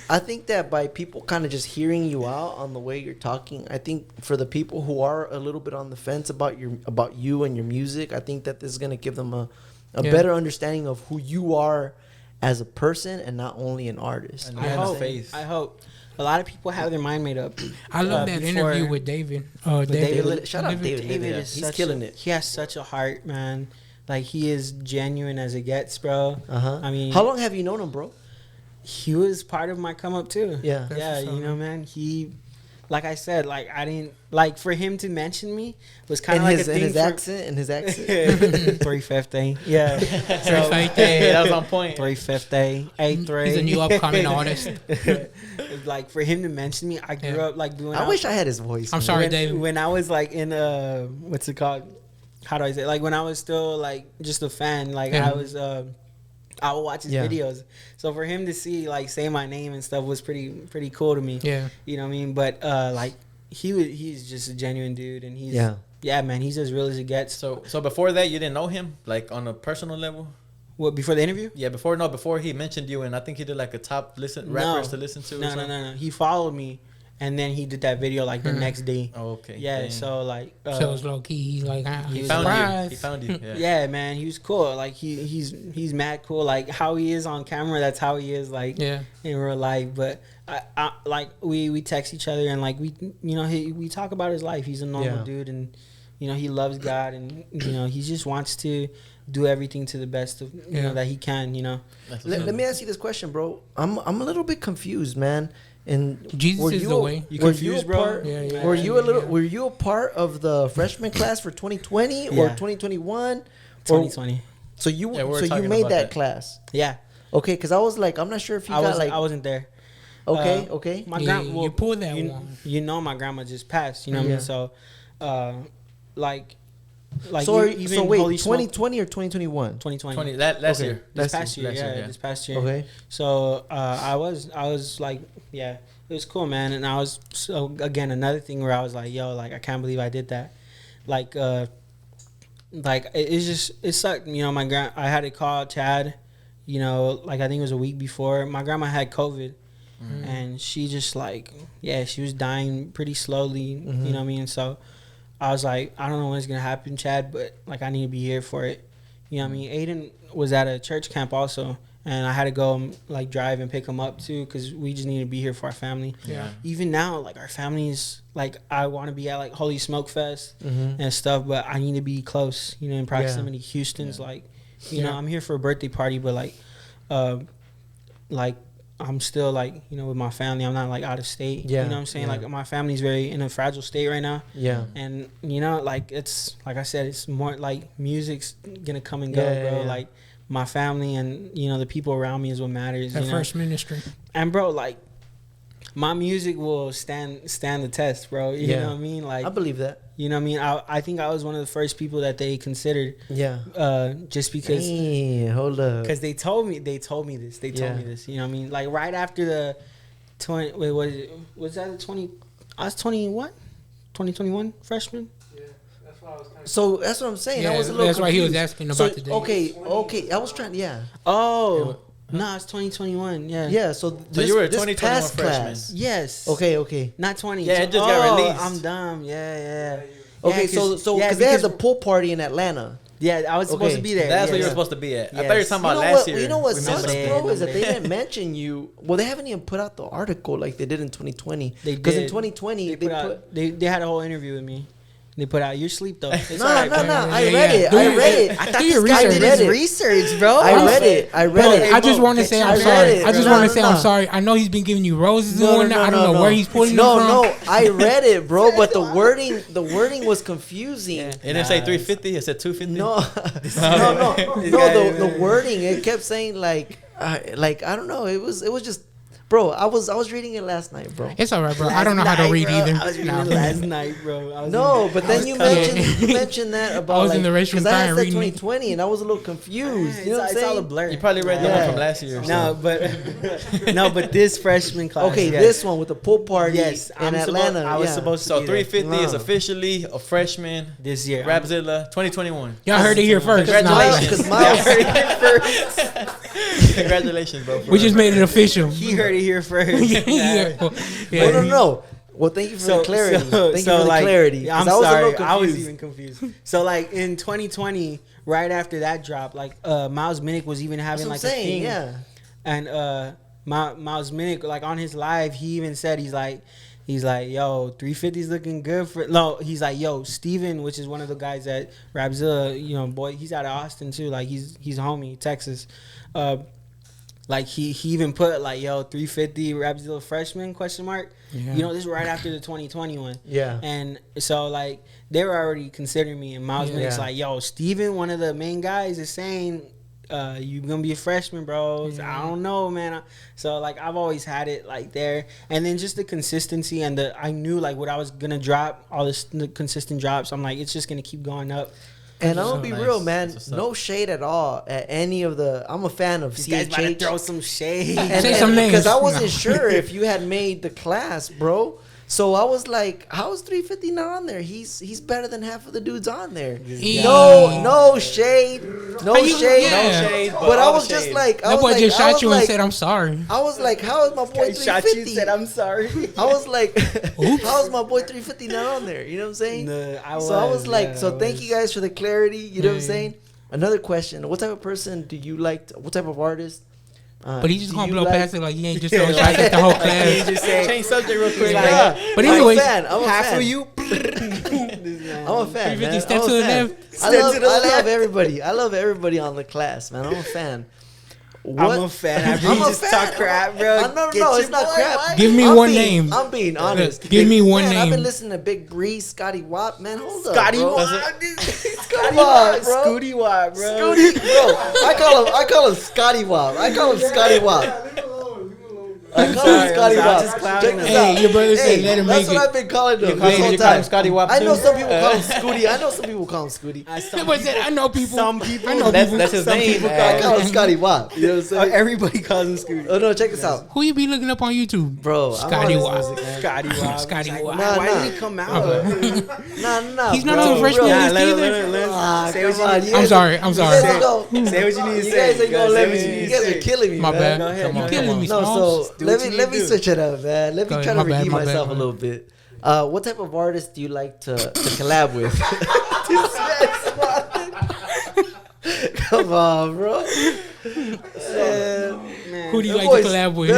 Speaker 5: I think that by people kind of just hearing you out on the way you're talking, I think for the people who are a little bit on the fence about you and your music, I think that this is gonna give them a better understanding of who you are as a person and not only an artist.
Speaker 3: And
Speaker 4: I hope. A lot of people have their mind made up.
Speaker 2: I love that interview with David.
Speaker 5: Shout out David. He's killing it.
Speaker 4: He has such a heart, man. Like, he is genuine as it gets, bro. I mean,
Speaker 5: how long have you known him, bro?
Speaker 4: He was part of my come up too.
Speaker 5: Yeah,
Speaker 4: you know, man. He, like I said, like I didn't like for him to mention me was kind of like a thing.
Speaker 5: In his accent.
Speaker 4: 350. Yeah. So,
Speaker 2: 350.
Speaker 3: That was on point.
Speaker 4: 350. 83.
Speaker 2: He's a new upcoming artist.
Speaker 4: Like for him to mention me, I grew up like doing.
Speaker 5: I wish I had his voice.
Speaker 2: I'm sorry, David.
Speaker 4: When I was like in what's it called? How do I say it? Like when I was still like just a fan, like I was I would watch his videos. So for him to see like say my name and stuff was pretty cool to me. Yeah. You know what I mean? But like he's just a genuine dude, and he's man, he's as real as it gets.
Speaker 3: So before that you didn't know him like on a personal level?
Speaker 4: What, before the interview?
Speaker 3: Yeah, before he mentioned you, and I think he did like a top rappers to listen to.
Speaker 4: No. He followed me. And then he did that video like the next day.
Speaker 3: Oh, okay.
Speaker 4: Yeah, dang. So like
Speaker 2: so it was low key. He's like,
Speaker 3: he found you.
Speaker 4: Yeah, man, he was cool. Like he's mad cool. Like how he is on camera, that's how he is like in real life. But I like we text each other, and like we talk about his life. He's a normal dude, and he loves God, and he just wants to do everything to the best of that he can.
Speaker 5: Let me ask you this question, bro. I'm a little bit confused, man. And
Speaker 2: Jesus is the way.
Speaker 4: You confused, bro?
Speaker 5: Were you a part of the freshman class for 2020 or 2021?
Speaker 4: 2020.
Speaker 5: So you made that class?
Speaker 4: Yeah.
Speaker 5: Okay, because I was like, I'm not sure if you
Speaker 4: I wasn't there.
Speaker 5: Okay.
Speaker 4: My grandma.
Speaker 2: You pulled that one.
Speaker 4: My grandma just passed. You know what I mean? So, like.
Speaker 5: So wait, 2020 or 2021?
Speaker 4: 2020.
Speaker 3: Last year.
Speaker 4: This past year. This past year. Okay. So I was like, it was cool, man. And I was again another thing where I was like, yo, like I can't believe I did that. Like it sucked. I had to call Chad. Like I think it was a week before. My grandma had COVID, and she just like she was dying pretty slowly. You know what I mean? So I was like, I don't know when it's gonna happen, Chad, but like I need to be here for it. You know what I mean? Aiden was at a church camp also, and I had to go like drive and pick him up too, because we just need to be here for our family. Yeah. Even now, like our families, like I want to be at like Holy Smoke Fest and stuff, but I need to be close. In proximity. Houston's like, I'm here for a birthday party, but like I'm still like, with my family. I'm not like out of state. Yeah. You know what I'm saying? Like my family's very in a fragile state right now. Yeah. And like it's like I said, it's more like music's gonna come and go, bro. Yeah. Like my family and the people around me is what matters.
Speaker 2: That first ministry.
Speaker 4: And bro, like my music will stand the test, bro. You know what I mean? Like
Speaker 5: I believe that.
Speaker 4: You know what I mean? I think I was one of the first people that they considered. Yeah. Just because.
Speaker 5: Hey, hold up.
Speaker 4: Because they told me this. You know what I mean? Like right after the 20. Wait, was that the 20? I was 21. 2021 freshman.
Speaker 5: Yeah, that's what I was. So that's what I'm saying.
Speaker 2: Yeah,
Speaker 5: I was a little.
Speaker 2: That's
Speaker 5: confused.
Speaker 2: why he was asking about the date.
Speaker 5: Okay. I was trying. Yeah.
Speaker 4: Oh. No, it's 2021. Yeah.
Speaker 5: Yeah. So
Speaker 3: you were a 2021 freshman.
Speaker 4: Yes.
Speaker 5: Okay.
Speaker 4: Not 20.
Speaker 3: Yeah, it just got released.
Speaker 4: I'm dumb. Yeah.
Speaker 5: Okay, so because they had the pool party in Atlanta.
Speaker 4: Yeah, I was supposed to be there.
Speaker 3: That's where you were supposed to be at. I thought you were talking about last year.
Speaker 5: You know what sucks, bro, is that they didn't mention you. Well, they haven't even put out the article like they did in 2020. Because in 2020,
Speaker 4: they had a whole interview with me. They put out, you're asleep though.
Speaker 5: No. I read it.
Speaker 4: I thought this guy did his research, bro.
Speaker 5: I read it.
Speaker 2: I just want to say I'm sorry. I just want to say I'm sorry. I know he's been giving you roses and whatnot. I don't know where he's pulling them from.
Speaker 5: No, I read it, bro. But the wording was confusing.
Speaker 3: It didn't say 350. It said 250.
Speaker 5: No. The wording. It kept saying like I don't know. It was just. Bro, I was reading it last night, bro.
Speaker 2: It's all right, bro. I don't know how to read either.
Speaker 4: I was reading it last night, bro.
Speaker 5: But then you mentioned that about
Speaker 2: I was in the restroom
Speaker 5: because I had said
Speaker 2: reading
Speaker 5: 2020 and I was a little confused. You know what I'm saying?
Speaker 4: All a blur.
Speaker 3: You probably read the one from last year.
Speaker 4: But this freshman class.
Speaker 5: Okay, this one with the pool party in Atlanta.
Speaker 4: I was supposed to.
Speaker 3: So 350 is officially a freshman
Speaker 4: this year.
Speaker 3: Rapzilla 2021.
Speaker 2: Y'all heard it here first.
Speaker 5: Congratulations,
Speaker 3: Congratulations, bro.
Speaker 2: We just made it official.
Speaker 4: He heard it here first.
Speaker 5: No. Well, thank you for the clarity. Thank you for the clarity.
Speaker 4: I'm sorry, I was even confused. So like in 2020, right after that drop, like Miles Minnick was even having like a thing.
Speaker 5: Yeah.
Speaker 4: And Miles Minnick, like on his live, he even said he's like, yo, 350's looking good for. No, he's like, yo, Steven, which is one of the guys at Rapzilla, boy, he's out of Austin too. Like he's homie, Texas. Like he even put like, yo, 350 Rapzilla freshman ? Yeah. This is right after the 2020 one.
Speaker 5: Yeah.
Speaker 4: And so like they were already considering me, and Miles Minnick's like, yo, Steven, one of the main guys, is saying you gonna be a freshman, bro. So I don't know, man. So like I've always had it like there, and then just the consistency and I knew like what I was gonna drop, all the consistent drops. I'm like, it's just gonna keep going up.
Speaker 5: And I'm gonna be real, man. No shade at all at any of the. I'm a fan of CHH.
Speaker 4: You guys about to throw some shade.
Speaker 2: Say some names.
Speaker 5: Because I wasn't sure if you had made the class, bro. So I was like, how is 350 not on there? He's better than half of the dudes on there. No shade. No shade. But I was just like,
Speaker 2: that boy just shot you and said, I'm sorry.
Speaker 5: I was like, how is my boy 350?
Speaker 4: Shot you and said, I'm sorry.
Speaker 5: I was like, how is my boy 350 not on there? You know what I'm saying? I was like, thank you guys for the clarity. You know what I'm saying? Another question. What type of person do you like? What type of artist?
Speaker 2: But he just gonna blow past it like he ain't just throwing shots at the whole class.
Speaker 4: He just say,
Speaker 3: change subject real quick.
Speaker 2: But anyway,
Speaker 5: I'm a
Speaker 4: half
Speaker 5: fan.
Speaker 4: of you.
Speaker 5: I'm a fan.
Speaker 2: 350 step to the left.
Speaker 5: I love everybody. I love everybody on the class, man. I'm a fan.
Speaker 4: I'm a fan. After you just talk crap, bro.
Speaker 5: No, it's not crap.
Speaker 2: Give me one name.
Speaker 5: I'm being honest.
Speaker 2: Give me one name.
Speaker 5: I've been listening to Big Breeze, Scotty Watt, man. Hold up,
Speaker 4: Scotty
Speaker 5: bro.
Speaker 4: Watt,
Speaker 5: Scotty Watt, bro.
Speaker 4: Scooty Watt, bro.
Speaker 5: Scooty, bro. I call him Scotty Watt. I call him Scotty Watt. I call him Scotty Watt. Check this out.
Speaker 2: Your brother said let him make it.
Speaker 5: That's what I've been calling him
Speaker 3: this whole time. Scotty Watt.
Speaker 5: I know some people call him Scooty. I know some people call him Scooty.
Speaker 2: I know people.
Speaker 4: Some people.
Speaker 2: I know people.
Speaker 3: That's his name.
Speaker 5: I call him Scotty Watt. You know what I'm saying?
Speaker 4: Everybody calls him Scooty.
Speaker 5: Oh no, check this out.
Speaker 2: Who you be looking up on YouTube?
Speaker 5: Bro,
Speaker 2: Scotty Watt.
Speaker 4: Scotty Watt.
Speaker 2: Scotty Watt.
Speaker 4: Why did he come out?
Speaker 5: Nah.
Speaker 2: He's not on the freshman list either. I'm sorry.
Speaker 4: Say what you need to say.
Speaker 5: You guys ain't gonna let me. You guys are killing me.
Speaker 2: My bad.
Speaker 4: Go ahead.
Speaker 2: You killing me.
Speaker 5: No, so let me switch it up, man. Let me try to redeem myself a little bit. What type of artist do you like to collab with? Come on, bro. Man.
Speaker 2: Who do you like to collab with?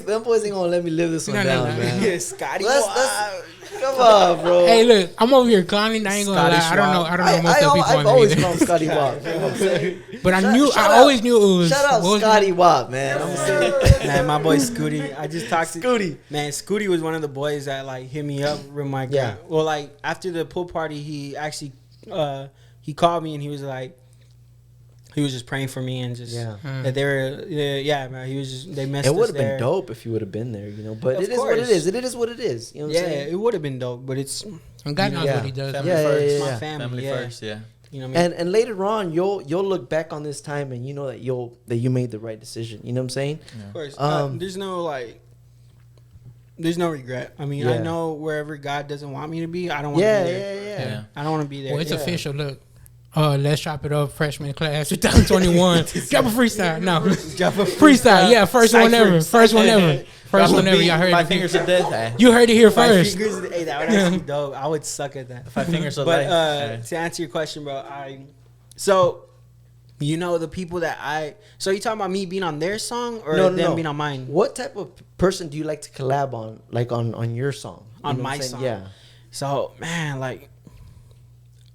Speaker 5: Them boys ain't gonna let me live this one down, man.
Speaker 4: Yeah, Scotty Watt.
Speaker 5: Come on, bro.
Speaker 2: Hey, look, I'm over here clowning. I ain't gonna lie. I don't know most of the people
Speaker 5: I've
Speaker 2: on
Speaker 5: always
Speaker 2: there
Speaker 5: called Scotty Watt. You know what I'm saying?
Speaker 2: But I always knew it was.
Speaker 5: Shout out Scotty Watt, man. I'm saying.
Speaker 4: Man, my boy Scooty. I just talked to Scooty. Man, Scooty was one of the boys that like hit me up with my guy. Well, like after the pool party, he actually he called me and he was like. He was just praying for me and just that they were man. He was just they messed.
Speaker 5: It would
Speaker 4: us
Speaker 5: have
Speaker 4: there.
Speaker 5: been dope if you would have been there, you know. But
Speaker 4: Of
Speaker 5: it is
Speaker 4: course.
Speaker 5: what it is. It is what it is. You know what I'm saying?
Speaker 4: It would have been dope, but it's
Speaker 2: And God knows what he does.
Speaker 3: Family
Speaker 5: first.
Speaker 3: first.
Speaker 4: my family
Speaker 3: First, yeah.
Speaker 4: You know what I mean?
Speaker 5: And later on, you'll look back on this time and you know that you made the right decision. You know what I'm saying?
Speaker 3: Yeah.
Speaker 4: Of course. There's no regret. I mean, I know wherever God doesn't want me to be, I don't want to be there.
Speaker 5: Yeah.
Speaker 4: I don't want to be there.
Speaker 2: Well, it's official. Look. Let's chop it up. Freshman class 2021. Drop a freestyle. No. Freestyle. Yeah. First one ever. First one ever. Y'all heard it.
Speaker 3: 5 fingers of death.
Speaker 2: You heard it here first.
Speaker 4: 5 fingers. Hey, that would actually be dope. I would suck at that.
Speaker 3: 5 fingers of
Speaker 4: But
Speaker 3: life.
Speaker 4: to answer your question, bro, So, you know, the people that so you talking about me being on their song or them being on mine?
Speaker 5: What type of person do you like to collab on, like on your song?
Speaker 4: On my song?
Speaker 5: Yeah.
Speaker 4: So, man, like,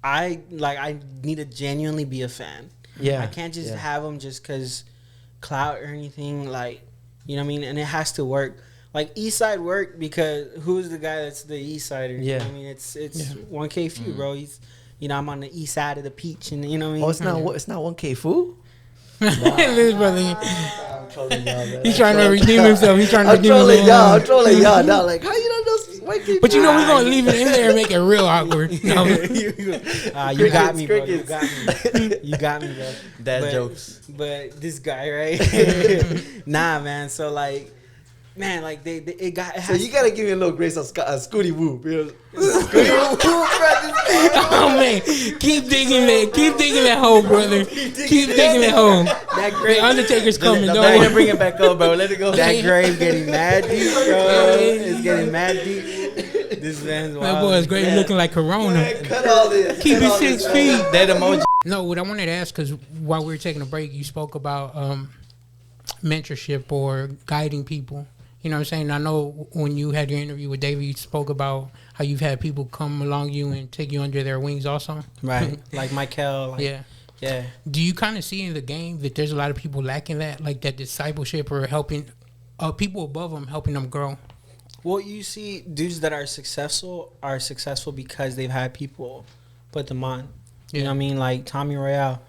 Speaker 4: I need to genuinely be a fan.
Speaker 5: Yeah.
Speaker 4: I can't just have them just because clout or anything, like, you know what I mean? And it has to work. Like, East Side work because who's the guy that's the East Sider?
Speaker 5: Yeah.
Speaker 4: You know what I mean? It's 1K Few, bro. He's, you know, I'm on the east side of the peach, and you know what I mean?
Speaker 5: Oh, it's not 1K Fool?
Speaker 2: His brother,
Speaker 5: I'm trolling y'all, man.
Speaker 2: he's trying to redeem himself. He's trying to
Speaker 5: I'm
Speaker 2: redeem
Speaker 5: trolling
Speaker 2: himself.
Speaker 5: y'all. I'm trolling y'all now. Like, how you don't know 1K?
Speaker 2: But you know we're gonna leave it in there and make it real awkward. No.
Speaker 4: You got me, bro. You got me. You got me, bro.
Speaker 3: Dad jokes.
Speaker 4: But this guy, right? Nah, man. So like, man, like it
Speaker 5: So you gotta give me a little grace on Scooty Woo.
Speaker 2: Oh man, keep digging that hole, brother. Keep digging that hole.
Speaker 4: That grave,
Speaker 2: the Undertaker's coming. Don't
Speaker 3: Don't
Speaker 2: worry.
Speaker 3: bring it back up, bro. Let it go.
Speaker 4: that grave getting mad deep, bro. It's getting mad deep. This man's wild.
Speaker 2: That boy's grave looking like Corona.
Speaker 5: Man, cut all this.
Speaker 2: Keep it 6 feet.
Speaker 3: That emoji.
Speaker 2: No, what I wanted to ask, because while we were taking a break, you spoke about mentorship or guiding people. You know what I'm saying? I know when you had your interview with David, you spoke about how you've had people come along you and take you under their wings also.
Speaker 4: Right. Like Michael. Like,
Speaker 2: Yeah.
Speaker 4: Yeah.
Speaker 2: Do you kind of see in the game that there's a lot of people lacking that, like that discipleship or helping people above them, helping them grow?
Speaker 4: Well, you see, dudes that are successful because they've had people put them on. You know what I mean? Like Tommy Royale.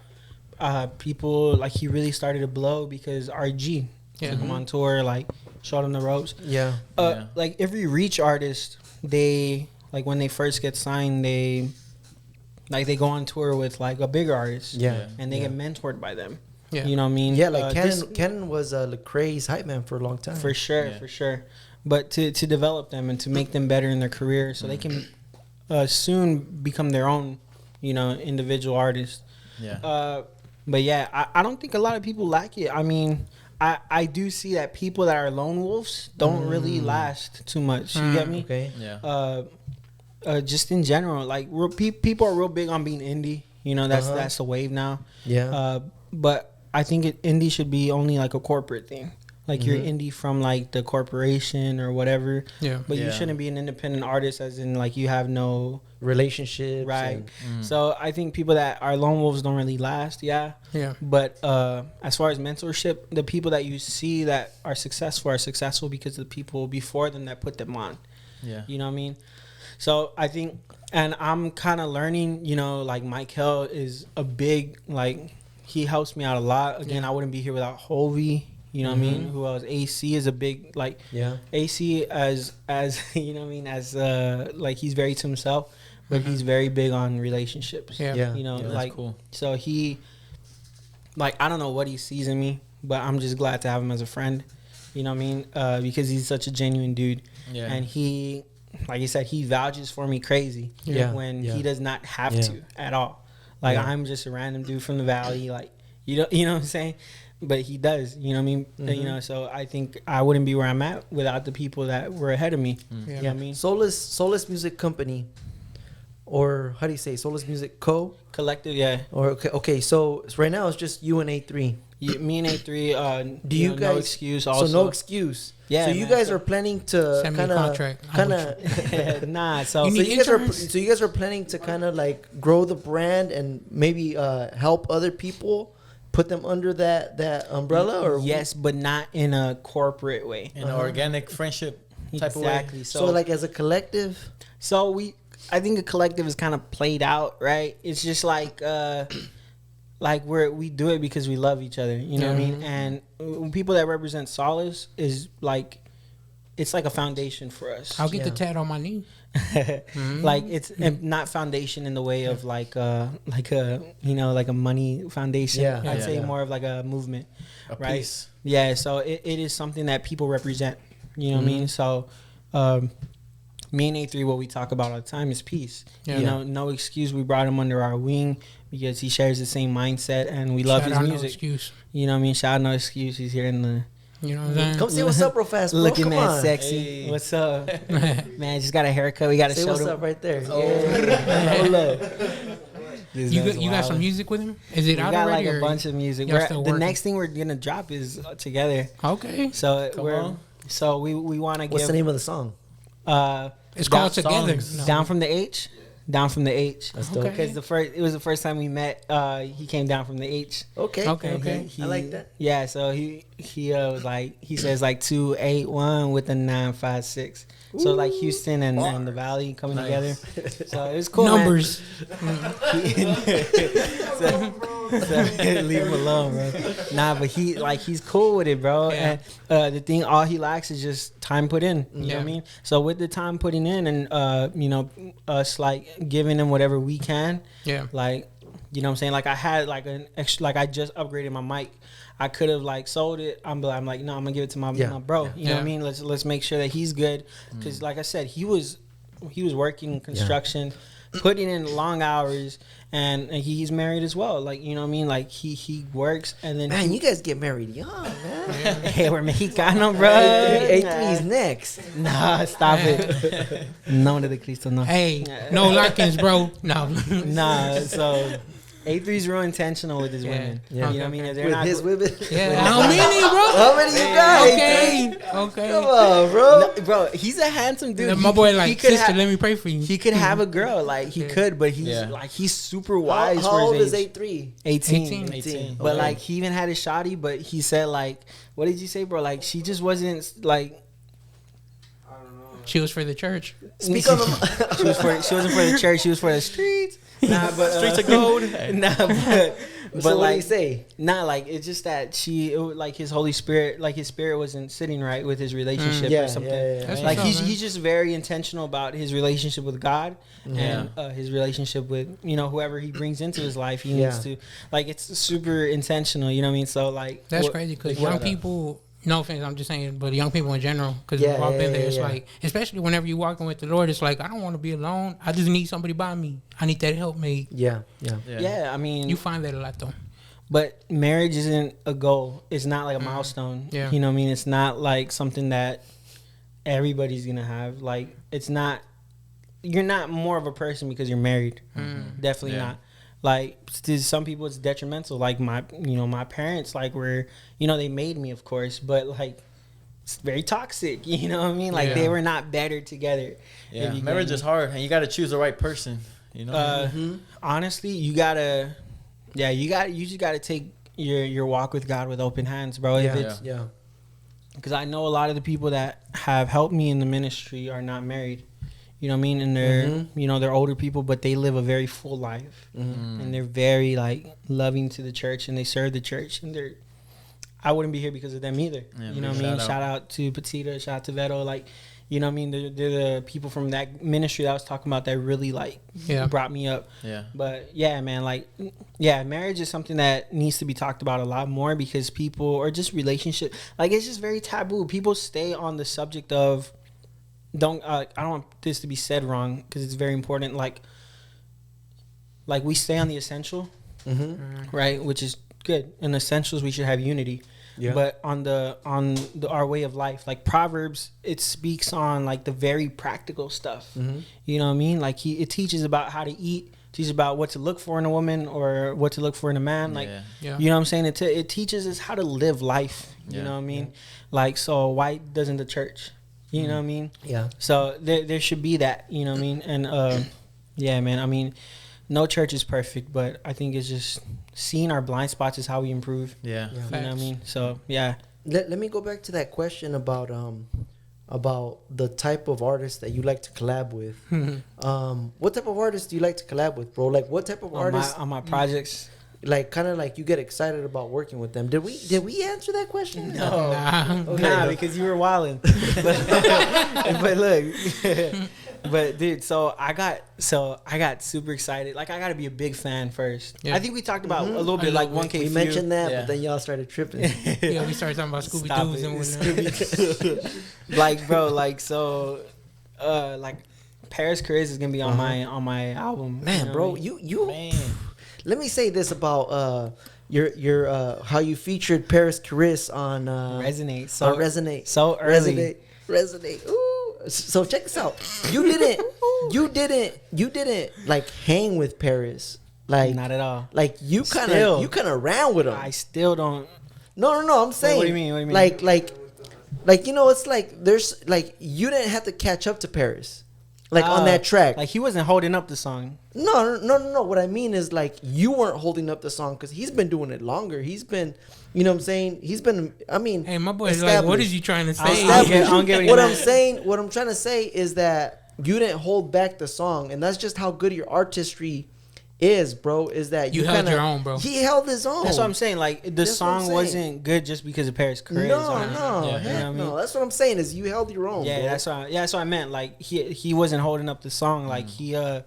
Speaker 4: People, like, he really started to blow because RG took him on tour, like, showed him the ropes.
Speaker 5: Yeah.
Speaker 4: Like, every Reach artist, they, like, when they first get signed, they go on tour with, like, a bigger artist.
Speaker 5: Yeah.
Speaker 4: And they get mentored by them.
Speaker 2: Yeah.
Speaker 4: You know what I mean?
Speaker 5: Yeah, like Cannon was Lecrae's hype man for a long time.
Speaker 4: For sure. But to develop them and to make them better in their career so they can soon become their own, you know, individual artists.
Speaker 3: Yeah.
Speaker 4: But yeah, I don't think a lot of people like it. I mean, I do see that people that are lone wolves don't really last too much. You get me?
Speaker 5: Okay.
Speaker 3: Yeah.
Speaker 4: Just in general, like people are real big on being indie. You know, that's the wave now.
Speaker 5: Yeah.
Speaker 4: But I think indie should be only like a corporate thing. Like you're indie from like the corporation or whatever.
Speaker 2: Yeah.
Speaker 4: But you shouldn't be an independent artist as in like you have no
Speaker 5: relationships.
Speaker 4: Right. So I think people that are lone wolves don't really last. Yeah.
Speaker 2: Yeah.
Speaker 4: But as far as mentorship, the people that you see that are successful because of the people before them that put them on.
Speaker 3: Yeah.
Speaker 4: You know what I mean? So I think, and I'm kind of learning, you know, like Mike Hill is a big, like, he helps me out a lot. Again, I wouldn't be here without Hovey. You know what I mean? Who else? AC is a big, like, AC as you know what I mean, as like, he's very to himself, but he's very big on relationships.
Speaker 2: Yeah.
Speaker 4: You know,
Speaker 3: that's
Speaker 4: like,
Speaker 3: cool.
Speaker 4: So he, like, I don't know what he sees in me, but I'm just glad to have him as a friend. You know what I mean? Because he's such a genuine dude. Yeah. And he, like you said, he vouches for me crazy.
Speaker 2: Yeah.
Speaker 4: When he does not have to at all. Like, I'm just a random dude from the valley. Like, you know what I'm saying? But he does, you know what I mean? You know, so I think I wouldn't be where I'm at without the people that were ahead of me. You know what I mean?
Speaker 5: Solace Music Company, or how do you say Solace Music Co?
Speaker 4: Collective, yeah.
Speaker 5: Or okay. So right now it's just you and A3.
Speaker 4: Me and A3.
Speaker 5: Do you guys?
Speaker 4: No excuse. Also,
Speaker 5: so no excuse.
Speaker 4: Yeah.
Speaker 5: So you guys are planning to
Speaker 2: kind of
Speaker 4: nah. So
Speaker 5: you guys are planning to kind of like grow the brand and maybe help other people. Put them under that umbrella, or
Speaker 4: yes, but not in a corporate way.
Speaker 3: In an organic friendship type of way.
Speaker 4: Exactly.
Speaker 5: So like as a collective.
Speaker 4: So I think a collective is kind of played out, right? It's just like we do it because we love each other. You know what I mean? And people that represent Solace is like, it's like a foundation for us.
Speaker 2: I'll get the tat on my knee.
Speaker 4: Like it's not foundation in the way of like a you know, like a money foundation. I'd say more of like a movement, right?
Speaker 3: Piece.
Speaker 4: Yeah. So it is something that people represent. You know what I mean? So me and A3, what we talk about all the time is peace. You know, no excuse. We brought him under our wing because he shares the same mindset and we love his music.
Speaker 2: No excuse.
Speaker 4: You know what I mean? Shout out, no excuse. He's here in the.
Speaker 2: You know what I'm saying?
Speaker 5: Come say what's up real fast, bro.
Speaker 4: Looking
Speaker 5: Come
Speaker 4: that
Speaker 5: on.
Speaker 4: sexy. Hey. What's up? Man, just got a haircut. We got to
Speaker 5: say
Speaker 4: show
Speaker 5: what's
Speaker 4: them.
Speaker 5: up right there. Yeah. Hold up.
Speaker 2: You got some music with him? Is it out already?
Speaker 4: We got like a bunch of music. The next thing we're gonna drop is together.
Speaker 2: Okay.
Speaker 4: So we want to give.
Speaker 5: What's the name of the song?
Speaker 2: It's called Together.
Speaker 4: No. Down from the H. Down from the H.
Speaker 5: That's dope.
Speaker 4: Because it was the first time we met. He came down from the H.
Speaker 5: Okay. I like that.
Speaker 4: Yeah. So he was like, he says like 281 with a 956. So like Houston and the Valley coming together. So it was cool.
Speaker 2: Numbers.
Speaker 4: So leave him alone, bro. Nah, but he's cool with it, bro.
Speaker 2: Yeah.
Speaker 4: And the thing, all he lacks is just time put in. You know what I mean? So with the time putting in, and us like giving him whatever we can. Yeah. Like, you know what I'm saying? Like I had like an extra, like I just upgraded my mic. I could have like sold it. I'm like, no, I'm gonna give it to my bro. You know what I mean? Let's make sure that he's good, because like I said, he was working construction, putting in long hours, and he's married as well. Like, you know what I mean? Like he works, and then
Speaker 5: you guys get married young, man.
Speaker 4: Hey, we're Mexicano, bro.
Speaker 5: A3's next.
Speaker 4: Nah, stop it. No de Cristo, no.
Speaker 2: Hey, no lock-ins, bro. No.
Speaker 4: Nah, so A3's real intentional with his women. Yeah. You know what I mean? If they're
Speaker 5: with his women?
Speaker 2: Yeah. How many, bro?
Speaker 5: How many you got?
Speaker 2: Okay.
Speaker 5: Come on, bro.
Speaker 4: No, bro, he's a handsome dude.
Speaker 2: My boy like, sister, let me pray for you.
Speaker 4: He could have a girl. Like, he could, but he's super wise
Speaker 5: how
Speaker 4: for his
Speaker 5: old
Speaker 4: age.
Speaker 5: is A3?
Speaker 4: 18. But, like, he even had a shawty, but he said, like, what did you say, bro? Like, she just wasn't, like...
Speaker 2: She was for the church.
Speaker 5: Speak on
Speaker 4: the... She wasn't for the church. She was for the streets. Nah, but
Speaker 3: streets of gold.
Speaker 4: Nah, but
Speaker 5: so
Speaker 4: like,
Speaker 5: what do you say?
Speaker 4: Nah, like it's just that like his Holy Spirit, like his spirit wasn't sitting right with his relationship or something.
Speaker 5: Yeah.
Speaker 4: Like he's just very intentional about his relationship with God and his relationship with whoever he brings into his life. He needs to, like, it's super intentional. You know what I mean? So like
Speaker 2: that's crazy, because young people. No offense, I'm just saying, but young people in general, because we've all been there. It's like, especially whenever you're walking with the Lord, it's like, I don't want to be alone. I just need somebody by me. I need that helpmate.
Speaker 4: Yeah. I mean,
Speaker 2: you find that a lot though.
Speaker 4: But marriage isn't a goal. It's not like a milestone. Yeah. You know what I mean? It's not like something that everybody's gonna have. Like, it's not. You're not more of a person because you're married. Definitely not. Like, to some people it's detrimental. Like my parents, like, were, they made me, of course, but like it's very toxic. You know what I mean? Like they were not better together.
Speaker 3: Yeah, marriage is hard, and you got to choose the right person.
Speaker 4: Honestly, you just gotta take your walk with God with open hands, bro. Because I know a lot of the people that have helped me in the ministry are not married. You know what I mean? And they're, they're older people, but they live a very full life. And they're very, like, loving to the church, and they serve the church. And I wouldn't be here because of them either. Yeah, you know what I mean? Shout out to Petita, shout out to Veto. Like, you know what I mean? They're the people from that ministry that I was talking about that really, like, brought me up. Yeah. But, yeah, man, like, marriage is something that needs to be talked about a lot more, because people, or just relationship, like, it's just very taboo. People stay on the subject of, I don't want this to be said wrong, because it's very important. Like we stay on the essential, right? Which is good. In essentials, we should have unity. Yeah. But on our way of life, like Proverbs, it speaks on like the very practical stuff. You know what I mean? Like it teaches about how to eat, teaches about what to look for in a woman or what to look for in a man. Like, you know what I'm saying? It teaches us how to live life. You know what I mean? Like, so why doesn't the church? You know what I mean? Yeah. So there should be that, you know what I mean? And yeah, man, I mean, no church is perfect, but I think it's just seeing our blind spots is how we improve. Yeah. You know what I mean? So, yeah.
Speaker 5: Let me go back to that question about the type of artists that you like to collab with. What type of artists do you like to collab with, bro? Like, what type of artists
Speaker 4: on my projects?
Speaker 5: Like, kind of like you get excited about working with them. Did we answer that question?
Speaker 4: No. Nah, because you were wilding. But look, but dude, so I got super excited. Like, I got to be a big fan first. Yeah. I think we talked about a little bit, like 1K.
Speaker 5: We mentioned that, but then y'all started tripping.
Speaker 2: We started talking about Scooby-Doo's and whatnot.
Speaker 4: Like, bro, like, so, like, Paris Chris is gonna be on my album.
Speaker 5: Man, bro, you man. Let me say this about your how you featured Paris Chris on
Speaker 4: Resonate.
Speaker 5: Resonate.
Speaker 4: So early.
Speaker 5: Resonate. Ooh. So check this out. You didn't like hang with Paris Like
Speaker 4: not at all.
Speaker 5: Like you kind of ran with him.
Speaker 4: I still don't.
Speaker 5: No. I'm saying.
Speaker 4: What do you mean? What do you mean?
Speaker 5: Like you know, it's like there's like you didn't have to catch up to Paris, like on that track.
Speaker 4: Like he wasn't holding up the song.
Speaker 5: No. What I mean is like you weren't holding up the song because he's been doing it longer. He's been, you know what I'm saying? He's been. I mean,
Speaker 2: hey, my boy's like, what is you trying to say?
Speaker 5: What I'm saying, what I'm trying to say is that you didn't hold back the song, and that's just how good your artistry is, bro. Is that
Speaker 2: you held your own, bro?
Speaker 5: He held his own.
Speaker 4: That's what I'm saying. Like the song wasn't good just because of Paris career.
Speaker 5: No. That's what I'm saying. Is you held your own.
Speaker 4: Yeah,
Speaker 5: bro.
Speaker 4: that's what I meant. Like he wasn't holding up the song. Like if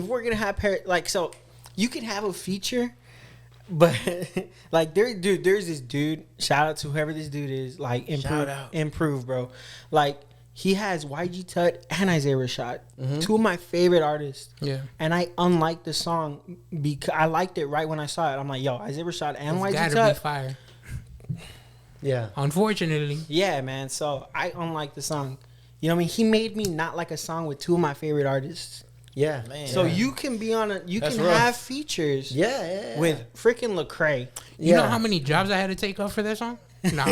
Speaker 4: we're gonna have Paris, like so, you can have a feature, but like there's this dude. Shout out to whoever this dude is. Like improve, bro. Like. He has YG Tut and Isaiah Rashad, two of my favorite artists. Yeah, and I unliked the song because I liked it right when I saw it. I'm like, yo, Isaiah Rashad and YG Tut. Gotta be fire.
Speaker 2: Yeah, unfortunately.
Speaker 4: Yeah, man. So I unliked the song. You know what I mean? He made me not like a song with two of my favorite artists.
Speaker 5: Yeah,
Speaker 4: man. So you can be on have features.
Speaker 5: Yeah.
Speaker 4: With freaking Lecrae.
Speaker 2: You know how many jobs I had to take off for that song? No,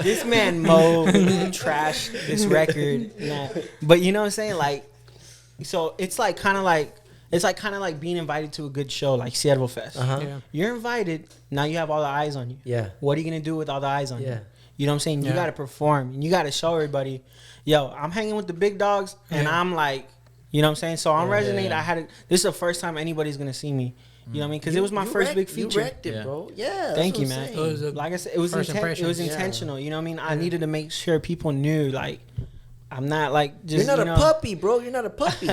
Speaker 4: this man trashed this record. Nah. But you know what I'm saying? Like, so it's like kind of like being invited to a good show like Seattle Fest. Yeah. You're invited. Now you have all the eyes on you.
Speaker 5: Yeah.
Speaker 4: What are you gonna do with all the eyes on you? You know what I'm saying? You got to perform and you got to show everybody, yo, I'm hanging with the big dogs, and I'm like, you know what I'm saying? So I'm resonating. This is the first time anybody's gonna see me. You know what I mean? Because it was my first big feature.
Speaker 5: You wrecked it, bro. Yeah.
Speaker 4: Thank you, man. Like I said, it was intentional. You know what I mean? I needed to make sure people knew, like, I'm not like just.
Speaker 5: You're not a puppy, bro. You're not a puppy.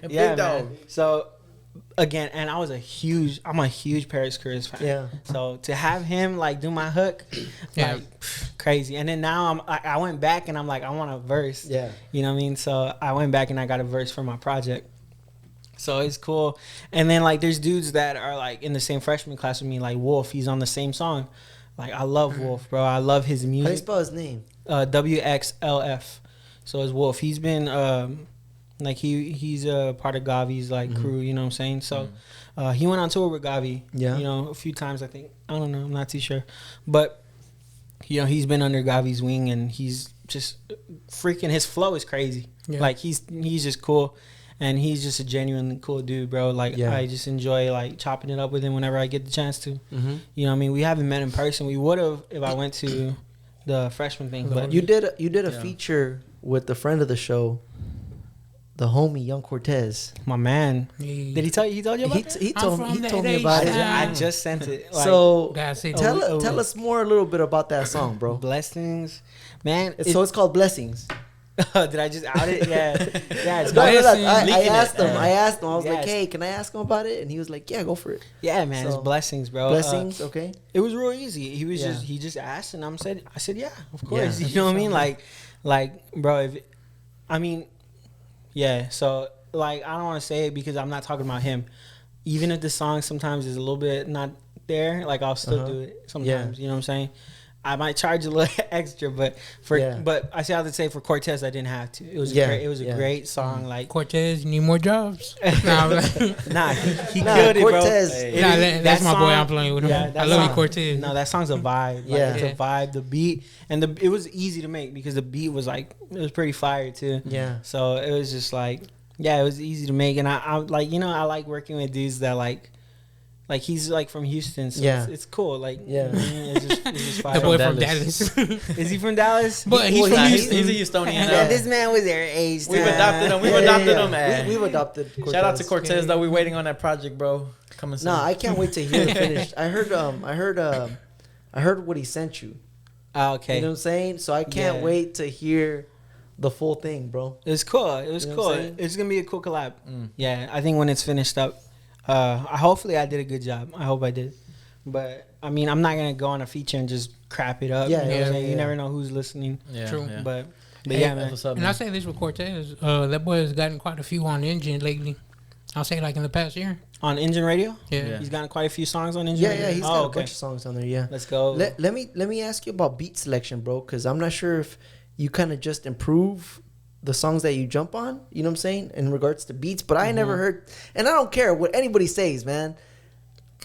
Speaker 4: Big dog. So again, and I'm a huge Paris Cruz fan.
Speaker 5: Yeah.
Speaker 4: So to have him like do my hook, like crazy. And then now I went back and I'm like, I want a verse.
Speaker 5: Yeah.
Speaker 4: You know what I mean? So I went back and I got a verse for my project. So it's cool. And then like there's dudes that are like in the same freshman class with me, like Wolf. He's on the same song. Like I love Wolf, bro. I love his music.
Speaker 5: How do you spell his name?
Speaker 4: WXLF. So it's Wolf. He's been like he's a part of Gavi's like crew, you know what I'm saying? So he went on tour with Gavi, you know, a few times I think. I don't know, I'm not too sure. But you know, he's been under Gavi's wing and he's just freaking, his flow is crazy. Yeah. Like he's just cool. And he's just a genuinely cool dude, bro. Like, I just enjoy, like, chopping it up with him whenever I get the chance to. You know what I mean? We haven't met in person. We would have if I went to the freshman thing. But
Speaker 5: you did a feature with the friend of the show, the homie, Young Cortez.
Speaker 4: My man. Did he tell you? He told you about it?
Speaker 5: He told me about it.
Speaker 4: I just sent it. Like,
Speaker 5: so, tell us more a little bit about that song, bro.
Speaker 4: Blessings. Man.
Speaker 5: So it's called Blessings.
Speaker 4: Did I just out it? Yeah. It's
Speaker 5: I asked him. I was like, hey, can I ask him about it? And he was like, yeah, go for it.
Speaker 4: Yeah, man. It's Blessings, bro.
Speaker 5: Blessings, okay.
Speaker 4: It was real easy. He just asked, and I said, yeah, of course. You know what I mean? Like, bro, So, like, I don't want to say it because I'm not talking about him. Even if the song sometimes is a little bit not there, like, I'll still do it sometimes. You know what I'm saying? I might charge a little extra, but I say I would say for Cortez I didn't have to. It was a great song. Like
Speaker 2: Cortez, you need more jobs.
Speaker 4: He killed it,
Speaker 5: Cortez.
Speaker 4: Bro.
Speaker 2: That's my boy. I'm playing with him. I love you, Cortez.
Speaker 4: No, that song's a vibe. It's a vibe. The beat and it was easy to make because the beat was like it was pretty fire too.
Speaker 5: Yeah.
Speaker 4: So it was just like it was easy to make, and I like I like working with dudes that like he's like from Houston, so it's cool. Like it's just fire.
Speaker 2: The boy from Dallas.
Speaker 4: Is he from Dallas?
Speaker 2: But he's from Houston.
Speaker 3: He's a Houstonian.
Speaker 4: Yeah, this man was their age.
Speaker 3: We've adopted him.
Speaker 5: We've adopted Cortez.
Speaker 3: Shout out to Cortez though. We're waiting on that project, bro. Coming soon.
Speaker 5: Nah, I can't wait to hear it finished. I heard what he sent you.
Speaker 4: Okay.
Speaker 5: You know what I'm saying? So I can't wait to hear the full thing, bro.
Speaker 4: It's cool. It was cool. It's gonna be a cool collab. Yeah, I think when it's finished up. Hopefully I did a good job. I hope I did. But I mean, I'm not gonna go on a feature and just crap it up. You never know who's listening.
Speaker 2: Yeah, true.
Speaker 3: Yeah.
Speaker 4: But yeah, man.
Speaker 2: Up, and I say this with Cortez, that boy has gotten quite a few on Engine lately. I'll say like in the past year.
Speaker 4: On Engine Radio?
Speaker 2: Yeah.
Speaker 4: He's gotten quite a few songs on Engine Radio?
Speaker 5: Yeah, he's got a bunch of songs on there, yeah.
Speaker 4: Let's go.
Speaker 5: Let me ask you about beat selection, bro, because I'm not sure if you kind of just improve the songs that you jump on. You know what I'm saying? In regards to beats, but I never heard, and I don't care what anybody says, man.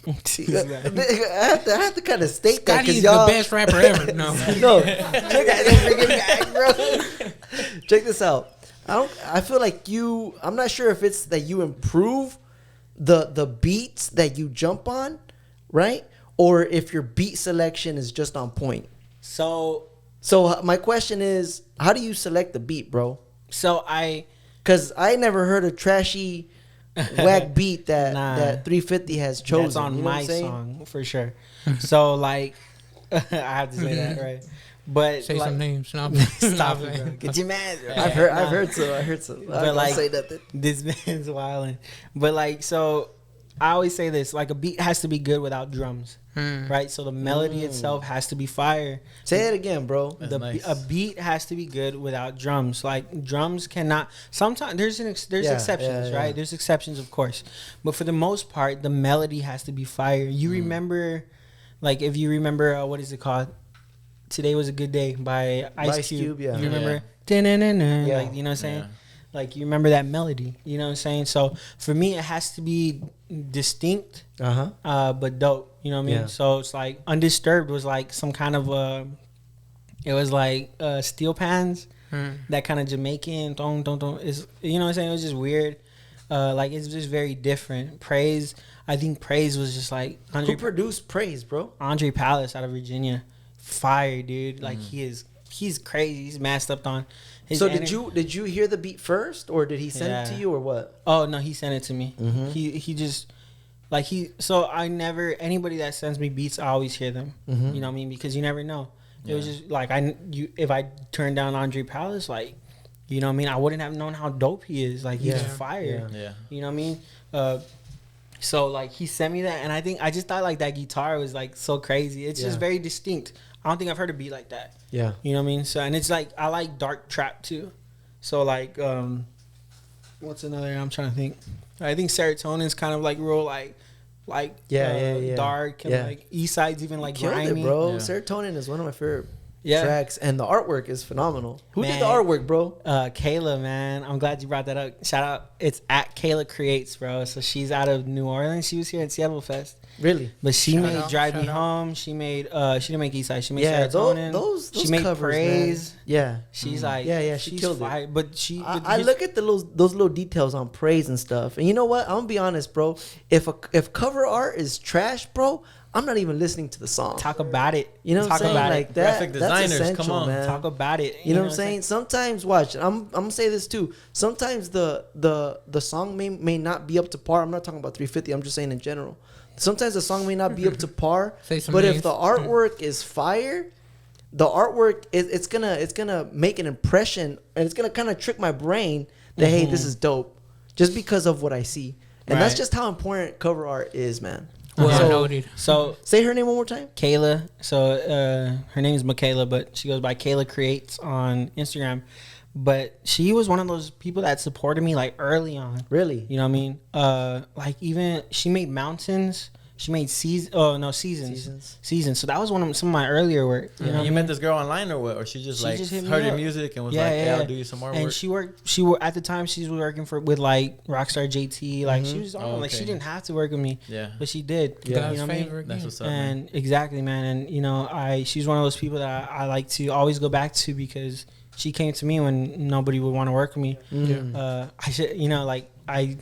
Speaker 5: I have to kind of state that because y'all
Speaker 2: the best rapper ever. No,
Speaker 5: check this out. I feel like I'm not sure if it's that you improve the beats that you jump on, right? Or if your beat selection is just on point. So my question is, how do you select the beat, bro? Because I never heard a trashy whack beat that 350 has chosen.
Speaker 4: That's on my song for sure. So like, I have to say that, right? But
Speaker 2: say some names. No,
Speaker 4: stop it, bro. Get your man.
Speaker 5: I've heard so.
Speaker 4: But like,
Speaker 5: say nothing.
Speaker 4: This man's wilding. But like, so I always say this: like, a beat has to be good without drums, right? So the melody itself has to be fire.
Speaker 5: Say it again, bro.
Speaker 3: Nice.
Speaker 4: A beat has to be good without drums. Like, drums cannot. Sometimes there's exceptions, right? There's exceptions, of course, but for the most part, the melody has to be fire. You remember, like, if you remember, what is it called? Today Was a Good Day by Ice Cube.
Speaker 5: Yeah.
Speaker 4: You remember?
Speaker 5: Yeah.
Speaker 4: Like, you know what I'm saying? Yeah. Like, you remember that melody. You know what I'm saying? So for me, it has to be distinct, but dope. You know what I mean?
Speaker 5: Yeah.
Speaker 4: So it's like Undisturbed was like some kind of it was like steel pans, that kind of Jamaican is, you know what I'm saying? It was just weird. Like, it's just very different. I think Praise was just like
Speaker 5: Who produced Praise, bro?
Speaker 4: Andre Palace out of Virginia. Fire, dude. Like, he's crazy. He's masked up on his
Speaker 5: did you hear the beat first, or did he send it to you, or what?
Speaker 4: Oh no, he sent it to me. He just like so I never, anybody that sends me beats, I always hear them. You know what I mean? Because you never know. It was just like, if I turned down Andre Palace, like, you know what I mean, I wouldn't have known how dope he is. Like, he's fire.
Speaker 3: Yeah.
Speaker 4: You know what I mean? So like, he sent me that, and I just thought like that guitar was like so crazy. It's just very distinct. I don't think I've heard a beat like that.
Speaker 5: Yeah.
Speaker 4: You know what I mean? So, and it's like, I like dark trap too. So like, what's another? I'm trying to think. I think Serotonin's kind of like real like dark, and like East Side's even like grimy.
Speaker 5: It, bro.
Speaker 4: Yeah.
Speaker 5: Serotonin is one of my favorite tracks, and the artwork is phenomenal. Who did the artwork, bro?
Speaker 4: Kayla, man. I'm glad you brought that up. Shout out. It's at Kayla Creates, bro. So she's out of New Orleans. She was here at Seattle Fest.
Speaker 5: Really?
Speaker 4: But she made Drive Me Home. She made she didn't make Eastside. She made Serotonin.
Speaker 5: Those
Speaker 4: she made
Speaker 5: covers,
Speaker 4: Praise.
Speaker 5: Man. Yeah.
Speaker 4: She's like,
Speaker 5: she killed it.
Speaker 4: But
Speaker 5: I look at those little details on Praise and stuff. And you know what? I'm gonna be honest, bro. If cover art is trash, bro, I'm not even listening to the song.
Speaker 4: Talk about it.
Speaker 5: You know what I'm saying? Like that.
Speaker 3: Graphic designers,
Speaker 5: that's essential,
Speaker 3: come on.
Speaker 5: man.
Speaker 4: Talk about it.
Speaker 5: You know what I'm saying? Sometimes, watch. I'm gonna say this too. Sometimes the song may not be up to par. I'm not talking about 350. I'm just saying in general. Sometimes the song may not be up to par, but if the artwork is fire, the artwork it's gonna make an impression, and it's gonna kind of trick my brain that hey, this is dope, just because of what I see, and that's just how important cover art is, man.
Speaker 4: So
Speaker 5: say her name one more time.
Speaker 4: Kayla. So her name is Michaela, but she goes by Kayla Creates on Instagram. But she was one of those people that supported me like early on.
Speaker 5: Really?
Speaker 4: You know what I mean? Like, even she made Mountains. She made Seasons. So that was some of my earlier work. You know,
Speaker 3: you met this girl online or what? Or she just heard your music and was I'll do you some more work.
Speaker 4: And she worked at the time. She was working with like Rockstar JT. Like, she was on. Like, she didn't have to work with me.
Speaker 3: Yeah.
Speaker 4: But she did.
Speaker 2: Yeah.
Speaker 4: You know what I mean?
Speaker 3: That's what's up.
Speaker 4: And
Speaker 3: man.
Speaker 4: Exactly, man. And you know, she's one of those people that I like to always go back to, because she came to me when nobody would want to work with me. I should, you know, like I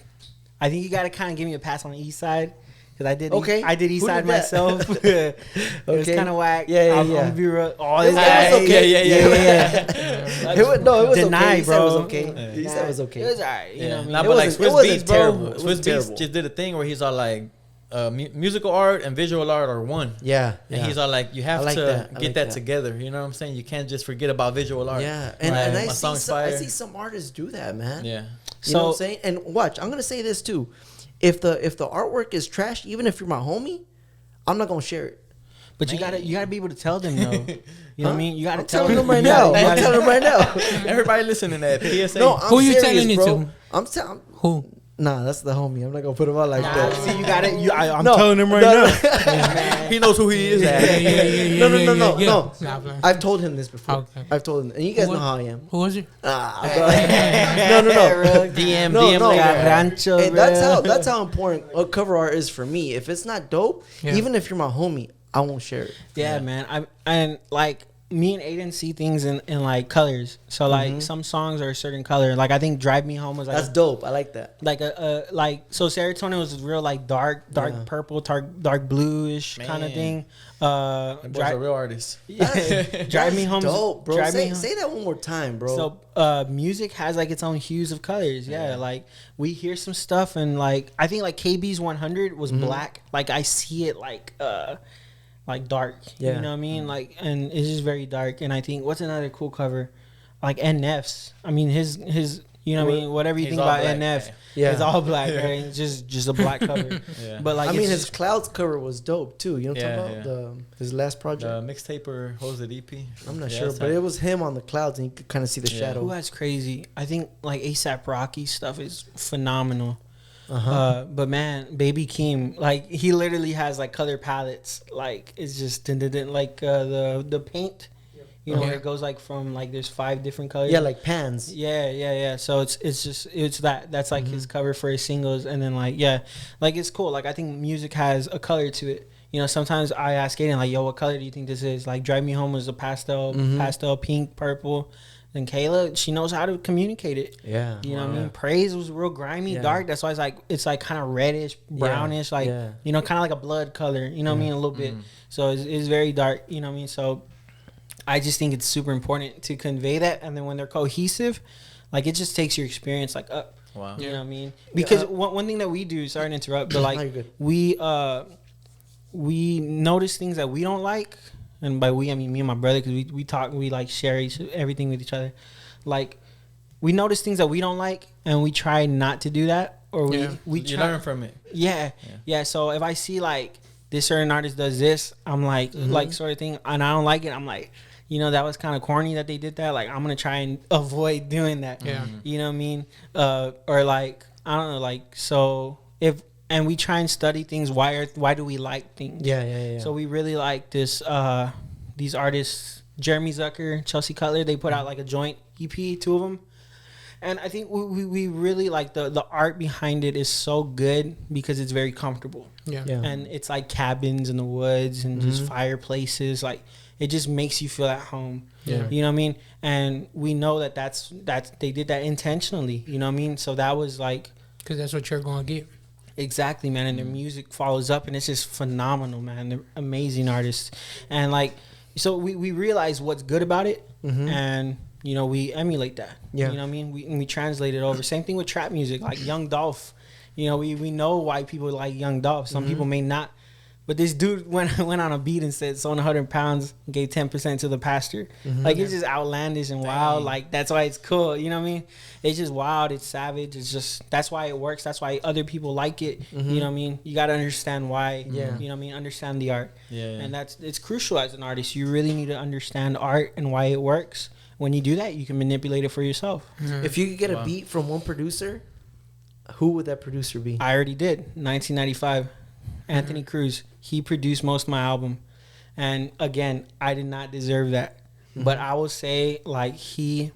Speaker 4: think you got to kind of give me a pass on the East Side. Because I did East Side myself. It was kind of whack.
Speaker 5: Yeah.
Speaker 4: I'm gonna be real.
Speaker 5: It was okay.
Speaker 4: Yeah.
Speaker 5: It was
Speaker 4: Deny,
Speaker 5: okay.
Speaker 4: bro.
Speaker 5: It was okay. He said it was okay.
Speaker 4: It was alright. You know what I mean?
Speaker 3: Nah, but like Swiss Beats,
Speaker 5: terrible.
Speaker 3: Swiss Beats just did a thing where he's all like, musical art and visual art are one.
Speaker 5: Yeah.
Speaker 3: And he's all like, you have to get that together. You know what I'm saying? You can't just forget about visual art.
Speaker 5: Yeah. And I see some artists do that, man.
Speaker 3: Yeah.
Speaker 5: You know what I'm saying? And watch, I'm gonna say this too. If the artwork is trash, even if you're my homie, I'm not gonna share it.
Speaker 4: But you gotta be able to tell them though. You know what I mean? You gotta tell
Speaker 5: them right now. I'm telling them right now.
Speaker 3: Everybody listening to that PSA.
Speaker 5: No,
Speaker 2: who you telling it to?
Speaker 5: I'm telling
Speaker 2: who.
Speaker 5: Nah, that's the homie. I'm not gonna put him out like that.
Speaker 4: See, you got it. I'm telling him right now.
Speaker 3: He knows who he is.
Speaker 5: No. I've told him this before. Okay. I've told him, and you guys know how I am.
Speaker 2: Who was it?
Speaker 5: No.
Speaker 3: DM.
Speaker 5: Rancho, hey, that's how important a cover art is for me. If it's not dope, even if you're my homie, I won't share it.
Speaker 4: Yeah, man. And like me and Aiden see things in like colors. So like some songs are a certain color. Like I think "Drive Me Home" was like
Speaker 5: that's dope. I like that.
Speaker 4: Like so Serotonin was real like dark purple, dark bluish kind of thing.
Speaker 3: Boys are real artists.
Speaker 4: Drive Me Home,
Speaker 5: dope, bro. Say that one more time, bro.
Speaker 4: So music has like its own hues of colors. Yeah, like we hear some stuff and like I think like KB's 100 was black. Like I see it like dark, you know what I mean? Like, and it's just very dark. And I think what's another cool cover, like NF's. I mean, his, you know what I mean? Whatever you think about black, NF, it's all black, right? It's just a black cover. But like,
Speaker 5: I mean, his Clouds cover was dope too. You know what I'm talking about? His last project,
Speaker 3: mixtape or what was it, EP?
Speaker 5: I'm not sure, but it was him on the clouds, and you could kind of see the shadow.
Speaker 4: Ooh, that's crazy. I think like ASAP Rocky stuff is phenomenal. But man, Baby Keem, like he literally has like color palettes. Like it's just like the paint, you know, where it goes like from like there's 5 different colors.
Speaker 5: Yeah, like pans.
Speaker 4: Yeah. So it's that's like his cover for his singles, and then like like it's cool. Like I think music has a color to it. You know, sometimes I ask Aiden like, "Yo, what color do you think this is?" Like, "Drive Me Home" was a pastel, pink, purple. And Kayla, she knows how to communicate it. Yeah. You know what I mean? Praise was real grimy, dark. That's why it's like kind of reddish, brownish, like, you know, kind of like a blood color, you know what I mean? A little bit. So it's very dark, you know what I mean? So I just think it's super important to convey that. And then when they're cohesive, like it just takes your experience like up. Wow. You know what I mean? Because one thing that we do, sorry to interrupt, but like we notice things that we don't like. And by we, I mean me and my brother, because we talk, we like share everything with each other. Like, we notice things that we don't like, and we try not to do that, or we
Speaker 3: you learn from it.
Speaker 4: Yeah. So if I see like this certain artist does this, I'm like like sort of thing, and I don't like it. I'm like, you know, that was kind of corny that they did that. Like, I'm gonna try and avoid doing that. Yeah. You know what I mean? Or like I don't know, like so if. And we try and study things. Why do we like things? Yeah. So we really like this. These artists, Jeremy Zucker, Chelsea Cutler. They put out like a joint EP, 2 of them. And I think we really like the art behind it is so good because it's very comfortable. Yeah. And it's like cabins in the woods and just fireplaces. Like it just makes you feel at home. Yeah. You know what I mean? And we know that's they did that intentionally. You know what I mean? So that was like
Speaker 2: because that's what you're gonna get.
Speaker 4: Exactly, man, and their music follows up, and it's just phenomenal, man. They're amazing artists, and like, so we realize what's good about it, and you know we emulate that. Yeah, you know what I mean. We translate it over. Same thing with trap music, like Young Dolph. You know, we know why people like Young Dolph. Some people may not. But this dude went on a beat and said, "Sold 100 pounds, gave 10% to the pastor." Like it's just outlandish and wild. Like that's why it's cool. You know what I mean? It's just wild. It's savage. It's just that's why it works. That's why other people like it. You know what I mean? You got to understand why. Yeah. You know what I mean? Understand the art. Yeah. And it's crucial as an artist. You really need to understand art and why it works. When you do that, you can manipulate it for yourself.
Speaker 5: If you could get a beat from one producer, who would that producer be?
Speaker 4: I already did. 1995. Anthony Cruz. He produced most of my album. And again, I did not deserve that. But I will say, like, he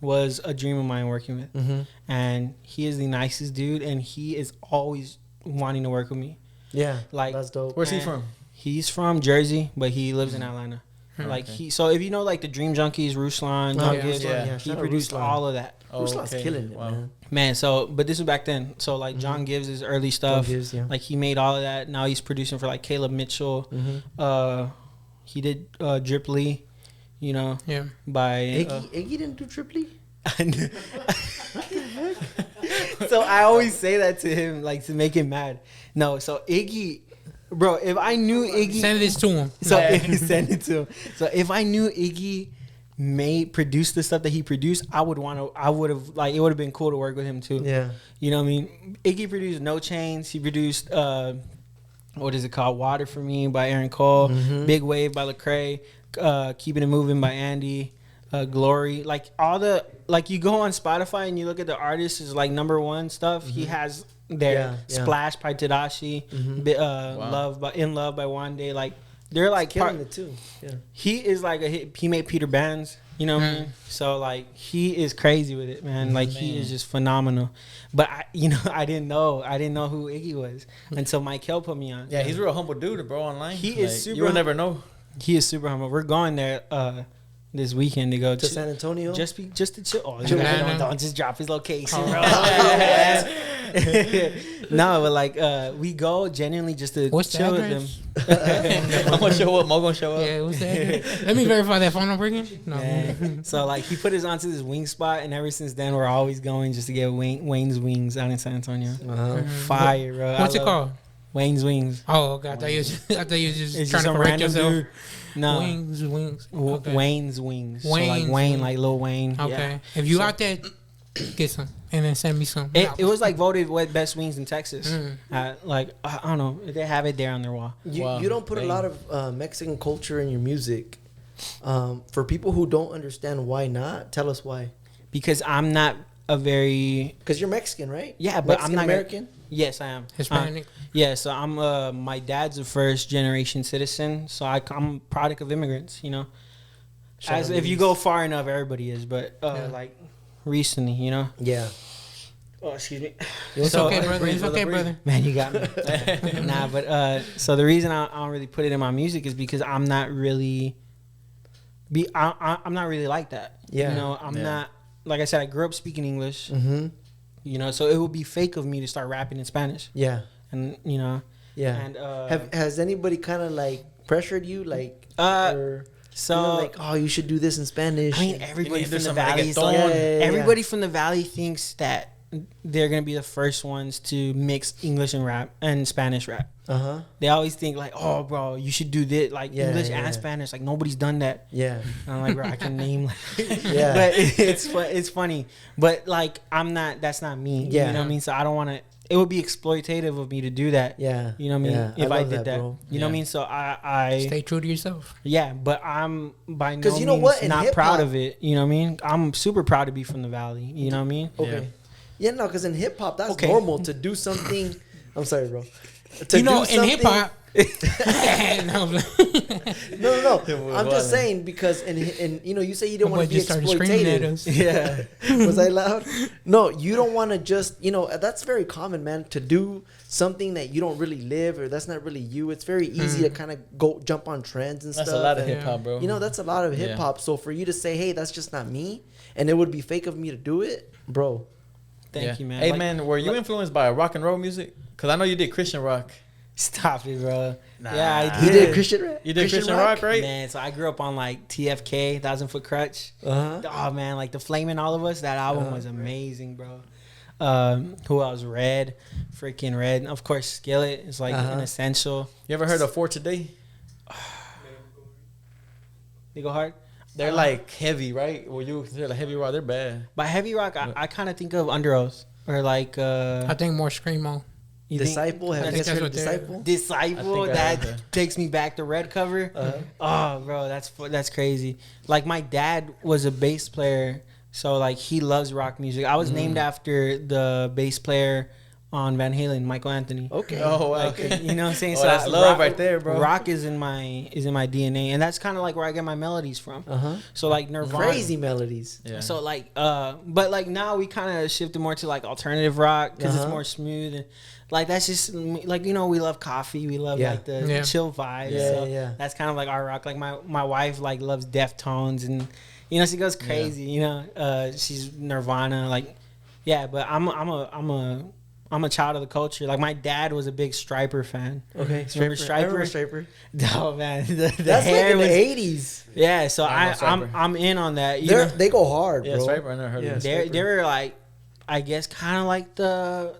Speaker 4: was a dream of mine working with. And he is the nicest dude, and he is always wanting to work with me. Yeah, like
Speaker 5: that's dope.
Speaker 3: Where's he from?
Speaker 4: He's from Jersey, but he lives in Atlanta. Like so if you know like the Dream Junkies, Ruslan, he produced all of that.
Speaker 5: Ruslan's killing it,
Speaker 4: man. So but this was back then. So like John Gibbs' early stuff, like he made all of that. Now he's producing for like Caleb Mitchell. He did Drip Lee, you know. Yeah. By
Speaker 5: Iggy didn't do Drip Lee.
Speaker 4: So I always say that to him, like to make him mad. No, so Iggy. Bro, if I knew Iggy...
Speaker 2: Send this to him.
Speaker 4: So send it to him. So if I knew Iggy produced the stuff that he produced, I would have, like, it would have been cool to work with him too. Yeah. You know what I mean? Iggy produced No Chains. He produced, what is it called? Water For Me by Aaron Cole. Big Wave by Lecrae. Keeping It Moving by Andy. Glory, like all the like you go on Spotify and you look at the artists is like #1 stuff. He has their Splash by Tadashi, Love by In Love by Wande. Like they're like
Speaker 5: killing it too. Yeah,
Speaker 4: he is like he made Peter Bands. You know what I mean? So like he is crazy with it, man. Like he is just phenomenal. But I didn't know who Iggy was until Mike Hill put me on.
Speaker 3: Yeah, he's a real humble dude, bro. Online,
Speaker 4: he is super.
Speaker 3: You will never know.
Speaker 4: He is super humble. We're going there this weekend to go
Speaker 5: to San Antonio.
Speaker 4: Just to chill. Oh, don't just drop his location, bro. No, but like we go genuinely just to chill with them.
Speaker 3: I'm gonna show up. Mo gonna show up.
Speaker 2: Yeah, what's that? Let me verify that phone number again. No.
Speaker 4: Yeah. So like he put us onto this wing spot, and ever since then we're always going just to get Wayne's Wings out in San Antonio. Fire, bro.
Speaker 2: What's it called?
Speaker 4: Wayne's Wings.
Speaker 2: Oh, okay. I thought you was just trying to correct yourself.
Speaker 4: Dude. No.
Speaker 2: Wings. Okay.
Speaker 4: Wayne's Wings.
Speaker 2: Wayne's
Speaker 4: so like Wayne, like Lil Wayne.
Speaker 2: Okay.
Speaker 4: Yeah.
Speaker 2: If you out there, get some and then send me some.
Speaker 4: It was like voted best wings in Texas. Like I don't know, they have it there on their wall.
Speaker 5: You don't put a lot of Mexican culture in your music. For people who don't understand why not, tell us why.
Speaker 4: Because I'm not
Speaker 5: because you're Mexican, right?
Speaker 4: Yeah, but I'm not
Speaker 5: American.
Speaker 4: Yes, I am.
Speaker 2: Hispanic.
Speaker 4: Yeah, so I'm. My dad's a first generation citizen, so I'm a product of immigrants. You know, as if you go far enough, everybody is. But like recently, you know.
Speaker 5: Yeah.
Speaker 4: Oh, excuse me.
Speaker 2: It's okay, brother. It's okay, brother.
Speaker 4: Man, you got me. Nah, but so the reason I don't really put it in my music is because I'm not really. I'm not really like that. Yeah. You know, I'm not. Like I said, I grew up speaking English. Mm-hmm. You know, so it would be fake of me to start rapping in Spanish. Yeah. And, you know.
Speaker 5: Yeah. And has anybody kind of like pressured you? Like, like, oh, you should do this in Spanish?
Speaker 4: I mean, everybody from the valley. Everybody from the valley thinks that they're going to be the first ones to mix English and rap and Spanish rap. Uh-huh. They always think like, oh, bro, you should do this, like English and Spanish. Like nobody's done that. Yeah. And I'm like, bro, I can name. But it's funny. But like, I'm not. That's not me. Yeah. You know what I mean? So I don't want to. It would be exploitative of me to do that. Yeah. You know what I mean? If I did that. Bro. You know what I mean? So I
Speaker 2: stay true to yourself.
Speaker 4: Yeah, but I'm by no means not proud of it. You know what I mean? I'm super proud to be from the valley. You know what I mean?
Speaker 5: Okay. Yeah, no, because in hip hop, that's normal to do something. I'm sorry, bro.
Speaker 2: In hip hop.
Speaker 5: No. I'm just saying because in you say you don't want to be exploitative. Yeah. Was I loud? No, you don't want to just that's very common, man. To do something that you don't really live or that's not really you. It's very easy to kind of jump on trends and stuff.
Speaker 3: That's a lot of hip hop, bro.
Speaker 5: That's a lot of hip hop. So for you to say, hey, that's just not me, and it would be fake of me to do it, bro.
Speaker 4: Thank you, man.
Speaker 3: Hey, man, were you influenced by rock and roll music? Because I know you did Christian rock.
Speaker 4: Stop it, bro.
Speaker 3: Nah.
Speaker 4: Yeah, I did.
Speaker 5: You did Christian rap?
Speaker 3: You did Christian rock, right?
Speaker 4: Man, so I grew up on like TFK, 1000 Foot Crutch. Oh, man, like the Flamin' All of Us, that album was amazing, bro. Who else? Freaking Red. Of course, Skillet is like an essential.
Speaker 3: You ever heard of For Today?
Speaker 4: They go hard?
Speaker 3: They're like heavy, right? Well, you consider like heavy rock, they're bad.
Speaker 4: By heavy rock, I kind of think of Under Oath or like.
Speaker 2: I think more Screamo.
Speaker 5: Disciple? Have you guys heard of Disciple?
Speaker 4: Disciple, that takes me back to Red Cover. Oh, bro, that's crazy. Like my dad was a bass player, so like he loves rock music. I was named after the bass player on Van Halen, Michael Anthony.
Speaker 5: Okay.
Speaker 3: Oh, wow.
Speaker 4: Okay. You know what I'm saying?
Speaker 3: So that's love right there, bro.
Speaker 4: Rock is in my DNA, and that's kind of like where I get my melodies from. So like Nirvana,
Speaker 5: crazy melodies.
Speaker 4: Yeah. So like, but like now we kind of shifted more to like alternative rock because it's more smooth and like that's just like we love coffee, we love like the chill vibes. So that's kind of like our rock. Like my wife like loves Deftones and she goes crazy. She's Nirvana like but I'm a child of the culture. Like my dad was a big Striper fan.
Speaker 5: Okay, Striper.
Speaker 4: Oh man, the
Speaker 5: that's
Speaker 4: hair
Speaker 5: like in the 80s.
Speaker 4: Yeah, so I'm in on that.
Speaker 5: They go hard, bro.
Speaker 3: Yeah, Striper. I never heard of
Speaker 4: them. They're like, I guess, kind of like the.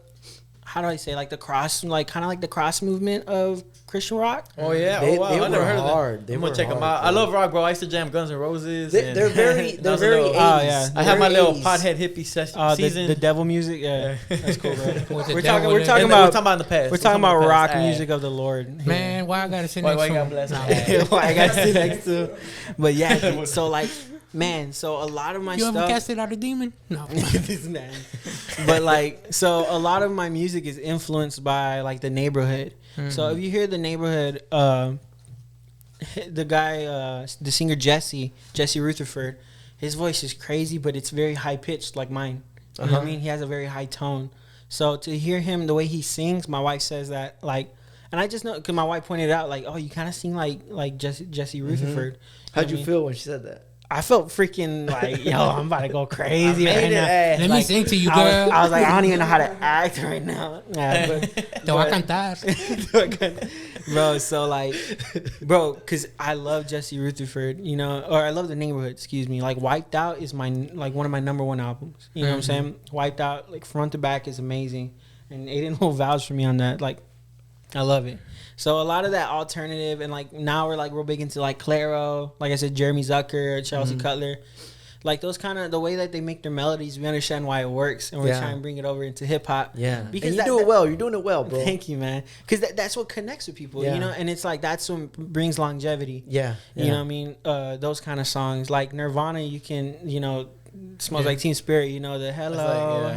Speaker 4: How do I say like the cross, like kind of like the cross movement of Christian rock?
Speaker 3: Oh yeah,
Speaker 5: they
Speaker 3: I never heard
Speaker 5: hard.
Speaker 3: of them. I'm gonna check them out. Bro. I love rock, bro. I used to jam Guns N' Roses.
Speaker 5: They're very 80s.
Speaker 3: Oh yeah, I have my little pothead hippie season.
Speaker 4: The devil music, yeah, that's cool, bro.
Speaker 3: We're talking about in the past.
Speaker 4: We're talking about rock music of the Lord.
Speaker 2: Man, why I gotta sit next to him?
Speaker 4: Why I gotta sit next to him? But yeah, so like. Man, so a lot of my
Speaker 2: you
Speaker 4: stuff.
Speaker 2: You ever casted out a demon? No.
Speaker 4: This man. But like, so a lot of my music is influenced by like the neighborhood. Mm-hmm. So if you hear the neighborhood, the guy, the singer Jesse Rutherford, his voice is crazy, but it's very high pitched like mine. You know what I mean? He has a very high tone. So to hear him the way he sings, my wife says that like, and I just know because my wife pointed out like, oh, you kind of sing like Jesse Rutherford.
Speaker 5: How'd you feel when she said that?
Speaker 4: I felt freaking like, yo, I'm about to go crazy right now.
Speaker 2: Let me sing to you, girl.
Speaker 4: I was like, I don't even know how to act right now. Yeah,
Speaker 2: Te voy a cantar.
Speaker 4: Bro, so like, bro, because I love Jesse Rutherford, you know, or I love the neighborhood, excuse me. Like, Wiped Out is like one of my number one albums. You know what I'm saying? Wiped Out, like, front to back is amazing. And Aiden will vouch for me on that. Like, I love it. So a lot of that alternative, and like now we're like real big into like Clairo, like I said, Jeremy Zucker, Chelsea Cutler, like those kind of the way that they make their melodies. We understand why it works, and we're trying to bring it over into hip hop.
Speaker 5: Yeah, because you do it well. You're doing it well, bro.
Speaker 4: Thank you, man. Because that's what connects with people, you know. And it's like that's what brings longevity.
Speaker 5: Yeah,
Speaker 4: you know what I mean. Those kind of songs, like Nirvana, you can, you know. Smells like Teen Spirit, you know, the hello.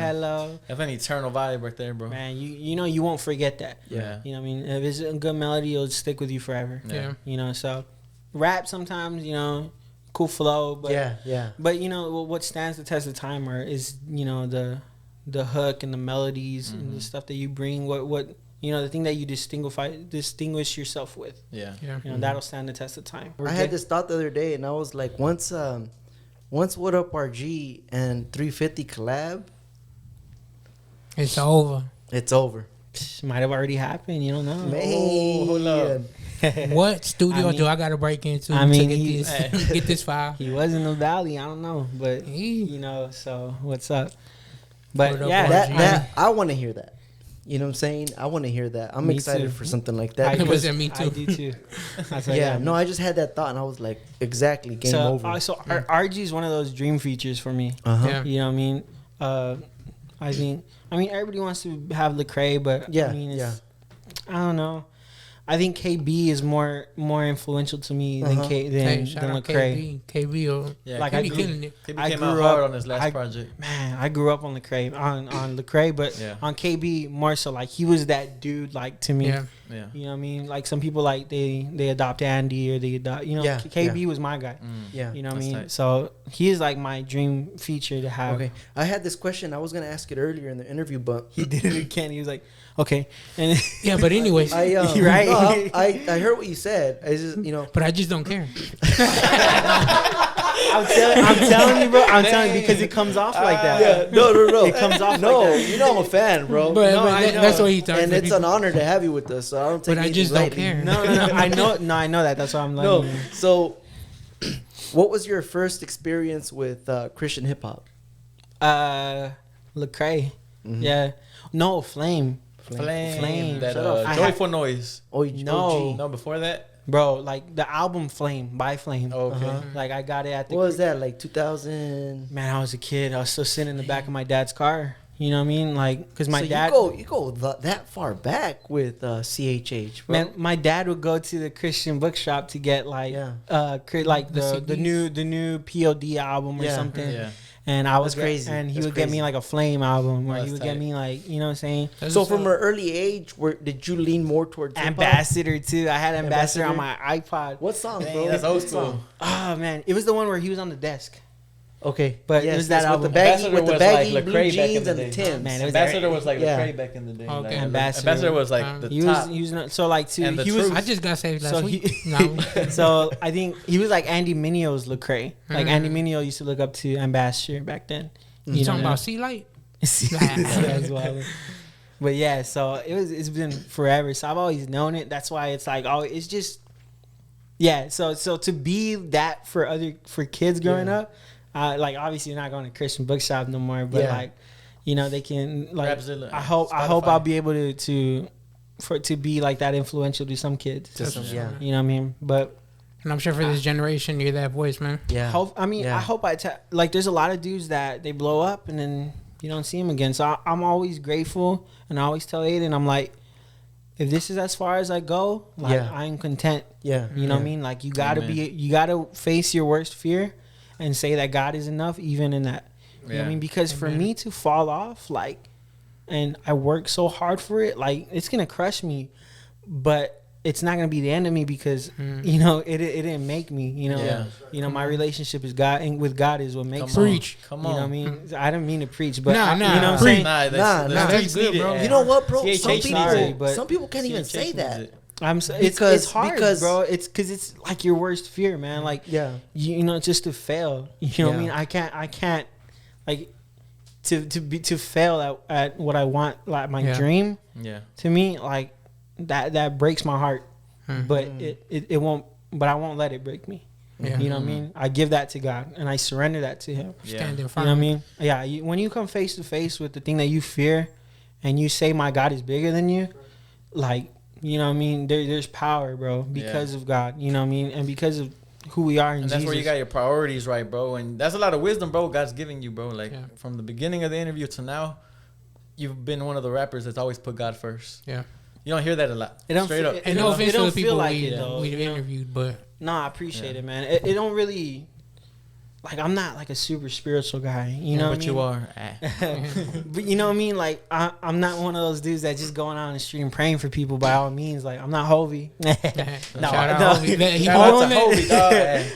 Speaker 3: That's an eternal vibe right there, bro.
Speaker 4: Man, you know you won't forget that.
Speaker 3: Yeah.
Speaker 4: You know what I mean? If it's a good melody, it'll stick with you forever.
Speaker 2: Yeah.
Speaker 4: You know, so rap sometimes, you know, cool flow, but
Speaker 5: yeah.
Speaker 4: But you know what stands the test of time is, you know, the hook and the melodies and the stuff that you bring, what you know, the thing that you distinguish yourself with.
Speaker 3: Yeah.
Speaker 4: You know, that'll stand the test of time.
Speaker 5: I had this thought the other day, and I was like, once What Up RG and 350 collab,
Speaker 2: it's over.
Speaker 5: It's over.
Speaker 4: Might have already happened. You don't know.
Speaker 5: Man, hold up.
Speaker 2: What studio do I got to break into to get this file?
Speaker 4: He was in the Valley. I don't know, but you know. So what's up? But
Speaker 2: What
Speaker 4: yeah,
Speaker 2: up,
Speaker 5: that I want to hear that. You know what I'm saying? I want to hear that. I'm excited for something like that.
Speaker 2: Me too.
Speaker 4: I do too.
Speaker 5: No, I just had that thought, and I was like, exactly, game over.
Speaker 4: So RG is one of those dream features for me.
Speaker 2: Yeah.
Speaker 4: You know what I mean? I mean, everybody wants to have Lecrae, but I mean, I don't know. I think KB is more influential to me than Lecrae.
Speaker 2: KB,
Speaker 4: like I
Speaker 3: killing it. KB came out hard on his last project.
Speaker 4: Man, I grew up on Lecrae, on Lecrae, but on KB more so. Like he was that dude, like to me.
Speaker 2: Yeah.
Speaker 4: You know what I mean? Like some people like they adopt Andy or they adopt, you know. KB was my guy. You know what I mean? Tight. So he is like my dream feature to have.
Speaker 5: Okay, I had this question. I was gonna ask it earlier in the interview, but
Speaker 4: he did it again. He was like, okay, and
Speaker 2: yeah, but anyways,
Speaker 4: right?
Speaker 5: No, I heard what you said. I just, you know,
Speaker 2: but I just don't care.
Speaker 4: I'm telling you, bro. I'm telling you because it comes off like that.
Speaker 5: Yeah, no.
Speaker 4: It comes off.
Speaker 5: No,
Speaker 4: like that.
Speaker 5: you know I'm a fan, bro.
Speaker 2: But
Speaker 5: I know.
Speaker 2: that's what he talks.
Speaker 5: And it's an honor to have you with us. So I don't take.
Speaker 2: But I just don't care.
Speaker 4: No. I know that. That's why I'm like.
Speaker 5: No. So, what was your first experience with Christian hip hop?
Speaker 4: Lecrae. Yeah. No, Flame.
Speaker 3: That Joyful Noise.
Speaker 5: Oh
Speaker 4: no.
Speaker 3: No, before that.
Speaker 4: Bro, like the album Flame by Flame.
Speaker 3: Okay.
Speaker 4: Like I got it at the.
Speaker 5: What was that? Like 2000.
Speaker 4: Man, I was a kid. I was still sitting in the back of my dad's car. You know what I mean? Like, cause my dad.
Speaker 5: You go that far back with CHH, bro.
Speaker 4: Man, my dad would go to the Christian bookshop to get like, like the new POD album or something. Yeah. And I was
Speaker 5: crazy.
Speaker 4: And he would get me like a Flame album, or he would get me like, you know what I'm saying?
Speaker 5: So from an early age, did you lean more towards
Speaker 4: Ambassador too? I had Ambassador on my iPod.
Speaker 5: What song, bro?
Speaker 3: That's old school.
Speaker 4: Oh man, it was the one where he was on the desk.
Speaker 5: Okay,
Speaker 4: but it was that album.
Speaker 5: With the baggy blue jeans and the Timbs.
Speaker 3: Man, Ambassador was like Lecrae back in the day.
Speaker 2: Okay.
Speaker 3: Like,
Speaker 4: Ambassador
Speaker 3: was like the top.
Speaker 4: He was so like too.
Speaker 3: He was.
Speaker 2: I just got saved last week.
Speaker 4: So I think he was like Andy Minio's Lecrae. Like Andy Minio used to look up to Ambassador back then.
Speaker 2: You talking about Sea Light?
Speaker 4: But yeah, so it's been forever. So I've always known it. That's why it's like, oh, it's just, yeah. So to be that for kids growing up, like obviously you're not going to Christian bookshop no more, but like, you know, they can like.
Speaker 3: Rapzilla,
Speaker 4: I hope I'll be able to be like that influential to some kids. You know what I mean? But.
Speaker 2: And I'm sure for this generation, you're that voice, man.
Speaker 5: Yeah.
Speaker 4: I hope like there's a lot of dudes that they blow up and then you don't see them again. So I'm always grateful, and I always tell Aiden, I'm like, if this is as far as I go, like I'm content.
Speaker 5: Yeah.
Speaker 4: You know what I mean? Like you gotta face your worst fear, and say that God is enough, even in that. You know what I mean? Because for me to fall off, like, and I work so hard for it, like, it's gonna crush me, but it's not gonna be the end of me because you know it didn't make me. You know, you know my relationship is God, and with God is what makes me.
Speaker 2: Preach.
Speaker 3: Come
Speaker 4: You
Speaker 3: on.
Speaker 4: know what I mean? I didn't mean to preach, but
Speaker 2: Nah,
Speaker 4: you know what I'm
Speaker 2: preach.
Speaker 4: saying?
Speaker 2: That's good, bro.
Speaker 5: You know what, bro?
Speaker 4: CHH
Speaker 5: Some people can't even say that.
Speaker 4: It's hard, bro. It's because it's like your worst fear, man. Like, you know, just to fail. You know what I mean? I can't, like, to fail at what I want, like my dream. Yeah. To me, like that breaks my heart, but it won't. But I won't let it break me. Yeah. You know what I mean? I give that to God and I surrender that to Him.
Speaker 2: Stand in front.
Speaker 4: You know what I mean? Yeah. When you come face to face with the thing that you fear, and you say, "My God is bigger than you," like. You know what I mean? There's power, bro, because of God. You know what I mean? And because of who we are in Jesus.
Speaker 3: And that's where you got your priorities right, bro. And that's a lot of wisdom, bro, God's giving you, bro. Like, from the beginning of the interview to now, you've been one of the rappers that's always put God first. Yeah. You don't hear that a lot. Straight up.
Speaker 2: And no offense to the people we've interviewed, but...
Speaker 4: No, I appreciate it, man. It don't really... Like, I'm not like a super spiritual guy, you know what I mean?
Speaker 3: But you are.
Speaker 4: But you know what I mean? Like, I'm not one of those dudes that just going out on the street and praying for people by all means. Like, I'm not Hovey.
Speaker 2: No.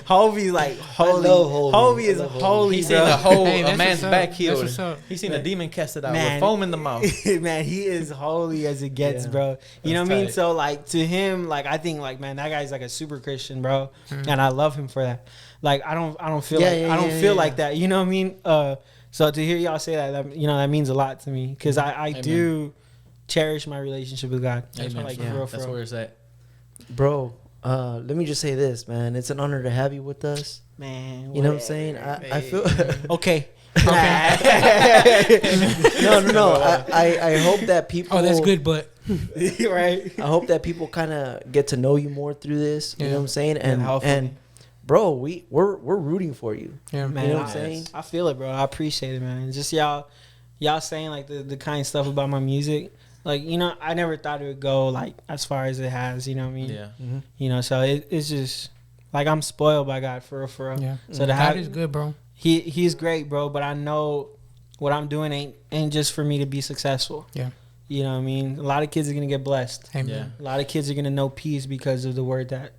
Speaker 4: Hovey's like holy. Hovey is holy.
Speaker 3: He's seen a man's back healed. He's seen a demon cast it out with foam in the mouth.
Speaker 4: Man, he is holy as it gets, bro. You know what I mean? So, like, to him, like, I think, like, man, that guy's like a super Christian, bro. And I love him for that. Like, I don't feel like that. You know what I mean? So to hear y'all say that, you know, that means a lot to me because I do cherish my relationship with God.
Speaker 3: Amen.
Speaker 4: Like,
Speaker 3: that's where it's at,
Speaker 5: bro. Let me just say this, man. It's an honor to have you with us,
Speaker 4: man.
Speaker 5: You know what I'm saying? I feel
Speaker 4: okay.
Speaker 5: No. I hope that people.
Speaker 2: Oh, that's good, but
Speaker 4: right.
Speaker 5: I hope that people kind of get to know you more through this. You know what I'm saying? And bro, we're rooting for you.
Speaker 4: Yeah, man.
Speaker 5: You know what I'm saying?
Speaker 4: I feel it, bro. I appreciate it, man. Just y'all saying like the kind stuff about my music. Like, you know, I never thought it would go like as far as it has. You know what I mean? Yeah. Mm-hmm. You know, so it's just like I'm spoiled by God for real. Yeah. So
Speaker 2: God is good, bro.
Speaker 4: He's great, bro. But I know what I'm doing ain't just for me to be successful. Yeah. You know what I mean? A lot of kids are gonna get blessed. Amen. Yeah. A lot of kids are gonna know peace because of the word that.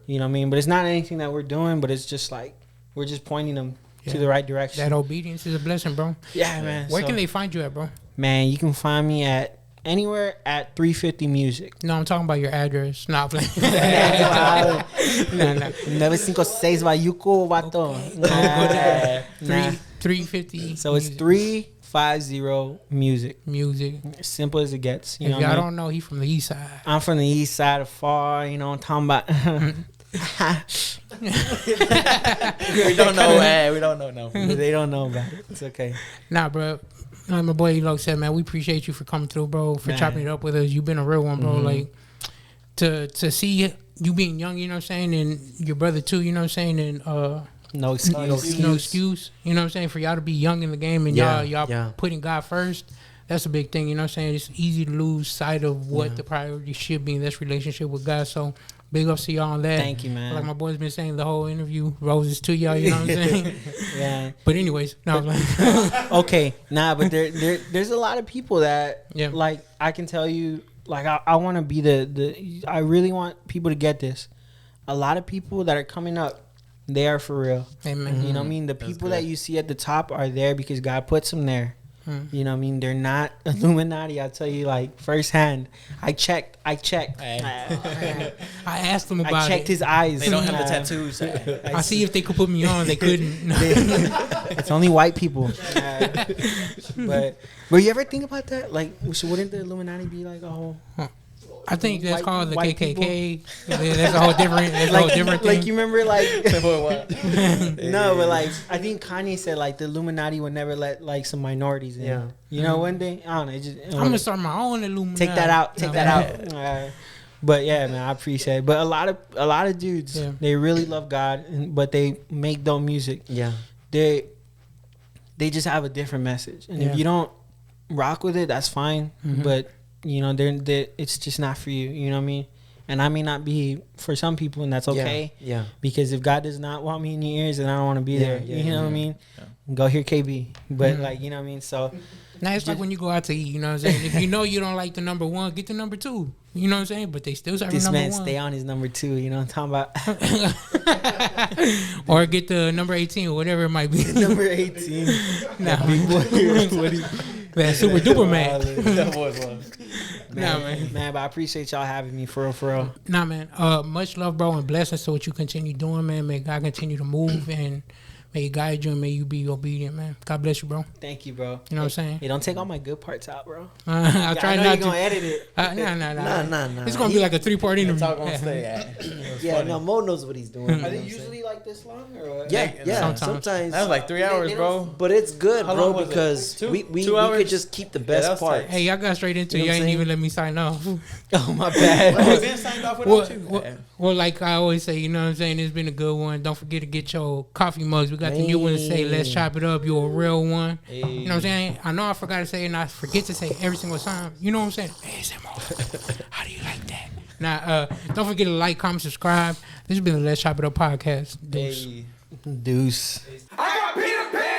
Speaker 4: You know what I mean? But it's not anything that we're doing, but it's just like we're just pointing them to the right direction.
Speaker 2: That obedience is a blessing, bro.
Speaker 4: Yeah, man.
Speaker 2: Where can they find you at, bro?
Speaker 4: Man, you can find me at anywhere at 350 Music.
Speaker 2: No, I'm talking about your address. Not playing.
Speaker 4: 956 Bayuco, vato.
Speaker 2: 350.
Speaker 4: So it's 350 Music. Simple as it gets. You know
Speaker 2: y'all don't know, he's from the east side.
Speaker 4: I'm from the east side of far. You know what I'm talking about.
Speaker 3: We don't know. We don't know. No,
Speaker 4: they don't know about it. It's okay.
Speaker 2: Nah, bro. Like my boy Elo said, man, we appreciate you for coming through, bro. For chopping it up with us. You've been a real one, bro. Mm-hmm. Like to see you being young, you know what I'm saying, and your brother too, you know what I'm saying, and no excuse. You know what I'm saying, for y'all to be young in the game and y'all putting God first. That's a big thing, you know what I'm saying? It's easy to lose sight of what the priority should be in this relationship with God. So big ups to y'all on that.
Speaker 4: Thank you, man.
Speaker 2: Like my boy's been saying the whole interview, roses to y'all, you know what I'm saying?
Speaker 4: Yeah.
Speaker 2: But anyways, no.
Speaker 4: Okay, nah, but there's a lot of people that, like, I can tell you, like, I want to be I really want people to get this. A lot of people that are coming up, they are for real. Amen. You know what I mean? The people that you see at the top are there because God puts them there. You know what I mean? They're not Illuminati. I'll tell you, like, firsthand. I checked. I
Speaker 2: asked them about it.
Speaker 4: I checked his eyes.
Speaker 3: They don't have the tattoos.
Speaker 2: I see if they could put me on. They couldn't.
Speaker 4: It's only white people. But you ever think about that? Like, so wouldn't the Illuminati be like a whole...
Speaker 2: I think that's called the KKK. That's a whole different. That's a whole different thing.
Speaker 4: Like, you remember, like, no, but like, I think Kanye said like the Illuminati would never let like some minorities in. Yeah, you know, one day I don't know.
Speaker 2: I'm gonna start my own Illuminati.
Speaker 4: Take that out. Take that out. But yeah, man, I appreciate it. But a lot of dudes, they really love God, but they make dope music. Yeah, they just have a different message, and if you don't rock with it, that's fine. But you know, it's just not for you. You know what I mean? And I may not be for some people, and that's okay.
Speaker 5: Yeah.
Speaker 4: Because if God does not want me in your ears, then I don't want to be there. You know what I mean? Yeah. Go hear KB. But like, you know what I mean? So
Speaker 2: now it's like when you go out to eat, you know what I'm saying? If you know you don't like the number 1, get the number 2. You know what I'm saying? But they still serving
Speaker 4: this
Speaker 2: number
Speaker 4: man
Speaker 2: 1.
Speaker 4: Stay on his number 2, you know what I'm talking about?
Speaker 2: Or get the number 18 or whatever it might be.
Speaker 4: Number 18.
Speaker 2: Nah, big boy. Man, super duper man.
Speaker 3: That was one.
Speaker 2: Nah, man.
Speaker 4: Man, but I appreciate y'all having me for real.
Speaker 2: Nah, man. Much love, bro, and blessings to what you continue doing, man. May God continue to move and may He guide you and may you be obedient, man. God bless you, bro.
Speaker 4: Thank you, bro.
Speaker 2: You know what I'm saying?
Speaker 4: Hey, don't take all my good parts out, bro.
Speaker 2: I'll try not to.
Speaker 4: You're gonna edit it.
Speaker 2: Nah. It's gonna be like a 3-part interview.
Speaker 3: That's all gonna stay.
Speaker 5: Yeah, no, Mo knows what he's doing.
Speaker 4: Are they usually like this long or what?
Speaker 5: Yeah. Sometimes
Speaker 3: that was like 3 hours, bro.
Speaker 5: But it's good,
Speaker 3: How
Speaker 5: bro,
Speaker 3: long was
Speaker 5: because
Speaker 3: it?
Speaker 5: we
Speaker 3: 2 hours?
Speaker 5: could just keep the best parts.
Speaker 2: Hey, y'all got straight into it.
Speaker 5: You know
Speaker 2: You
Speaker 5: what I'm
Speaker 2: ain't even
Speaker 5: saying?
Speaker 2: let me sign off.
Speaker 4: Oh my bad.
Speaker 3: We've been signed off without you.
Speaker 2: Well, like I always say, you know what I'm saying? It's been a good one. Don't forget to get your coffee mugs. We got the new one to say, let's chop it up. You're a real one. You know what I'm saying? I know I forgot to say it and I forget to say every single time. You know what I'm saying? ASMR. How do you like that? Now, don't forget to like, comment, subscribe. This has been the Let's Chop It Up podcast. Deuce.
Speaker 4: Deuce.
Speaker 6: I got Peter Pan.